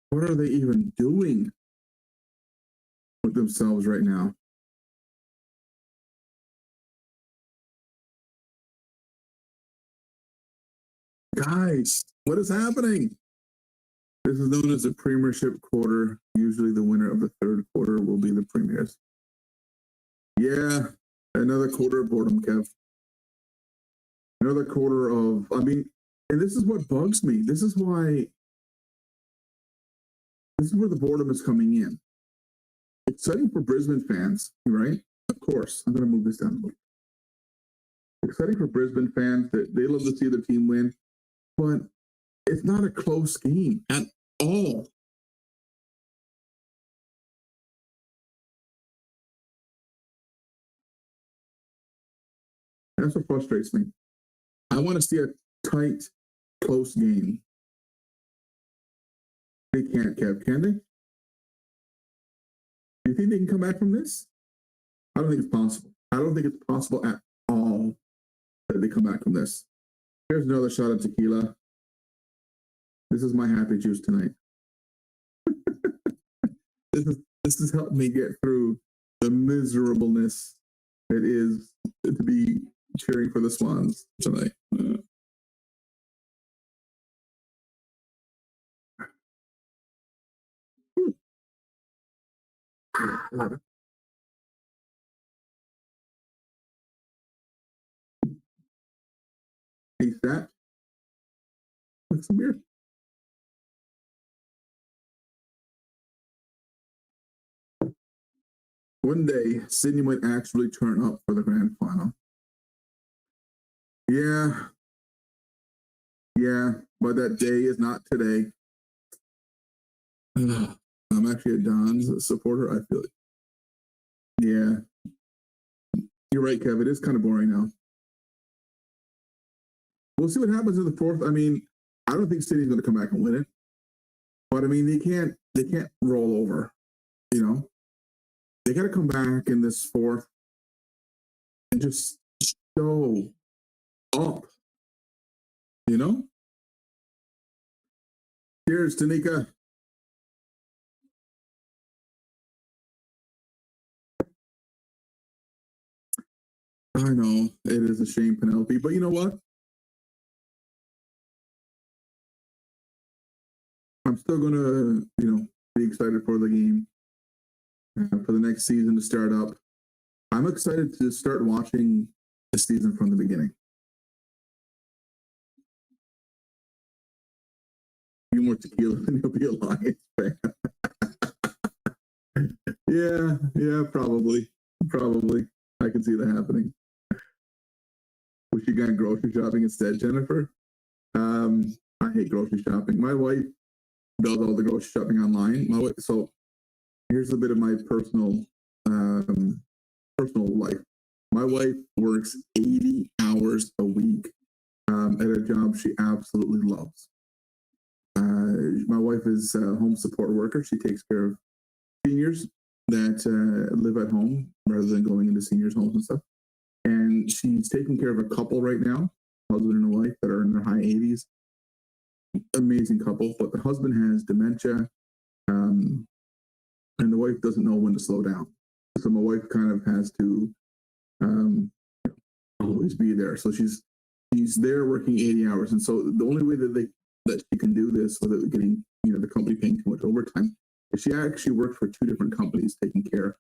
what are they even doing with themselves right now? Guys, what is happening? This is known as the Premiership quarter. Usually the winner of the third quarter will be the Premiers. Yeah, another quarter of boredom, Kev. Another quarter of, I mean, and this is what bugs me. This is where the boredom is coming in. Exciting for Brisbane fans, right? Of course. I'm going to move this down a little. Exciting for Brisbane fans that they love to see the team win, but it's not a close game at all. That's what frustrates me. I want to see a tight, close game. They can't, Kev, can they? Do you think they can come back from this? I don't think it's possible. I don't think it's possible at all that they come back from this. Here's another shot of tequila. This is my happy juice tonight. This has helped me get through the miserableness it is to be cheering for the Swans tonight. Taste that. Like some beer. One day, Sydney might actually turn up for the grand final. Yeah. Yeah, but that day is not today. I'm actually a Don's supporter, I feel it. Yeah. You're right, Kev. It is kind of boring now. We'll see what happens in the fourth. I mean, I don't think Sydney's going to come back and win it. But I mean, they can't roll over, you know? They got to come back in this fourth and just show up, you know? Cheers, Tanika. I know it is a shame, Penelope, but you know what? I'm still gonna, be excited for the game, for the next season to start up. I'm excited to start watching the season from the beginning. A few more tequila and you'll be a Lions fan. Yeah, probably. I can see that happening. Wish you got grocery shopping instead, Jennifer. I hate grocery shopping. My wife does all the grocery shopping online. So here's a bit of my personal life. My wife works 80 hours a week at a job she absolutely loves. My wife is a home support worker. She takes care of seniors that live at home rather than going into seniors' homes and stuff. And she's taking care of a couple right now, husband and a wife that are in their high 80s. Amazing couple, but the husband has dementia, and the wife doesn't know when to slow down. So my wife kind of has to always be there. So she's there working 80 hours, and so the only way that she can do this without getting the company paying too much overtime is she actually works for two different companies taking care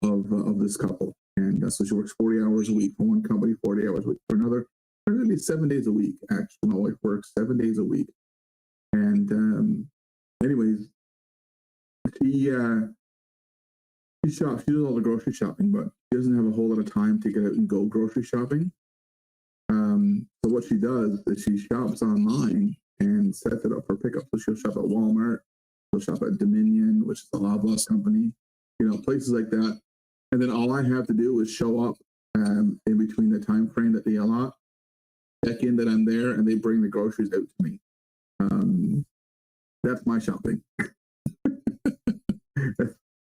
of this couple. And so she works 40 hours a week for one company, 40 hours a week for another. Really 7 days a week, actually. My wife works 7 days a week. And anyways, she shops. She does all the grocery shopping, but she doesn't have a whole lot of time to get out and go grocery shopping. So what she does is she shops online and sets it up for pickup. So she'll shop at Walmart, she'll shop at Dominion, which is a Loblaws company, places like that. And then all I have to do is show up in between the time frame that they allot, check in that I'm there, and they bring the groceries out to me. That's my shopping.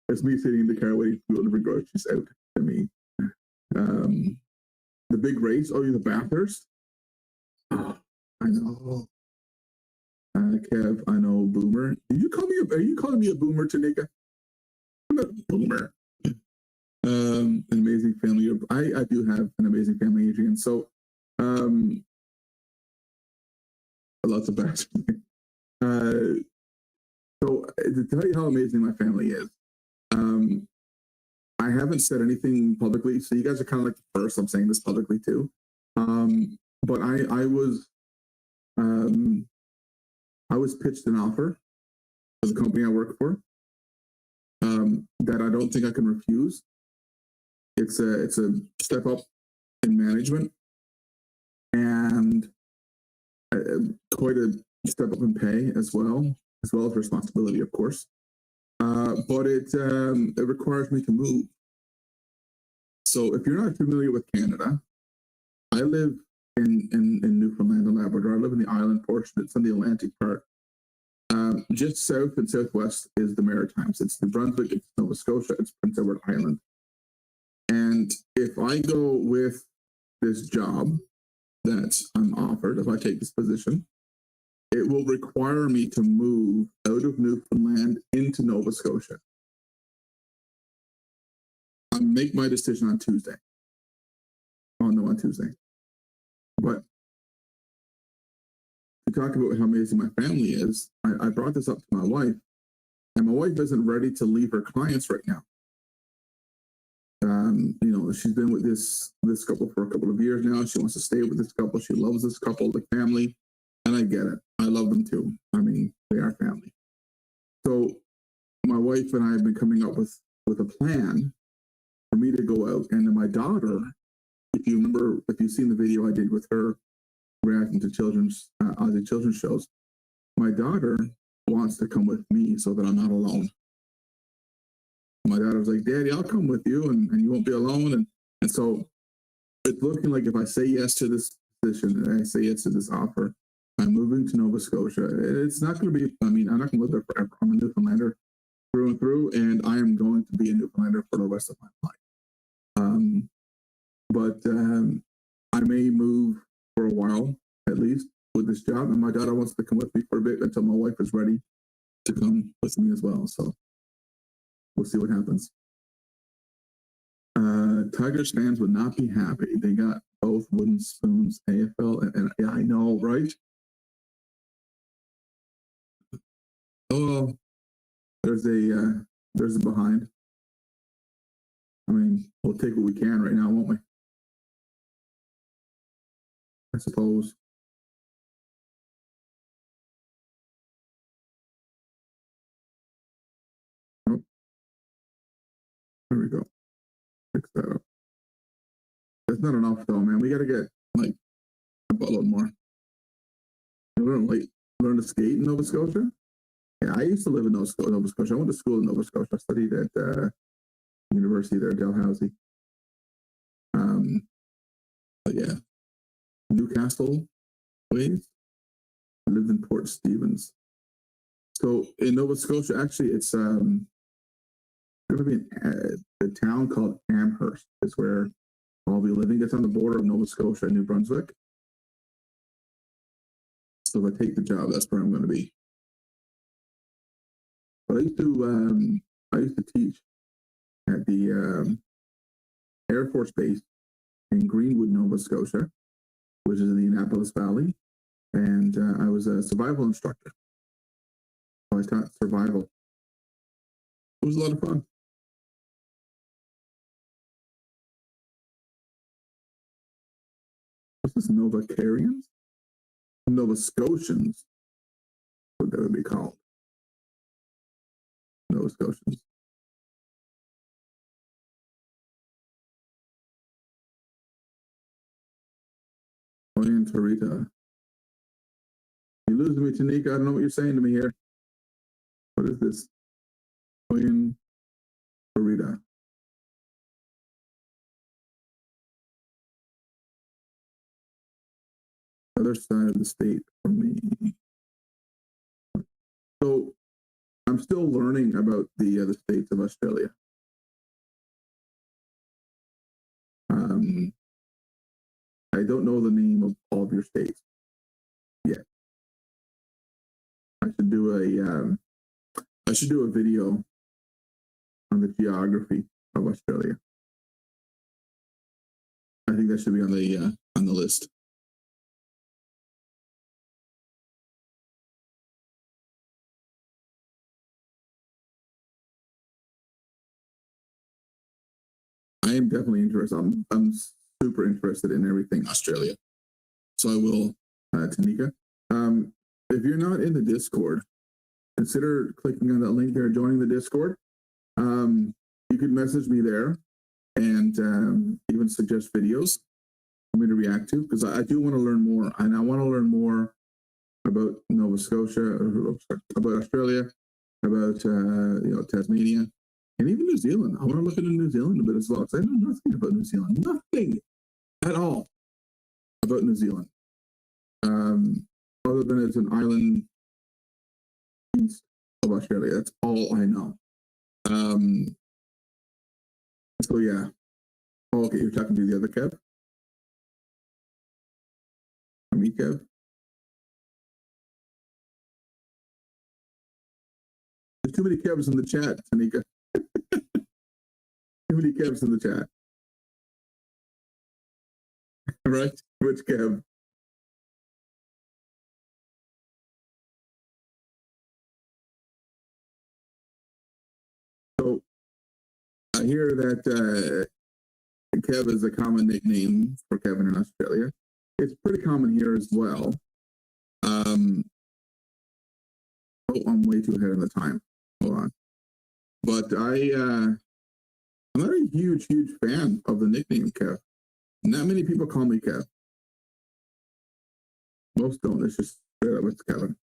That's me sitting in the car waiting for people to bring groceries out to me. The big race. Oh, you're the Bathurst? Oh, I know. Kev, I know. Boomer. Are you calling me a boomer, Tanika? I'm not a boomer. An amazing family. I do have an amazing family, Adrian. So, lots of backs. So to tell you how amazing my family is, I haven't said anything publicly, so you guys are kind of like the first. I'm saying this publicly too. But I was pitched an offer for the company I work for that I don't think I can refuse. It's a step up in management and quite a step up in pay as well as responsibility, of course. But it requires me to move. So if you're not familiar with Canada, I live in Newfoundland and Labrador. I live in the island portion. It's on the Atlantic part. Just south and southwest is the Maritimes. It's New Brunswick, it's Nova Scotia, it's Prince Edward Island. And if I go with this job that I'm offered, if I take this position, it will require me to move out of Newfoundland into Nova Scotia. I'll make my decision on Tuesday. Oh, no, on Tuesday. But to talk about how amazing my family is, I brought this up to my wife, and my wife isn't ready to leave her clients right now. She's been with this couple for a couple of years now. She wants to stay with this couple. She loves this couple, the family, and I get it. I love them too. I mean, they are family. So my wife and I have been coming up with a plan for me to go out. And then my daughter, if you've seen the video I did with her reacting to Aussie children's shows, my daughter wants to come with me so that I'm not alone. My daughter was like, Daddy, I'll come with you and you won't be alone. And so it's looking like if I say yes to this position and I say yes to this offer, I'm moving to Nova Scotia. It's not going to be, I'm not going to live there forever. I'm a Newfoundlander through and through, and I am going to be a Newfoundlander for the rest of my life. But I may move for a while, at least, with this job. And my daughter wants to come with me for a bit until my wife is ready to come with me as well. So we'll see what happens. Tigers fans would not be happy. They got both wooden spoons, AFL, and yeah, I know, right? Oh, there's a behind. I mean, we'll take what we can right now, won't we? I suppose. Oh, there we go. Fix that up. That's not enough though, man. We got to get like a boatload more. Learn to skate in Nova Scotia. Yeah, I used to live in Nova Scotia. I went to school in Nova Scotia. I studied at university there, Dalhousie. But yeah, Newcastle ways. I lived in Port Stevens. So in Nova Scotia, actually, it's going to be a town called Amherst. Is where I'll be living. It's on the border of Nova Scotia and New Brunswick. So if I take the job, that's where I'm going to be. But I used to teach at the Air Force Base in Greenwood, Nova Scotia, which is in the Annapolis Valley, and I was a survival instructor. So I taught survival. It was a lot of fun. What's this, Novacarians? Nova Scotians, what that would be called. Nova Scotians. Oyen Torita. You lose me, Tanika. I don't know what you're saying to me here. What is this? Oyen Torita. Other side of the state for me. So I'm still learning about the other states of Australia. I don't know the name of all of your states yet. I should do a video on the geography of Australia. I think that should be on the list. I am definitely interested. I'm super interested in everything Australia. So I will, Tanika. If you're not in the Discord, consider clicking on that link there, joining the Discord. You could message me there and even suggest videos for me to react to, because I do want to learn more, and I want to learn more about Nova Scotia, about Australia, about Tasmania, and even New Zealand. I want to look into New Zealand a bit as well, because I know nothing about New Zealand, nothing at all. about New Zealand. Other than it's an island east of Australia. That's all I know. So yeah. Oh, okay, you're talking to the other Kev? Me, Kev? There's too many Kevs in the chat, Tanika. Too many Kevs in the chat. Right? Which Kev? So I hear that Kev is a common nickname for Kevin in Australia. It's pretty common here as well. I'm way too ahead of the time. Hold on. But I'm not a huge fan of the nickname Kev. Not many people call me Kev. Most don't. It's just straight up, it's Kevin.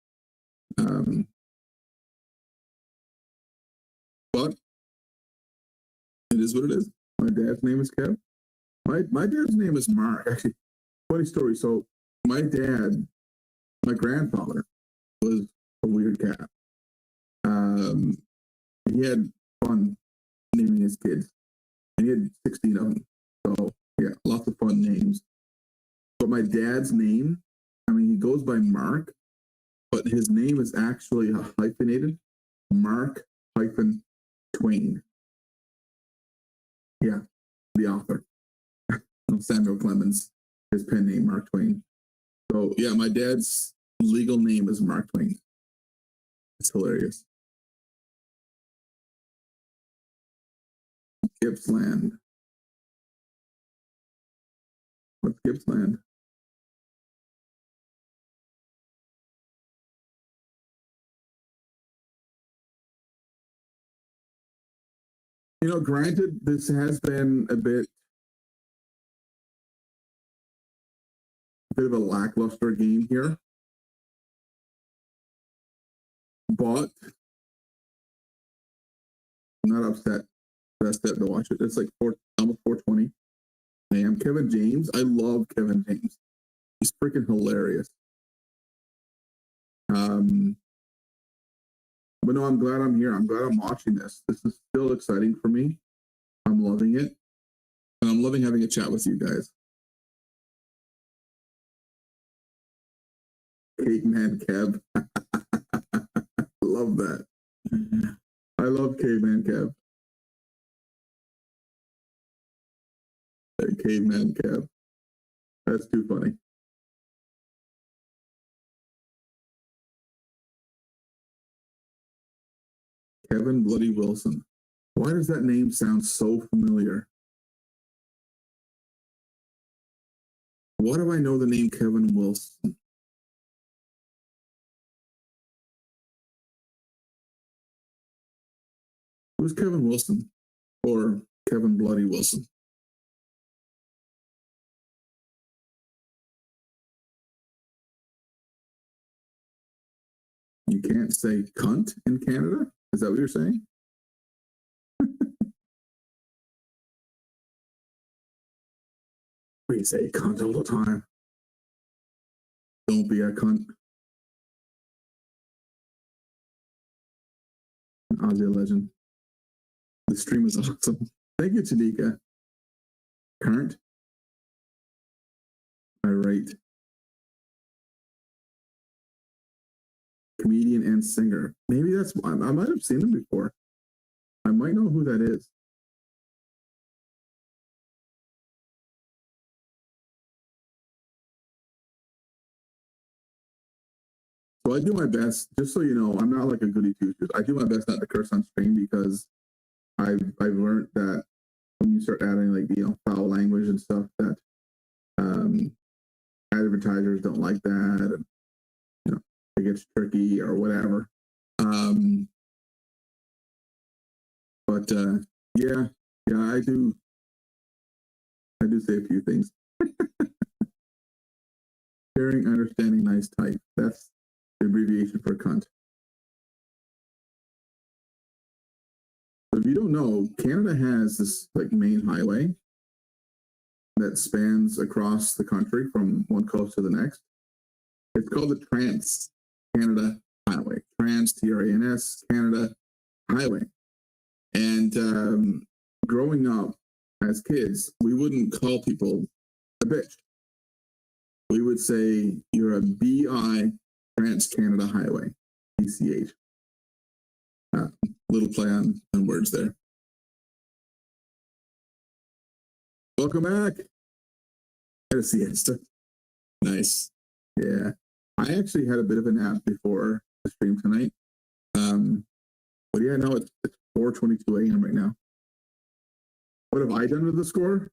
But it is what it is. My dad's name is Kev. My dad's name is Mark. Actually, funny story. So my grandfather was a weird cat. He had fun naming his kids. And he had 16 of them. So yeah, lots of fun names. But my dad's name, I mean, he goes by Mark, but his name is actually hyphenated. Mark hyphen Twain. Yeah, the author. Samuel Clemens, his pen name, Mark Twain. So yeah, my dad's legal name is Mark Twain. It's hilarious. Gippsland. What's Gippsland? You know, granted, this has been a bit of a lackluster game here, but I'm not upset. That's that to watch it. It's like almost 4:20 a.m. Kevin James. I love Kevin James. He's freaking hilarious. But no, I'm glad I'm here. I'm glad I'm watching this. This is still exciting for me. I'm loving it. And I'm loving having a chat with you guys. Caveman Kev. Love that. I love Caveman Kev. Caveman Kev. That's too funny. Kevin Bloody Wilson. Why does that name sound so familiar? Why do I know the name Kevin Wilson? Who's Kevin Wilson? Or Kevin Bloody Wilson? You can't say cunt in Canada? Is that what you're saying? We say cunt all the time. Don't be a cunt. Aussie legend. The stream is awesome. Thank you, Tanika. Current. All right. Comedian and singer. Maybe that's I might have seen him before. I might know who that is. So I do my best, just so you know, I'm not like a goody two shoes. I do my best not to curse on stream because I've learned that when you start adding like foul language and stuff, that advertisers don't like that, and it gets tricky or whatever. But yeah, I do say a few things. Caring, understanding, nice, type. That's the abbreviation for cunt. So if you don't know, Canada has this like main highway that spans across the country from one coast to the next. It's called the Trans-Canada Highway. Trans, T-R-A-N-S, Canada Highway. And growing up as kids, we wouldn't call people a bitch. We would say, you're a B-I Trans-Canada Highway, BCH. Little play on words there. Welcome back. Had a siesta. Nice. Yeah. I actually had a bit of a nap before the stream tonight. But yeah, no, it's 4:22 a.m. right now. What have I done with the score?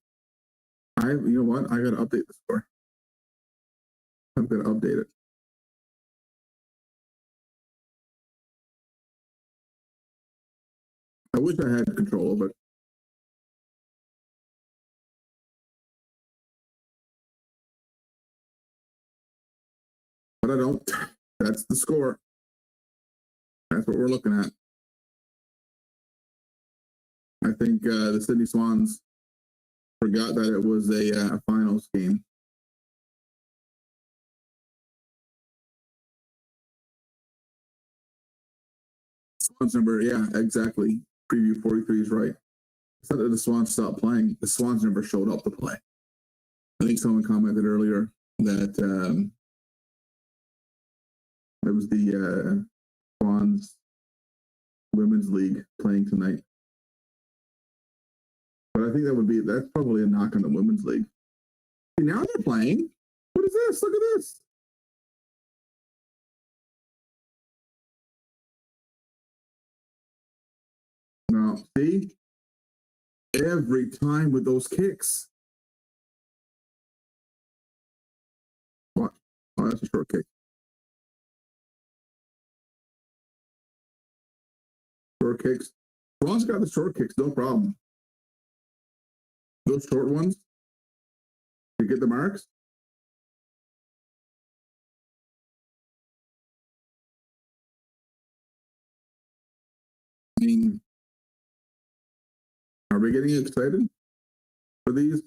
You know what? I got to update the score. I'm going to update it. I wish I had control of it. But I don't. That's the score. That's what we're looking at. I think the Sydney Swans forgot that it was a finals game. Swans number, yeah, exactly. Preview 43 is right. It's not that the Swans stopped playing. The Swans never showed up to play. I think someone commented earlier that it was the Swans Women's League playing tonight. But I think that's probably a knock on the Women's League. See, now they're playing. What is this? Look at this. No, see? Every time with those kicks. What? Oh, that's a short kick. Short kicks. Swans got the short kicks, no problem. Those short ones, you get the marks. I mean, are we getting excited for these?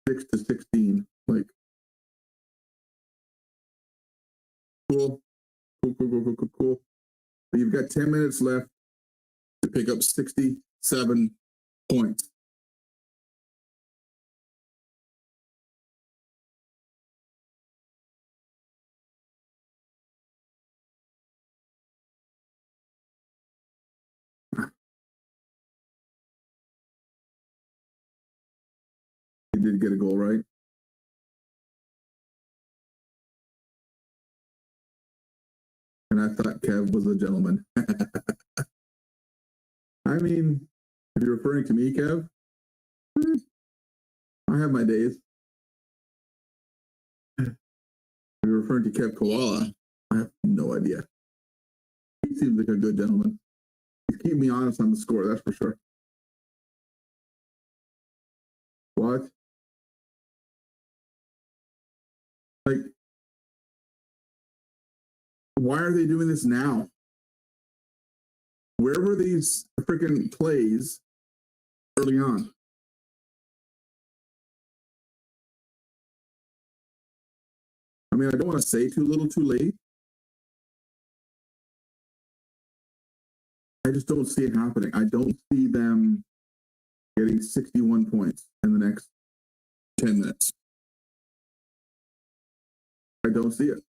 6-16, like cool. So you've got 10 minutes left to pick up 67 points. He did get a goal, right? And I thought Kev was a gentleman. I mean, if you're referring to me, Kev, I have my days. If you're referring to Kev Koala, I have no idea. He seems like a good gentleman. He's keeping me honest on the score, that's for sure. What? Like, why are they doing this now? Where were these freaking plays early on? I mean, I don't want to say too little too late. I just don't see it happening. I don't see them getting 61 points in the next 10 minutes. I don't see it.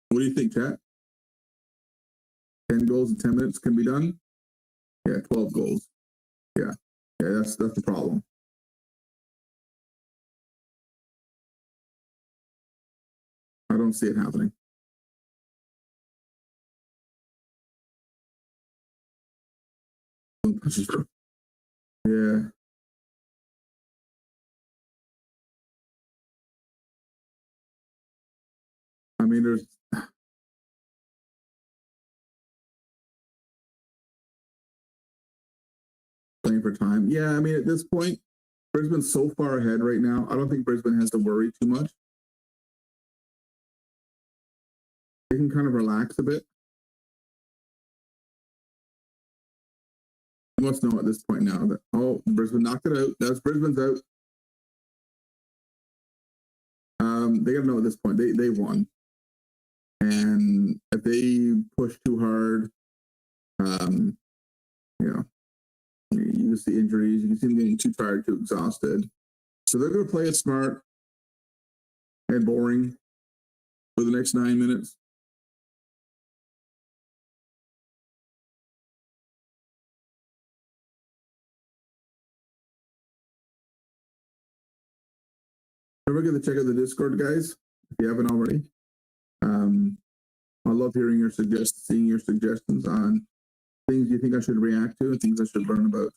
What do you think, chat? 10 goals in 10 minutes can be done? Yeah, 12 goals. Yeah, that's the problem. I don't see it happening. Yeah. I mean, there's playing for time. Yeah, I mean, at this point, Brisbane's so far ahead right now. I don't think Brisbane has to worry too much. they can kind of relax a bit. You must know at this point now that, Brisbane knocked it out. That's Brisbane's out. They got to know at this point they won, and if they push too hard, you see injuries. You can see them getting too tired, too exhausted. So they're going to play it smart and boring for the next 9 minutes. Don't forget to check out the Discord, guys, if you haven't already. I love hearing seeing your suggestions on things you think I should react to and things I should learn about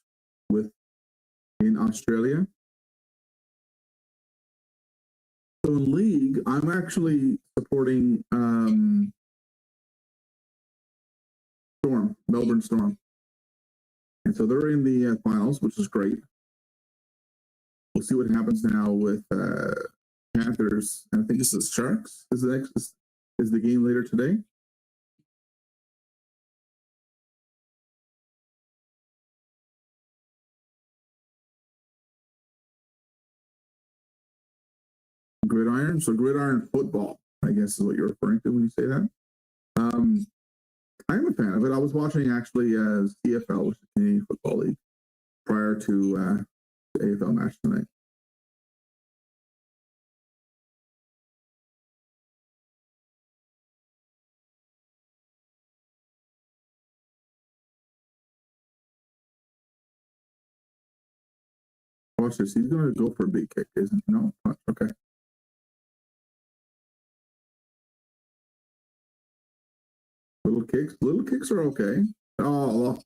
in Australia. So in league, I'm actually supporting Melbourne Storm. And so they're in the finals, which is great. We'll see what happens now with Panthers. I think this is Sharks. Is the game later today? Gridiron. So gridiron football, I guess, is what you're referring to when you say that. I'm a fan of it. I was watching actually CFL, which is the Canadian Football League, prior to the AFL match tonight. Watch this. He's going to go for a big kick, isn't he? No? Okay. Little kicks are okay. Oh,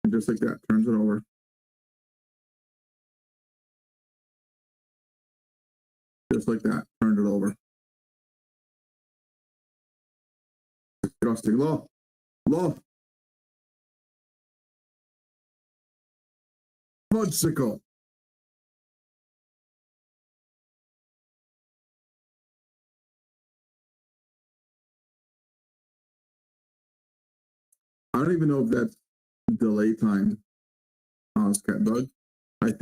and just like that, turns it over. Just like that, turned it over. Disgusting. Low. Fudgesicle. I don't even know if that's delay time on this cat bug. I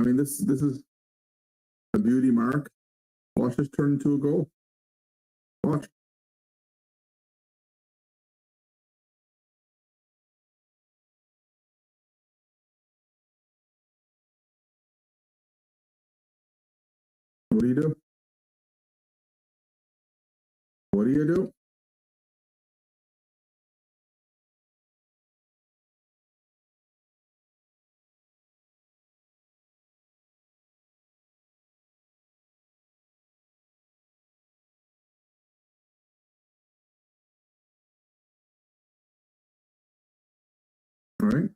mean, this is a beauty mark. Watch this turn into a goal. Watch. What do you do? What do you do? All right.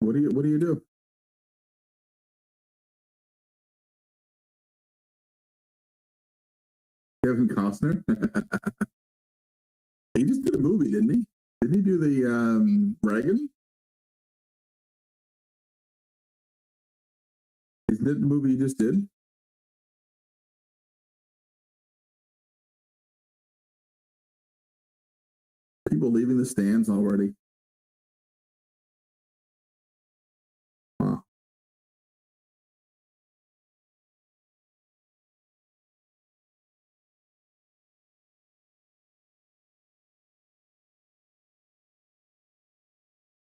What do you do? Kevin Costner. He just did a movie, didn't he? Didn't he do the Reagan? Isn't it the movie he just did? People leaving the stands already. Wow.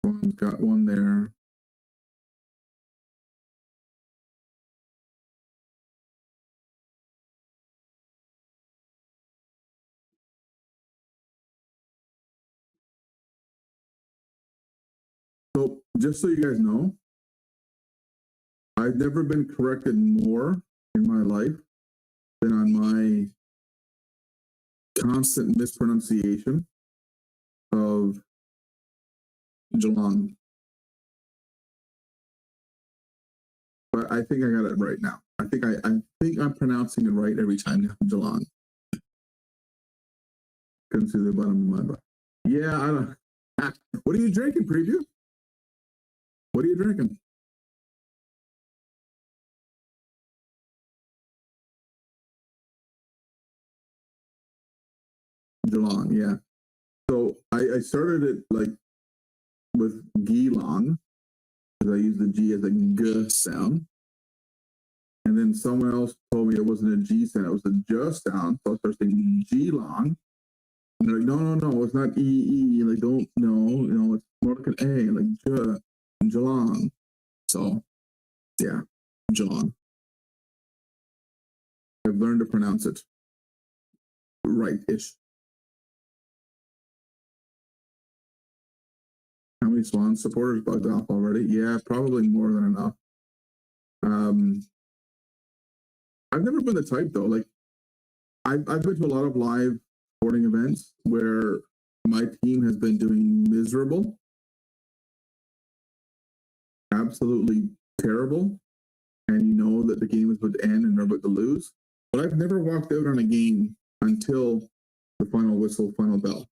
One's got one there. So just so you guys know, I've never been corrected more in my life than on my constant mispronunciation of Geelong. But I think I got it right now. I think I'm pronouncing it right every time now. Geelong. Couldn't see the bottom of my butt. Yeah, I don't. What are you drinking, Preview? What are you drinking? Geelong, yeah. So I started it like with Geelong because I used the G as a G sound. And then someone else told me it wasn't a G sound, it was a J sound. So I started saying Geelong. And they're like, no, it's not E. Like, don't, no, it's more like an A, like J, Geelong. So, yeah, Geelong. I've learned to pronounce it right-ish. How many Swans supporters bugged off already? Yeah, probably more than enough. I've never been the type though. Like, I've been to a lot of live sporting events where my team has been doing miserable, absolutely terrible, and you know that the game is about to end and they're about to lose. But I've never walked out on a game until the final whistle, final bell.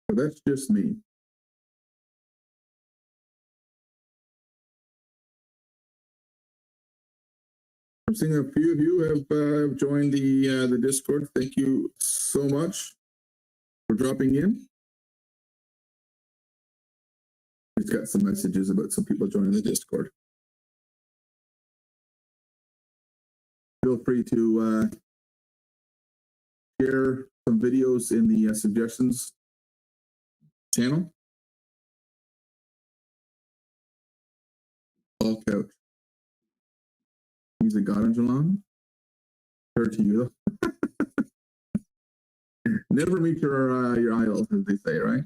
But that's just me. I'm seeing a few of you have joined the Discord. Thank you so much for dropping in. Just got some messages about some people joining the Discord. Feel free to share some videos in the suggestions channel. All couch. He's a god in Geelong. Fair to you. Never meet your idols, as they say, right?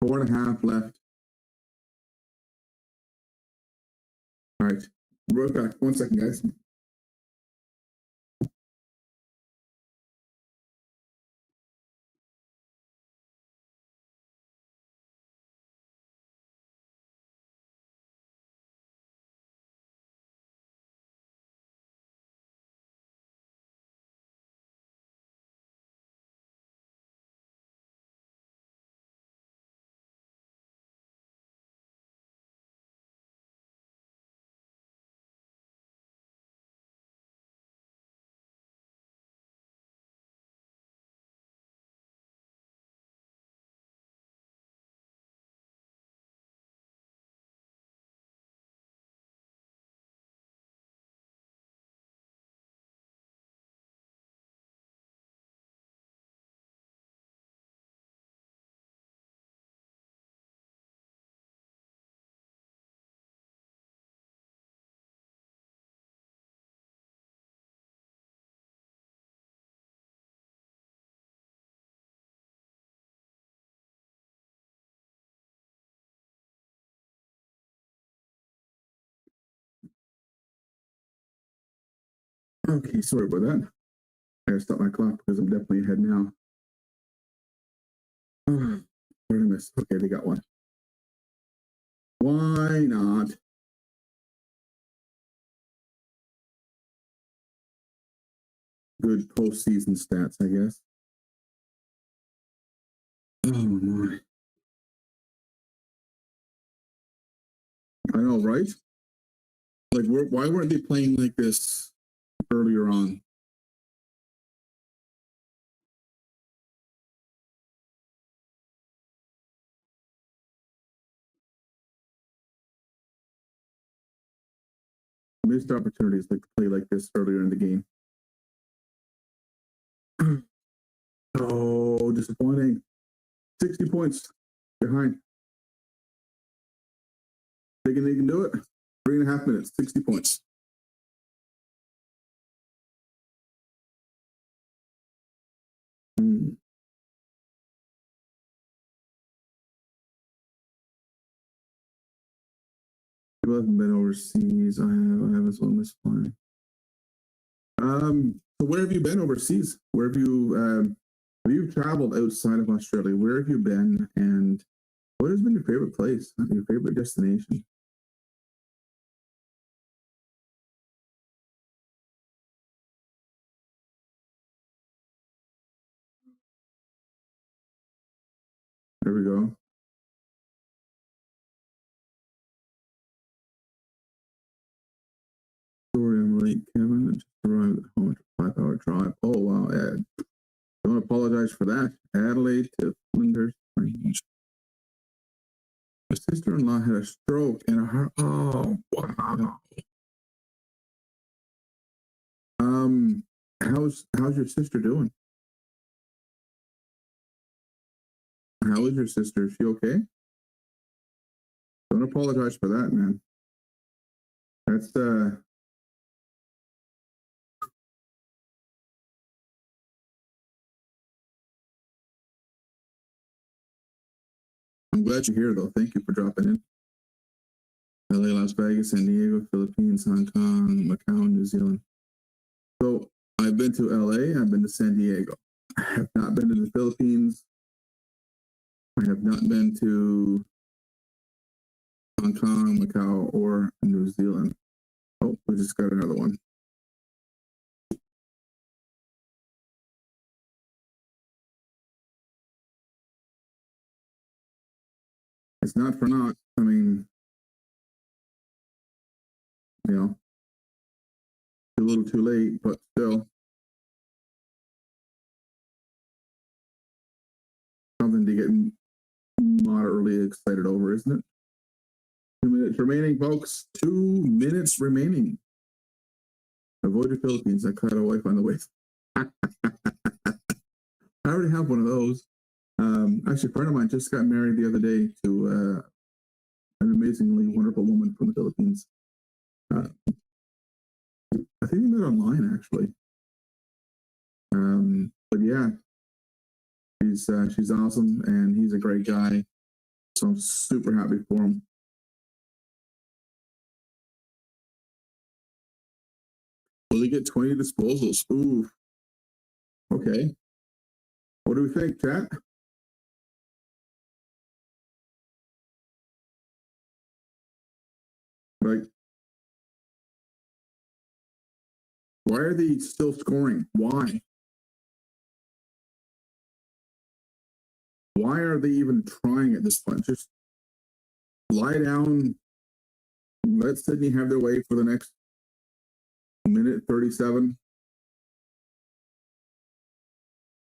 Four and a half left. All right. Right back. 1 second, guys. Okay, sorry about that. I gotta stop my clock because I'm definitely ahead now. Where did I miss? Okay, they got one. Why not? Good postseason stats, I guess. Oh my. I know, right? Like, why weren't they playing like this earlier on? Missed opportunities like to play like this earlier in the game. Oh, disappointing. 60 points behind. Thinking they can do it? 3.5 minutes, 60 points. People haven't been overseas. I have as well this flying. So where have you been overseas? Where have you traveled outside of Australia? Where have you been, and what has been your favorite place? Your favorite destination? night, Kevin. I just arrived at home after a 5-hour drive. Oh, wow, Ed. Don't apologize for that. Adelaide to Flinders Range. My sister-in-law had a stroke and her. Oh, wow. How's your sister doing? How is your sister? Is she okay? Don't apologize for that, man. That's I'm glad you're here, though. Thank you for dropping in. LA, Las Vegas, San Diego, Philippines, Hong Kong, Macau, New Zealand. So I've been to LA, I've been to San Diego. I have not been to the Philippines. I have not been to Hong Kong, Macau, or New Zealand. Oh, we just got another one. It's not for naught. I mean, you know, a little too late, but still something to get moderately excited over, isn't it? 2 minutes remaining, folks. 2 minutes remaining. Avoid the Philippines. I cut a wife on the way. I already have one of those. Actually, a friend of mine just got married the other day to an amazingly wonderful woman from the Philippines. I think we met online, actually. But yeah, she's awesome, and he's a great guy. So I'm super happy for him. Will he get 20 disposals? Ooh. Okay. What do we think, chat? Like, why are they still scoring? Why? Why are they even trying at this point? Just lie down, let Sydney have their way for the next minute 37,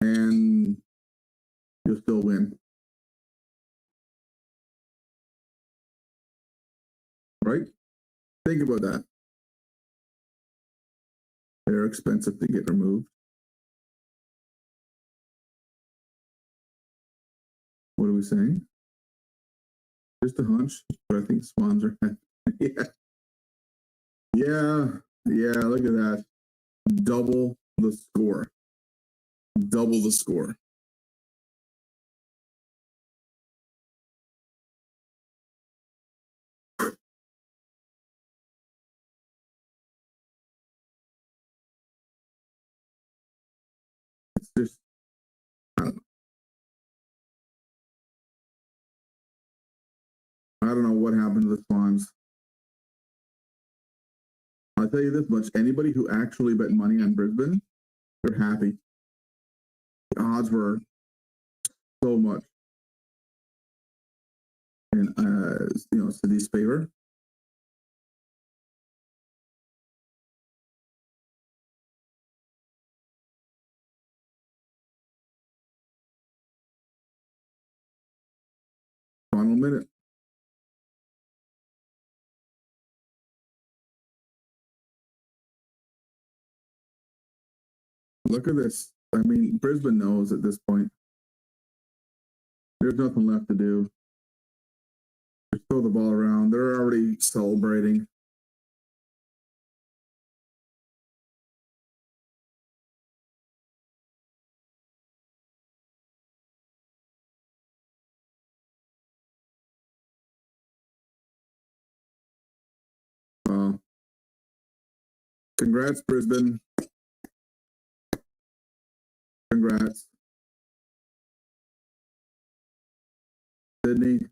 and you'll still win. Right? Think about that. They're expensive to get removed. What are we saying? Just a hunch, but I think Swans are. Yeah. Yeah, look at that. Double the score. Double the score. It's just, I don't know what happened to the Swans. I'll tell you this much. Anybody who actually bet money on Brisbane, they're happy. The odds were so much in Sydney's favor. Final minute. Look at this. I mean, Brisbane knows at this point. There's nothing left to do. Just throw the ball around. They're already celebrating. Congrats, Brisbane. Congrats. Sydney.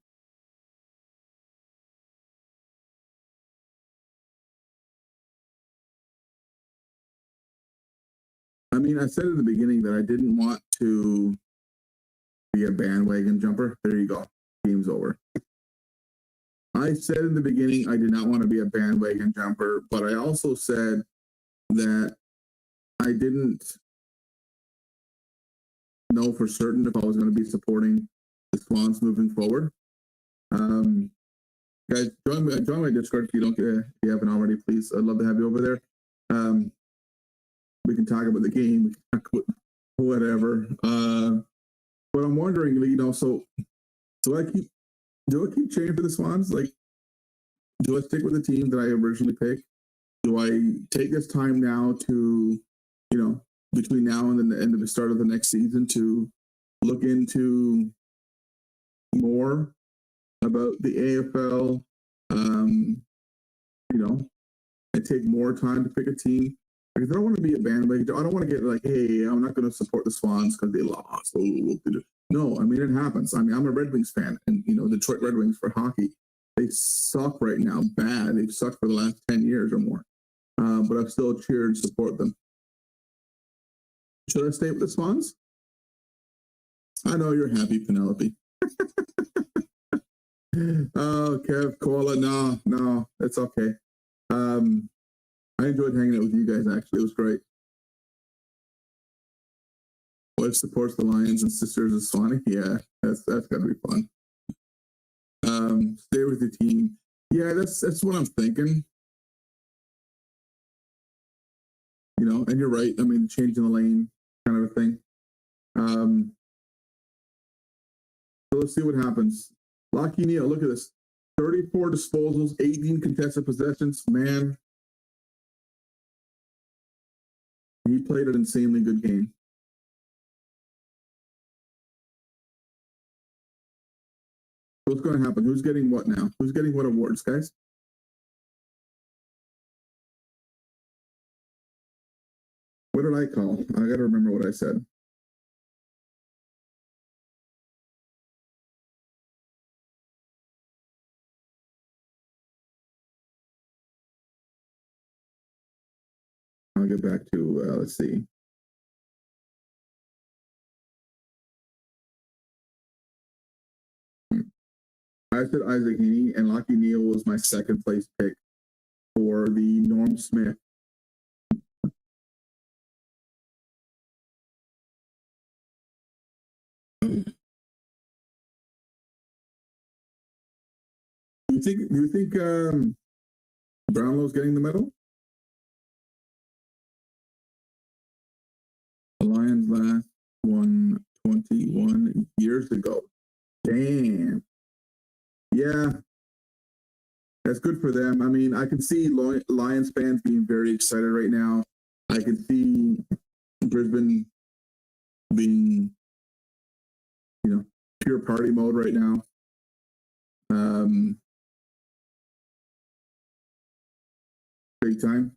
I mean, I said in the beginning that I didn't want to be a bandwagon jumper. There you go. Game's over. I said in the beginning I did not want to be a bandwagon jumper, but I also said that I didn't know for certain if I was going to be supporting the Swans moving forward. Guys, join my Discord if you haven't already. Please, I'd love to have you over there. We can talk about the game, we can talk about whatever. But I'm wondering, so do I keep cheering for the Swans? Like, do I stick with the team that I originally picked? Do I take this time now to, between now and the end of the start of the next season, to look into more about the AFL, and take more time to pick a team? Because I don't want to be a bandwagon. I don't want to get like, hey, I'm not going to support the Swans because they lost. No, I mean, it happens. I mean, I'm a Red Wings fan, and Detroit Red Wings for hockey, they suck right now, bad. They've sucked for the last 10 years or more. But I've still cheered and support them. Should I stay with the Swans? I know you're happy, Penelope. Oh, Kev, Koala, no, it's okay. I enjoyed hanging out with you guys, actually. It was great. Wife supports the Lions and sisters of Swanee. Yeah, that's gonna be fun. Stay with the team. Yeah, that's what I'm thinking. And you're right. I mean, changing the lane kind of a thing. So let's see what happens. Lockie Neal, look at this. 34 disposals, 18 contested possessions. Man, he played an insanely good game. What's going to happen? Who's getting what now? Who's getting what awards, guys? What did I call? I got to remember what I said. I'll get back to, let's see. I said Isaac Heaney, and Lockie Neal was my second place pick for the Norm Smith. Do you think Brownlow's getting the medal? The Lions last won 21 years ago. Damn. Yeah. That's good for them. I mean, I can see Lions fans being very excited right now. I can see Brisbane being, pure party mode right now. Big time.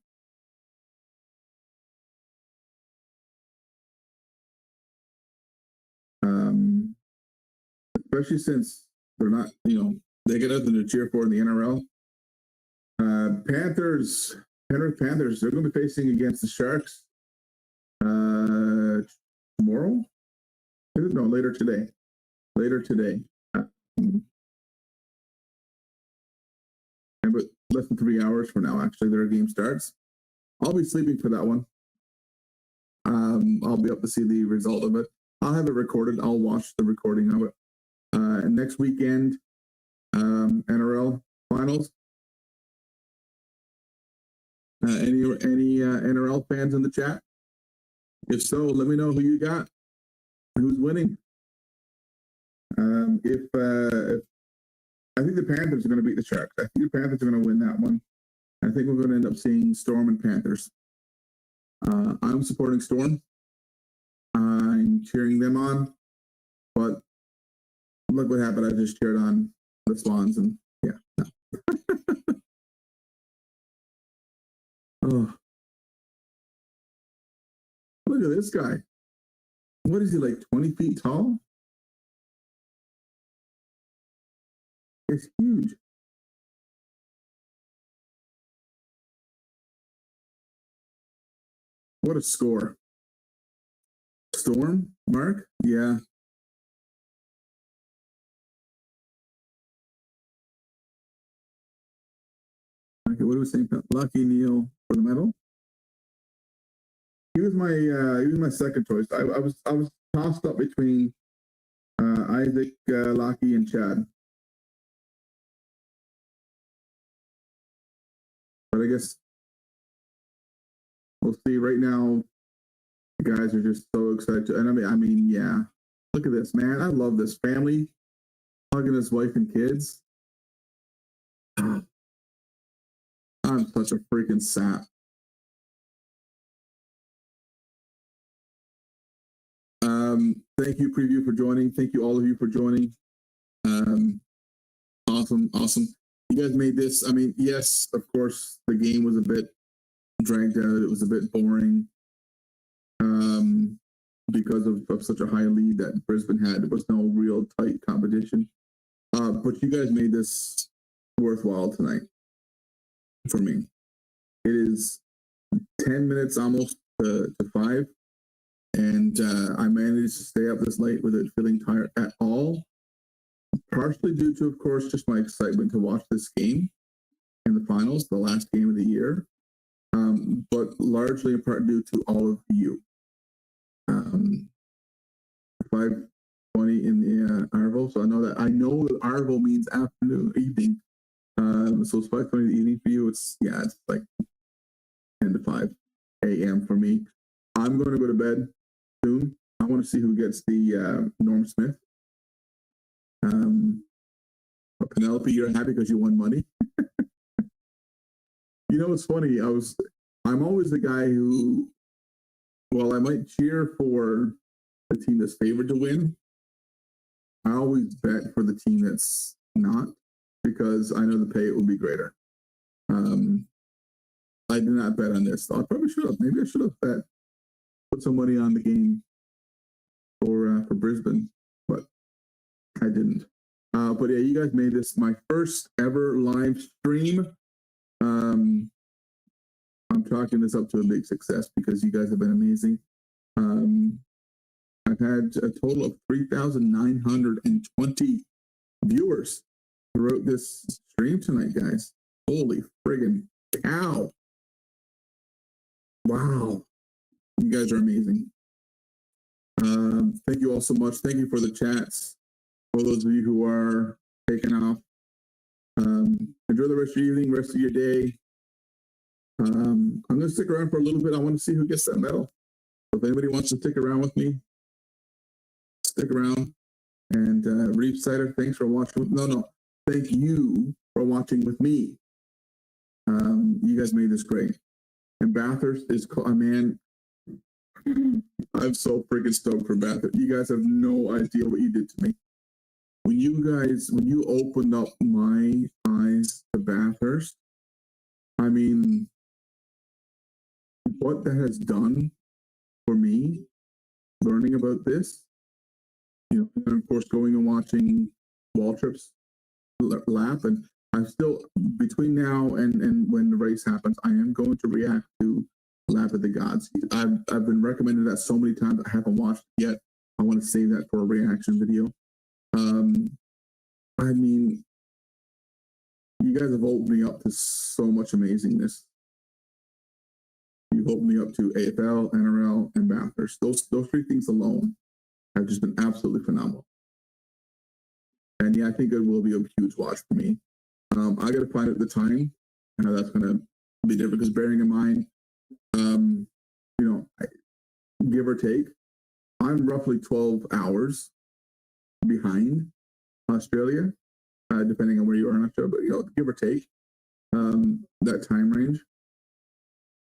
Especially since they're not, they get nothing to cheer for in the NRL. Penrith Panthers, they're going to be facing against the Sharks tomorrow. No, later today. But less than 3 hours from now, actually, their game starts. I'll be sleeping for that one. I'll be up to see the result of it. I'll have it recorded. I'll watch the recording of it. Next weekend, NRL finals. Any NRL fans in the chat? If so, let me know who you got. Who's winning? If I think the Panthers are going to beat the Sharks. I think the Panthers are going to win that one. I think we're going to end up seeing Storm and Panthers. I'm supporting Storm. I'm cheering them on. But look what happened. I just cheered on the Swans, and yeah. Oh. Look at this guy. What is he, like 20 feet tall? It's huge. What a score. Storm, Mark? Yeah. Okay, what are we saying? Lockie Neal for the medal? he was my second choice. I was tossed up between Isaac Lockie and Chad. But I guess we'll see. Right now, the guys are just so excited. And I mean, yeah. Look at this, man. I love this family hugging his wife and kids. I'm such a freaking sap. Thank you, Preview, for joining. Thank you, all of you, for joining. Awesome. You guys made this. I mean, yes, of course, the game was a bit dragged out. It was a bit boring because of such a high lead that Brisbane had. There was no real tight competition. But you guys made this worthwhile tonight for me. It is 10 minutes almost to 5. And I managed to stay up this late without feeling tired at all. Partially due to, of course, just my excitement to watch this game in the finals, the last game of the year. But largely in part due to all of you. 5:20 in the Arvo. So I know that Arvo means afternoon, evening. So it's 5:20 in the evening for you. It's like 10 to 5 a.m. for me. I'm going to go to bed soon. I want to see who gets the Norm Smith. Penelope, you're happy because you won money. You know, it's funny. I'm always the guy who, while I might cheer for the team that's favored to win, I always bet for the team that's not, because I know the pay will be greater. I did not bet on this. I probably should have. Maybe I should have put some money on the game for Brisbane, but I didn't. But yeah, you guys made this my first ever live stream. I'm chalking this up to a big success because you guys have been amazing. I've had a total of 3,920 viewers throughout this stream tonight, guys. Holy friggin' cow. Wow. You guys are amazing. Thank you all so much. Thank you for the chats. For those of you who are taking off, enjoy the rest of your evening, rest of your day. I'm going to stick around for a little bit. I want to see who gets that medal. So if anybody wants to stick around with me, stick around. And Reef Cider, thanks for watching. No. Thank you for watching with me. You guys made this great. And Bathurst is a man. I'm so freaking stoked for Bathurst. You guys have no idea what you did to me. When you opened up my eyes to Bathurst, I mean, what that has done for me, learning about this, and of course going and watching Waltrip's lap, and I'm still, between now and when the race happens, I am going to react to Lap of the Gods. I've been recommended that so many times. I haven't watched it yet. I want to save that for a reaction video. I mean, you guys have opened me up to so much amazingness. You've opened me up to AFL, NRL, and Bathurst. Those three things alone have just been absolutely phenomenal. And yeah, I think it will be a huge watch for me. I got to find out the time and how that's going to be different, because bearing in mind, give or take, I'm roughly 12 hours behind Australia, depending on where you are in Australia, but give or take that time range.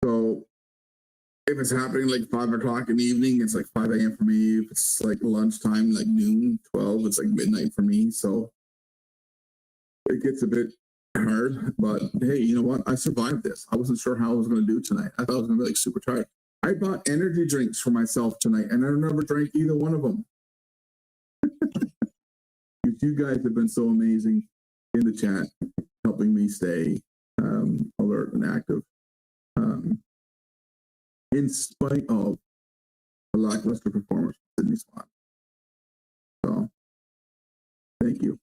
So if it's happening like 5 o'clock in the evening, it's like 5 a.m. for me. If it's like lunchtime, like noon, 12, it's like midnight for me. So it gets a bit hard, but hey, you know what? I survived this. I wasn't sure how I was going to do tonight. I thought I was going to be like super tired. I bought energy drinks for myself tonight, and I never drank either one of them. You guys have been so amazing in the chat, helping me stay alert and active, in spite of the lackluster performance from Sydney Swans. So, thank you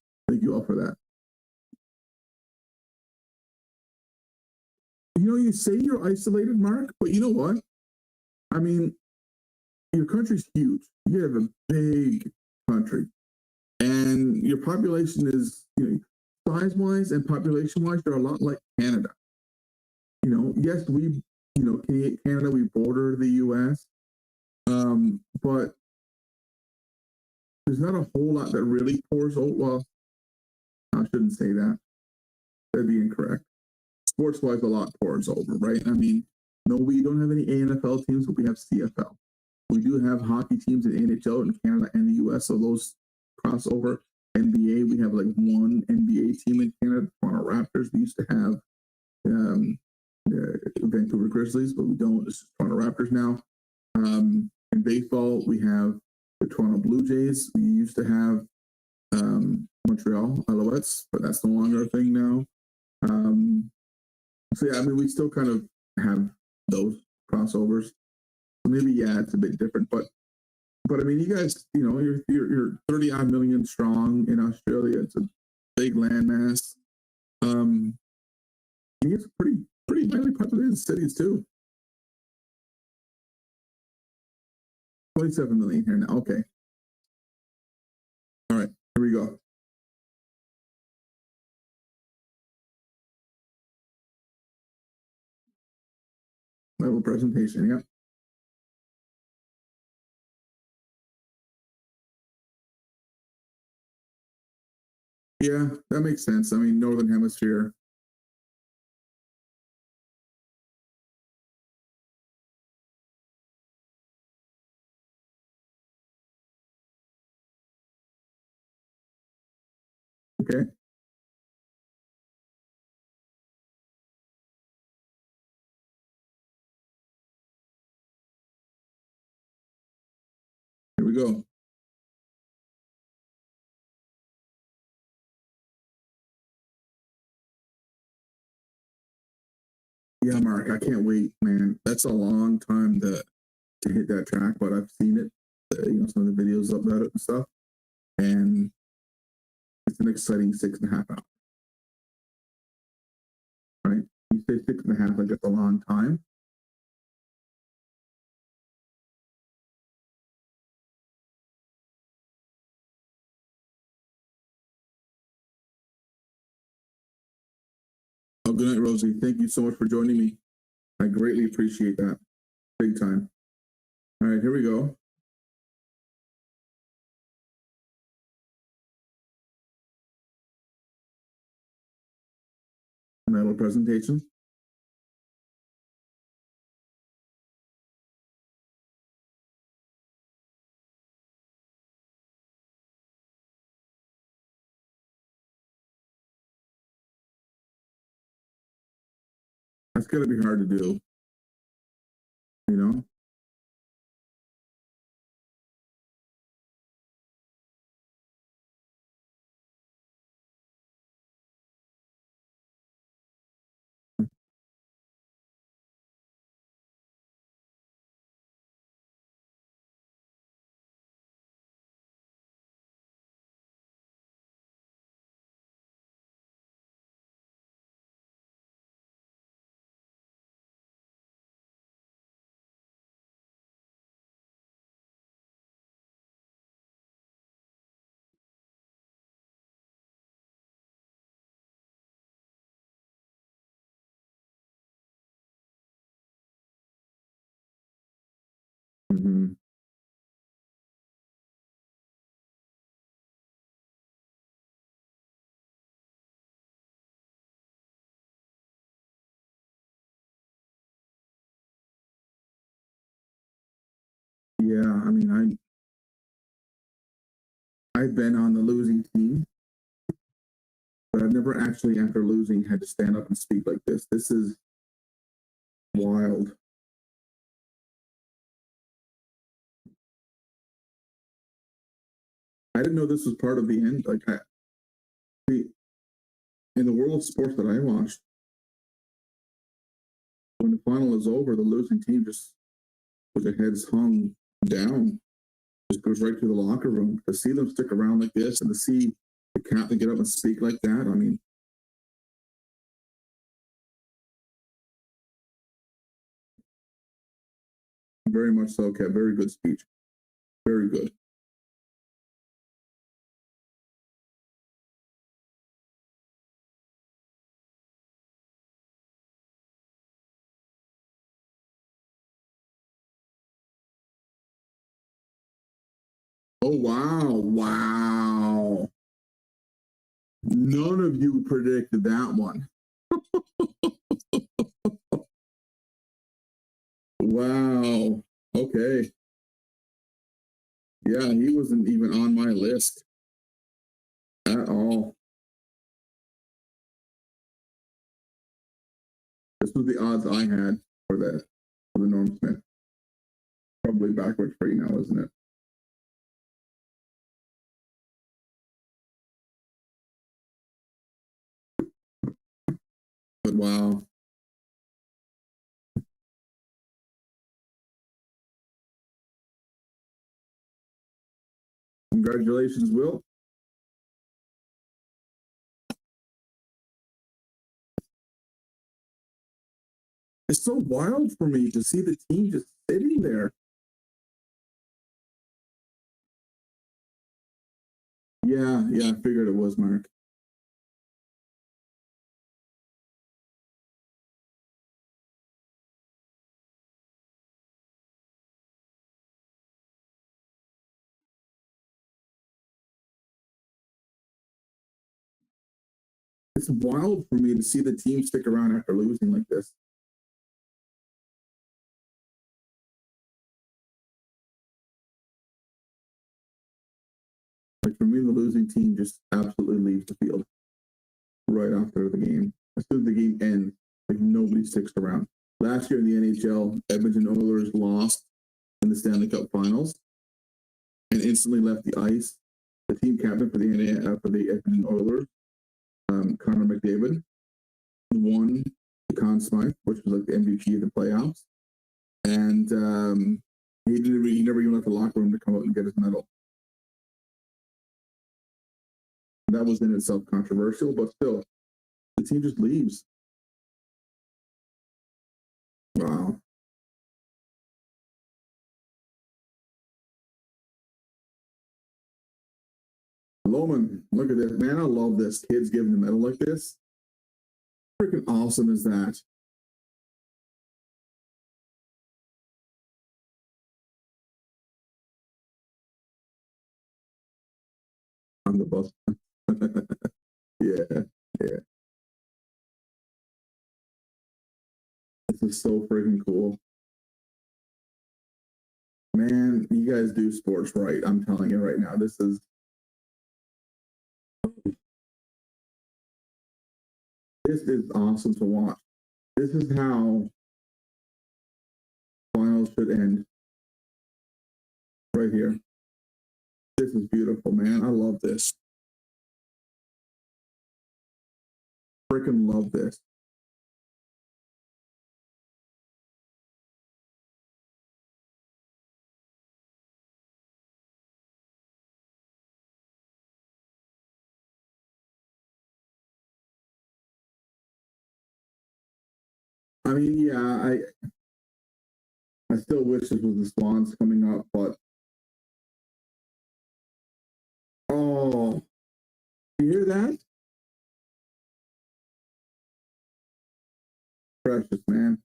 all for that. You say you're isolated, Mark, but you know what? I mean, your country's huge. You have a big country, and your population is, size-wise and population-wise, they're a lot like Canada. Yes, Canada, we border the U.S., but there's not a whole lot that really pours over. Well, I shouldn't say that. That'd be incorrect. Sports-wise, a lot pours over, right? I mean, no, we don't have any AFL teams, but we have CFL. We do have hockey teams in NHL in Canada and the US, so those cross over. NBA, we have like one NBA team in Canada, Toronto Raptors. We used to have Vancouver Grizzlies, but we don't. It's just Toronto Raptors now. In baseball, we have the Toronto Blue Jays. We used to have Montreal Alouettes, but that's no longer a thing now. So yeah, I mean, we still kind of have those crossovers. So maybe it's a bit different, but I mean, you guys, you're 30 odd million strong in Australia. It's a big landmass. It's pretty highly populated cities too. 27 million here now. Okay. All right, here we go. Level presentation, yeah. Yeah, that makes sense. I mean, Northern Hemisphere. Okay. Here we go. Yeah, Mark, I can't wait, man. That's a long time to hit that track, but I've seen it, some of the videos about it and stuff, and it's an exciting 6.5 hours. Right? You say 6.5, like that's a long time. Oh, good night, Rosie. Thank you so much for joining me. I greatly appreciate that. Big time. All right, here we go. Another presentation. That's going to be hard to do, you know? Mm-hmm. Yeah, I mean, I've been on the losing team, but I've never actually, after losing, had to stand up and speak like this. This is wild. I didn't know this was part of the end. Like, in the world of sports that I watched, when the final is over, the losing team just, with their heads hung down, just goes right to the locker room. To see them stick around like this and to see the captain get up and speak like that, I mean, Very much so, Kev. Very good speech. Very good. Oh, wow. Wow. None of you predicted that one. Wow. Okay. Yeah, he wasn't even on my list at all. This was the odds I had for the Norm Smith. Probably backwards for you now, isn't it? But wow. Congratulations, Will. It's so wild for me to see the team just sitting there. Yeah, I figured it was, Mark. It's wild for me to see the team stick around after losing like this. Like for me, the losing team just absolutely leaves the field right after the game. As soon as the game ends, like nobody sticks around. Last year in the NHL, Edmonton Oilers lost in the Stanley Cup Finals and instantly left the ice. The team captain for the Edmonton Oilers, Connor McDavid, won the Conn Smythe, which was like the MVP of the playoffs, and he never even left the locker room to come out and get his medal. That was in itself controversial, but still, the team just leaves. Wow. Loman, look at this. Man, I love this. Kids giving the medal like this. Freaking awesome is that? On the bus. Yeah. This is so freaking cool. Man, you guys do sports right. I'm telling you right now. This is awesome to watch. This is how finals should end. Right here. This is beautiful, man. I love this. Freaking love this. I mean, yeah, I still wish this was the Swans coming up, but oh, you hear that? Precious, man.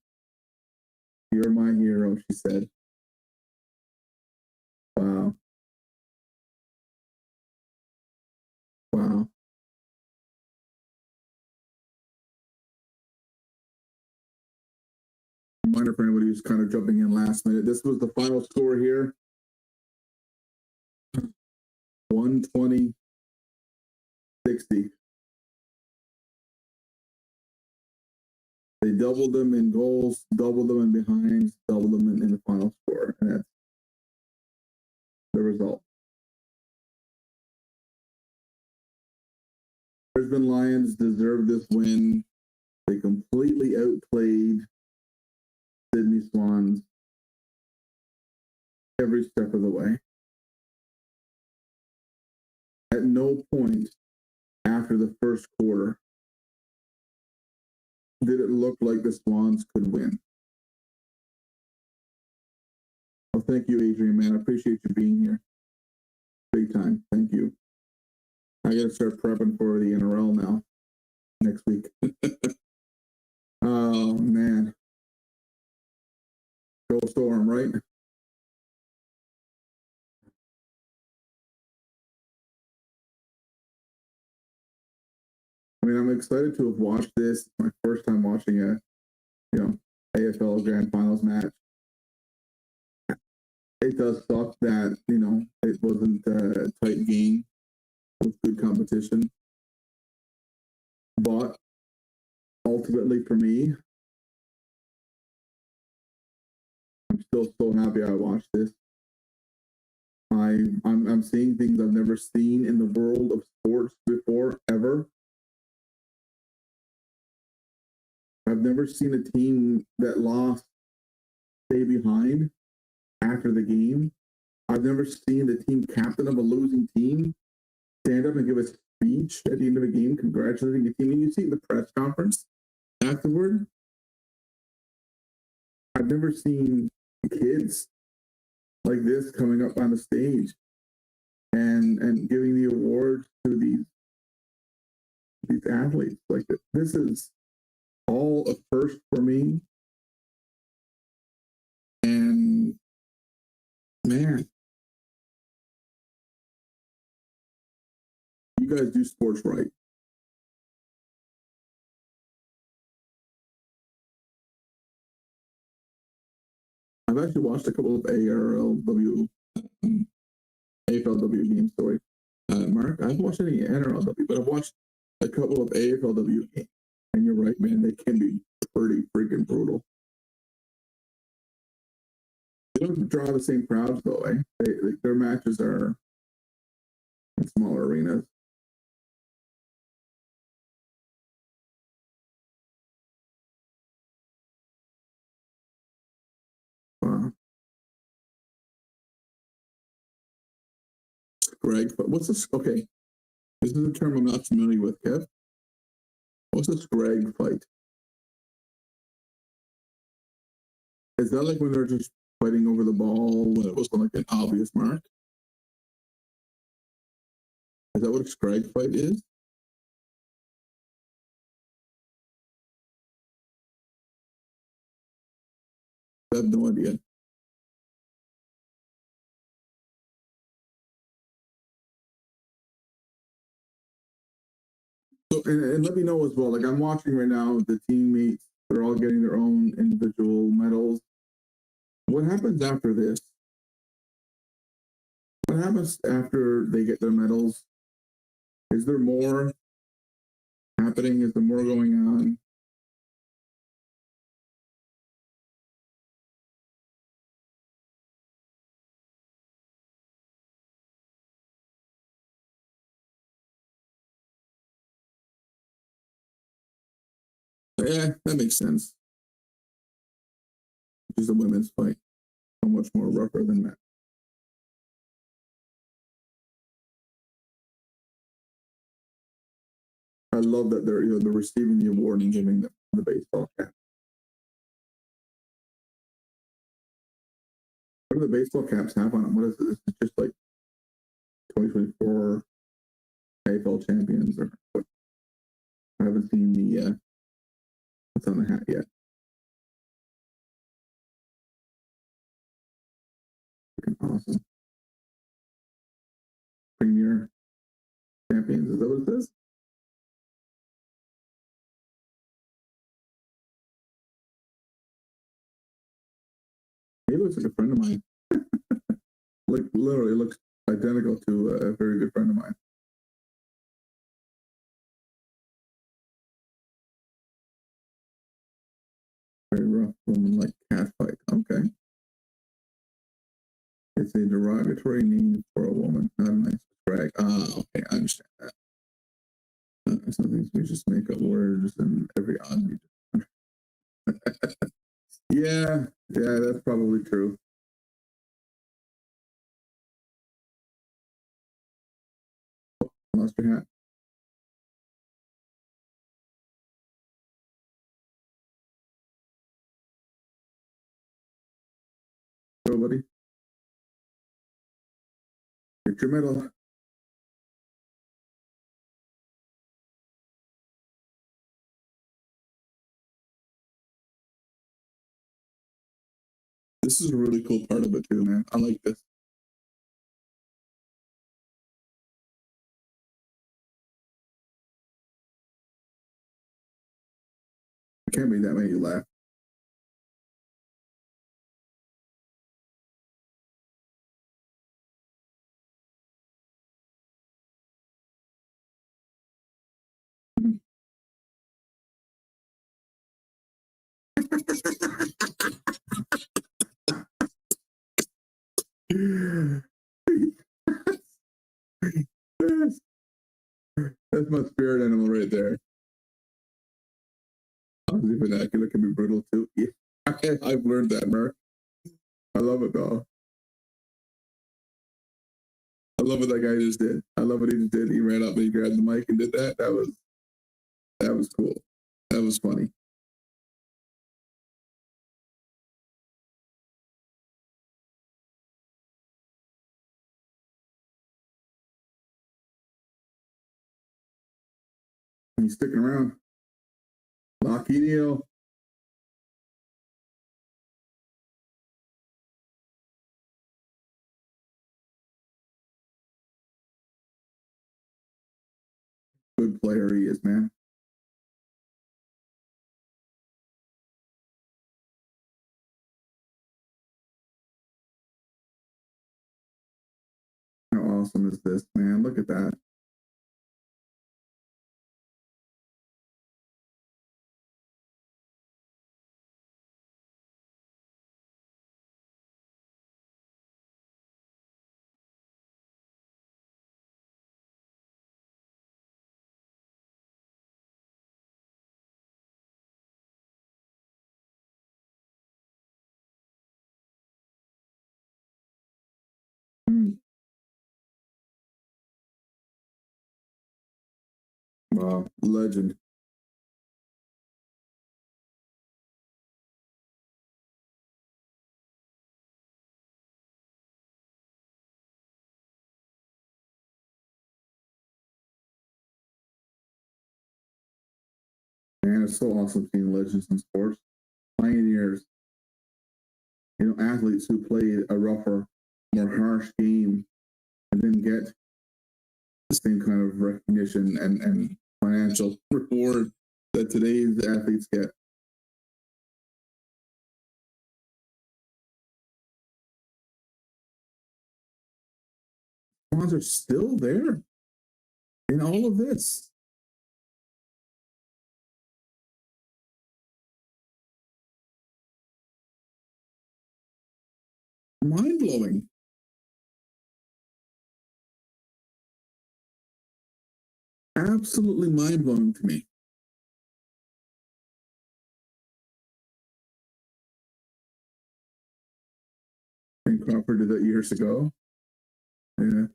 You're my hero, she said. Wow. Wow. Reminder for anybody who's kind of jumping in last minute. This was the final score here. 120-60. They doubled them in goals, doubled them in behinds, doubled them in the final score. And that's the result. Brisbane Lions deserved this win. They completely outplayed Sydney Swans every step of the way. At no point after the first quarter did it look like the Swans could win. Well, thank you, Adrian, man. I appreciate you being here. Big time. Thank you. I got to start prepping for the NRL now next week. Oh, man. Go Storm, right? I mean, I'm excited to have watched this. It's my first time watching a, AFL Grand Finals match. It does suck that, it wasn't a tight game with good competition. But ultimately for me, I'm still so happy I watched this. I'm seeing things I've never seen in the world of sports before, ever. I've never seen a team that lost stay behind after the game. I've never seen the team captain of a losing team stand up and give a speech at the end of a game congratulating the team. And you see the press conference afterward. I've never seen kids like this coming up on the stage and giving the awards to these athletes. Like, this is all a first for me. And man, you guys do sports right. I've actually watched a couple of AFLW games. Sorry, Mark. I've watched any NRLW, but I've watched a couple of AFLW games. And you're right, man. They can be pretty freaking brutal. They don't draw the same crowds, though. Their matches are in smaller arenas. Greg, but what's this? Okay, this is a term I'm not familiar with, Kev. What's a scrag fight? Is that like when they're just fighting over the ball when it wasn't like an obvious mark? Is that what a scrag fight is? I have no idea. So, and let me know as well. Like, I'm watching right now, the teammates, they're all getting their own individual medals. What happens after this? What happens after they get their medals? Is there more happening? Is there more going on? Yeah, that makes sense. Just a women's fight, so much more rougher than that. I love that they're receiving the award and giving them the baseball cap. What do the baseball caps have on them? What is it? Is it just like 2024 AFL champions or what? I haven't seen the what's on the hat yet. Freaking awesome. Premier champions, is that what it is? He looks like a friend of mine. Like, literally looks identical to a very good friend of mine. Very rough woman like cat fight. Okay. It's a derogatory name for a woman, not a nice brag. Ah, okay, I understand that. Some things we just make up words and every odd. Yeah, that's probably true. Lost your hat. Go, buddy. Get your medal. This is a really cool part of it too, man. I like this. There can't be that many left. That's my spirit animal right there. Honestly, vernacular can be brutal too. Yeah. I've learned that, Mark. I love it though. I love what that guy just did. I love what he just did. He ran up and he grabbed the mic and did that. That was cool. That was funny. He's sticking around. Locky Neal. Good player he is, man. How awesome is this, man? Look at that. Wow, legend. Man, it's so awesome seeing legends in sports. Pioneers, athletes who played a rougher, more harsh game and then get the same kind of recognition and financial reward that today's athletes get. Swans are still there in all of this. Mind blowing. Absolutely mind blowing to me. And Crawford did that years ago. Yeah.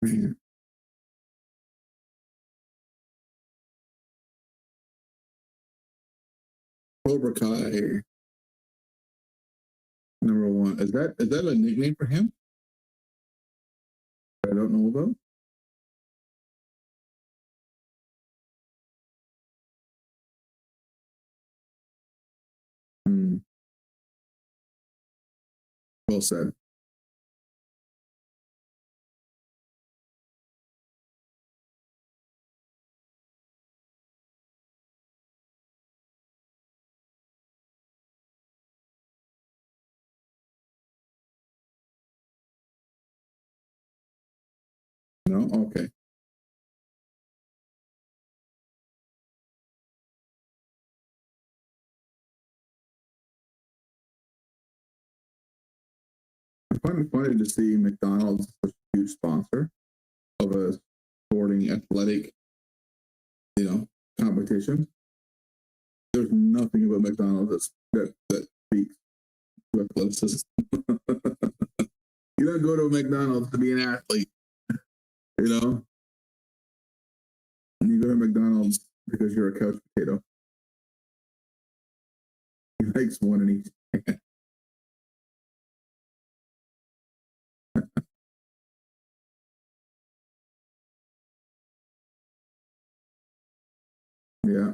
Man. Cobra Kai, #1. Is that a nickname for him? I don't know about. Well said. No? Okay. I find it funny to see McDonald's such a huge sponsor of a sporting during athletic, competition. There's nothing about McDonald's that speaks to athleticism. You don't go to a McDonald's to be an athlete, And you go to McDonald's because you're a couch potato. He likes one and each. Yeah.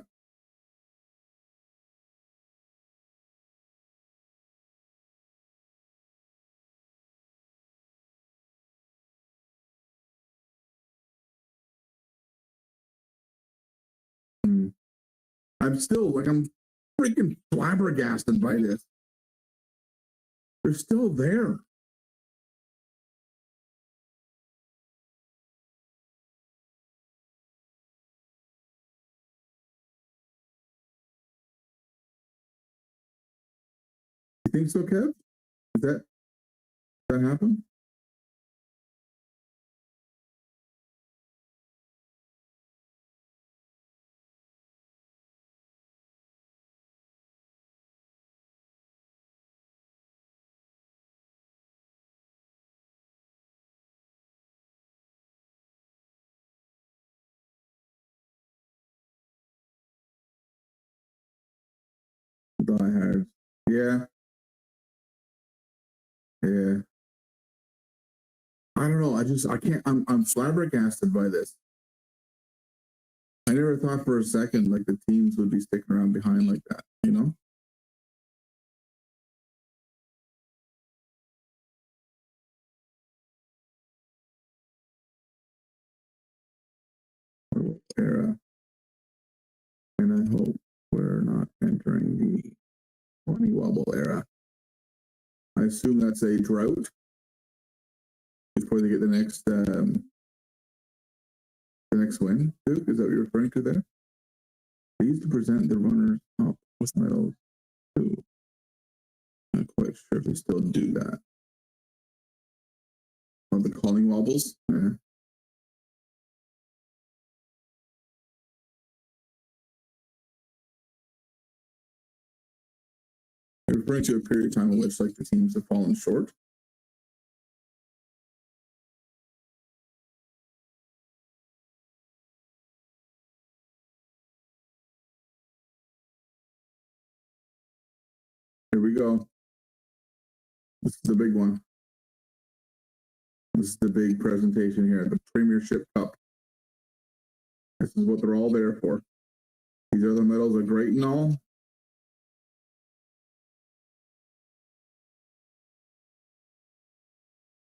I'm still I'm freaking flabbergasted by this. They're still there. You think so, Kev? Is that happen? Die Hard. Yeah. Yeah. I don't know. I can't. I'm flabbergasted by this. I never thought for a second the teams would be sticking around behind like that. Era, and I hope we're not entering the 20 wobble era. I assume that's a drought before they get the next win. Duke, is that what you're referring to there? They used to present the runners up with medals too. I'm not quite sure if they still do that. Oh, the calling wobbles? Yeah. They're referring to a period of time in which the teams have fallen short. Here we go. This is the big one. This is the big presentation here, the Premiership Cup. This is what they're all there for. These other medals are great and all.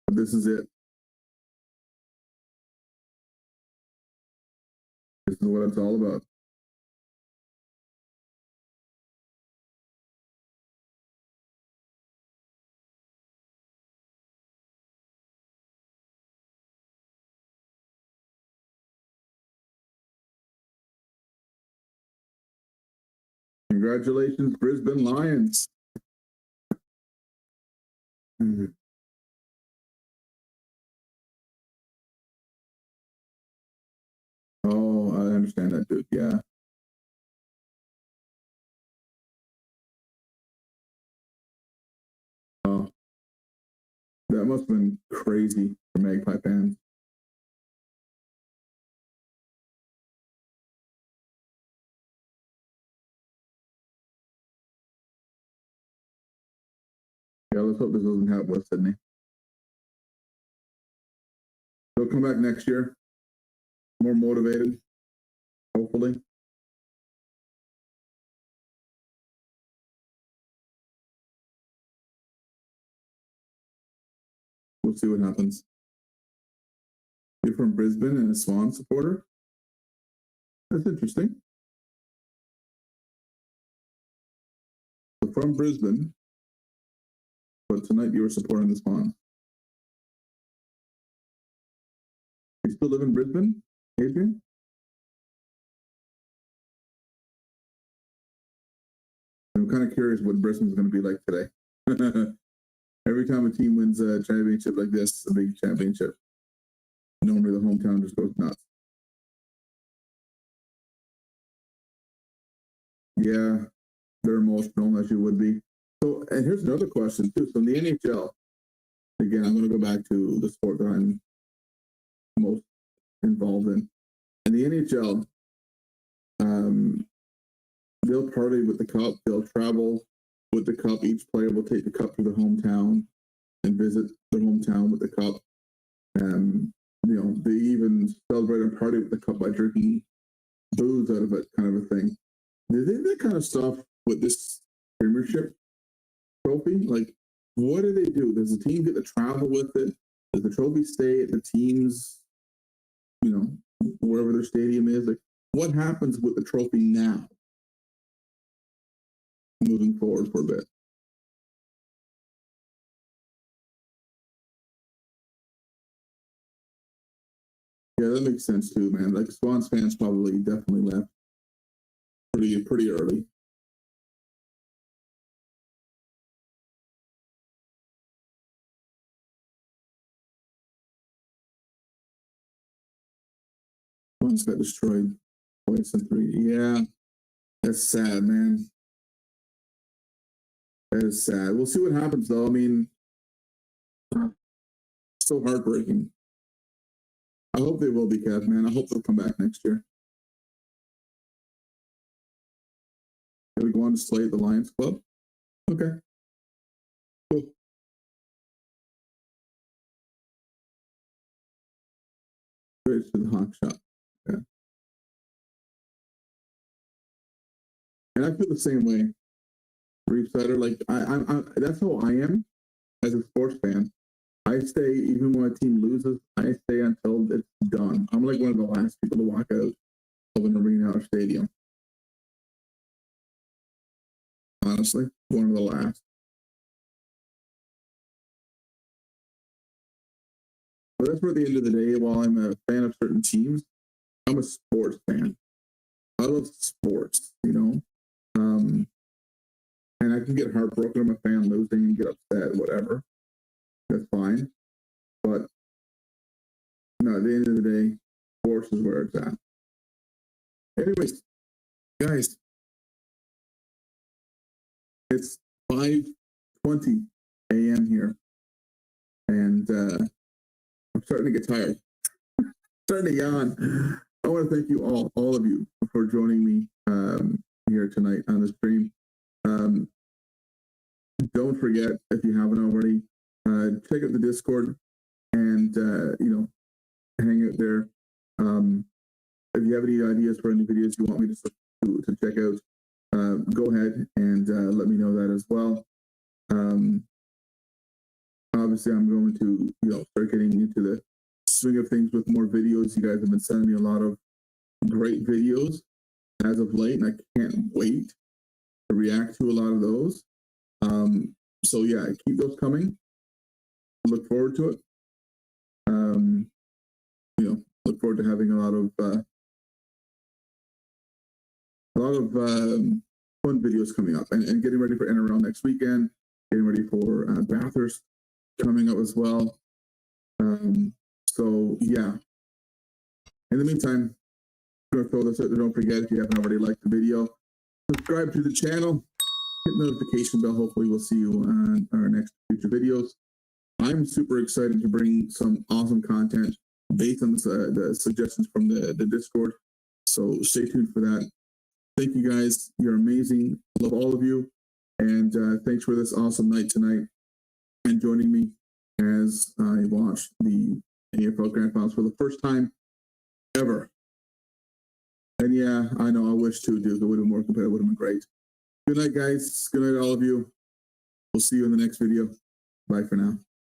But this is it. This is what it's all about. Congratulations, Brisbane Lions. Mm-hmm. Oh, I understand that, dude. Yeah. Oh, that must have been crazy for Magpie fans. Yeah, let's hope this doesn't happen with Sydney. They'll come back next year, more motivated, hopefully. We'll see what happens. You're from Brisbane and a Swans supporter? That's interesting. So from Brisbane, but tonight you were supporting the Swans. You still live in Brisbane, Adrian? I'm kind of curious what Brisbane's going to be like today. Every time a team wins a championship like this, a big championship, normally the hometown just goes nuts. Yeah, they're emotional as you would be. So, and here's another question too. So in the NHL, again, I'm going to go back to the sport that I'm most involved in. In the NHL, they'll party with the cup. They'll travel with the cup. Each player will take the cup to their hometown and visit their hometown with the cup. They even celebrate and party with the cup by drinking booze out of it, kind of a thing. Do they do that kind of stuff with this premiership trophy? Like, what do they do? Does the team get to travel with it? Does the trophy stay at the team's, wherever their stadium is? Like, what happens with the trophy now, moving forward for a bit? Yeah, that makes sense too, man. Like Swans fans probably definitely left pretty early. Swans got destroyed twice in 3. Yeah, that's sad, man. That is sad. We'll see what happens though. I mean, so heartbreaking. I hope they will be, Kev, man. I hope they'll come back next year. Are we going to slay the Lions Club? Okay. Cool. Straight to the hawk shop. Yeah. And I feel the same way. Reefsider, like I that's how I am as a sports fan. I stay even when a team loses. I stay until it's done. I'm like one of the last people to walk out of an arena or stadium. Honestly, one of the last. But that's where at the end of the day, while I'm a fan of certain teams, I'm a sports fan. I love sports, and I can get heartbroken if a fan losing and get upset, whatever. That's fine. But no, at the end of the day, sports is where it's at. Anyways, guys, it's 5:20 a.m. here, and I'm starting to get tired. Starting to yawn. I want to thank you all of you, for joining me here tonight on the stream. Don't forget, if you haven't already, check out the Discord and hang out there. If you have any ideas for any videos you want me to check out, go ahead and let me know that as well. Obviously, I'm going to start getting into the swing of things with more videos. You guys have been sending me a lot of great videos as of late, and I can't wait to react to a lot of those. So yeah, keep those coming. Look forward to it. Look forward to having a lot of fun videos coming up, and getting ready for NRL next weekend. Getting ready for Bathurst coming up as well. So yeah. In the meantime, I'm gonna throw this out there. Don't forget, if you haven't already liked the video, subscribe to the channel, hit the notification bell. Hopefully we'll see you on our next future videos. I'm super excited to bring some awesome content based on the suggestions from the Discord. So stay tuned for that. Thank you guys. You're amazing. Love all of you. And thanks for this awesome night tonight and joining me as I watch the AFL Grand Finals for the first time ever. And yeah, I know, I wish to, Duke. It would have been more competitive. It would have been great. Good night, guys. Good night, all of you. We'll see you in the next video. Bye for now.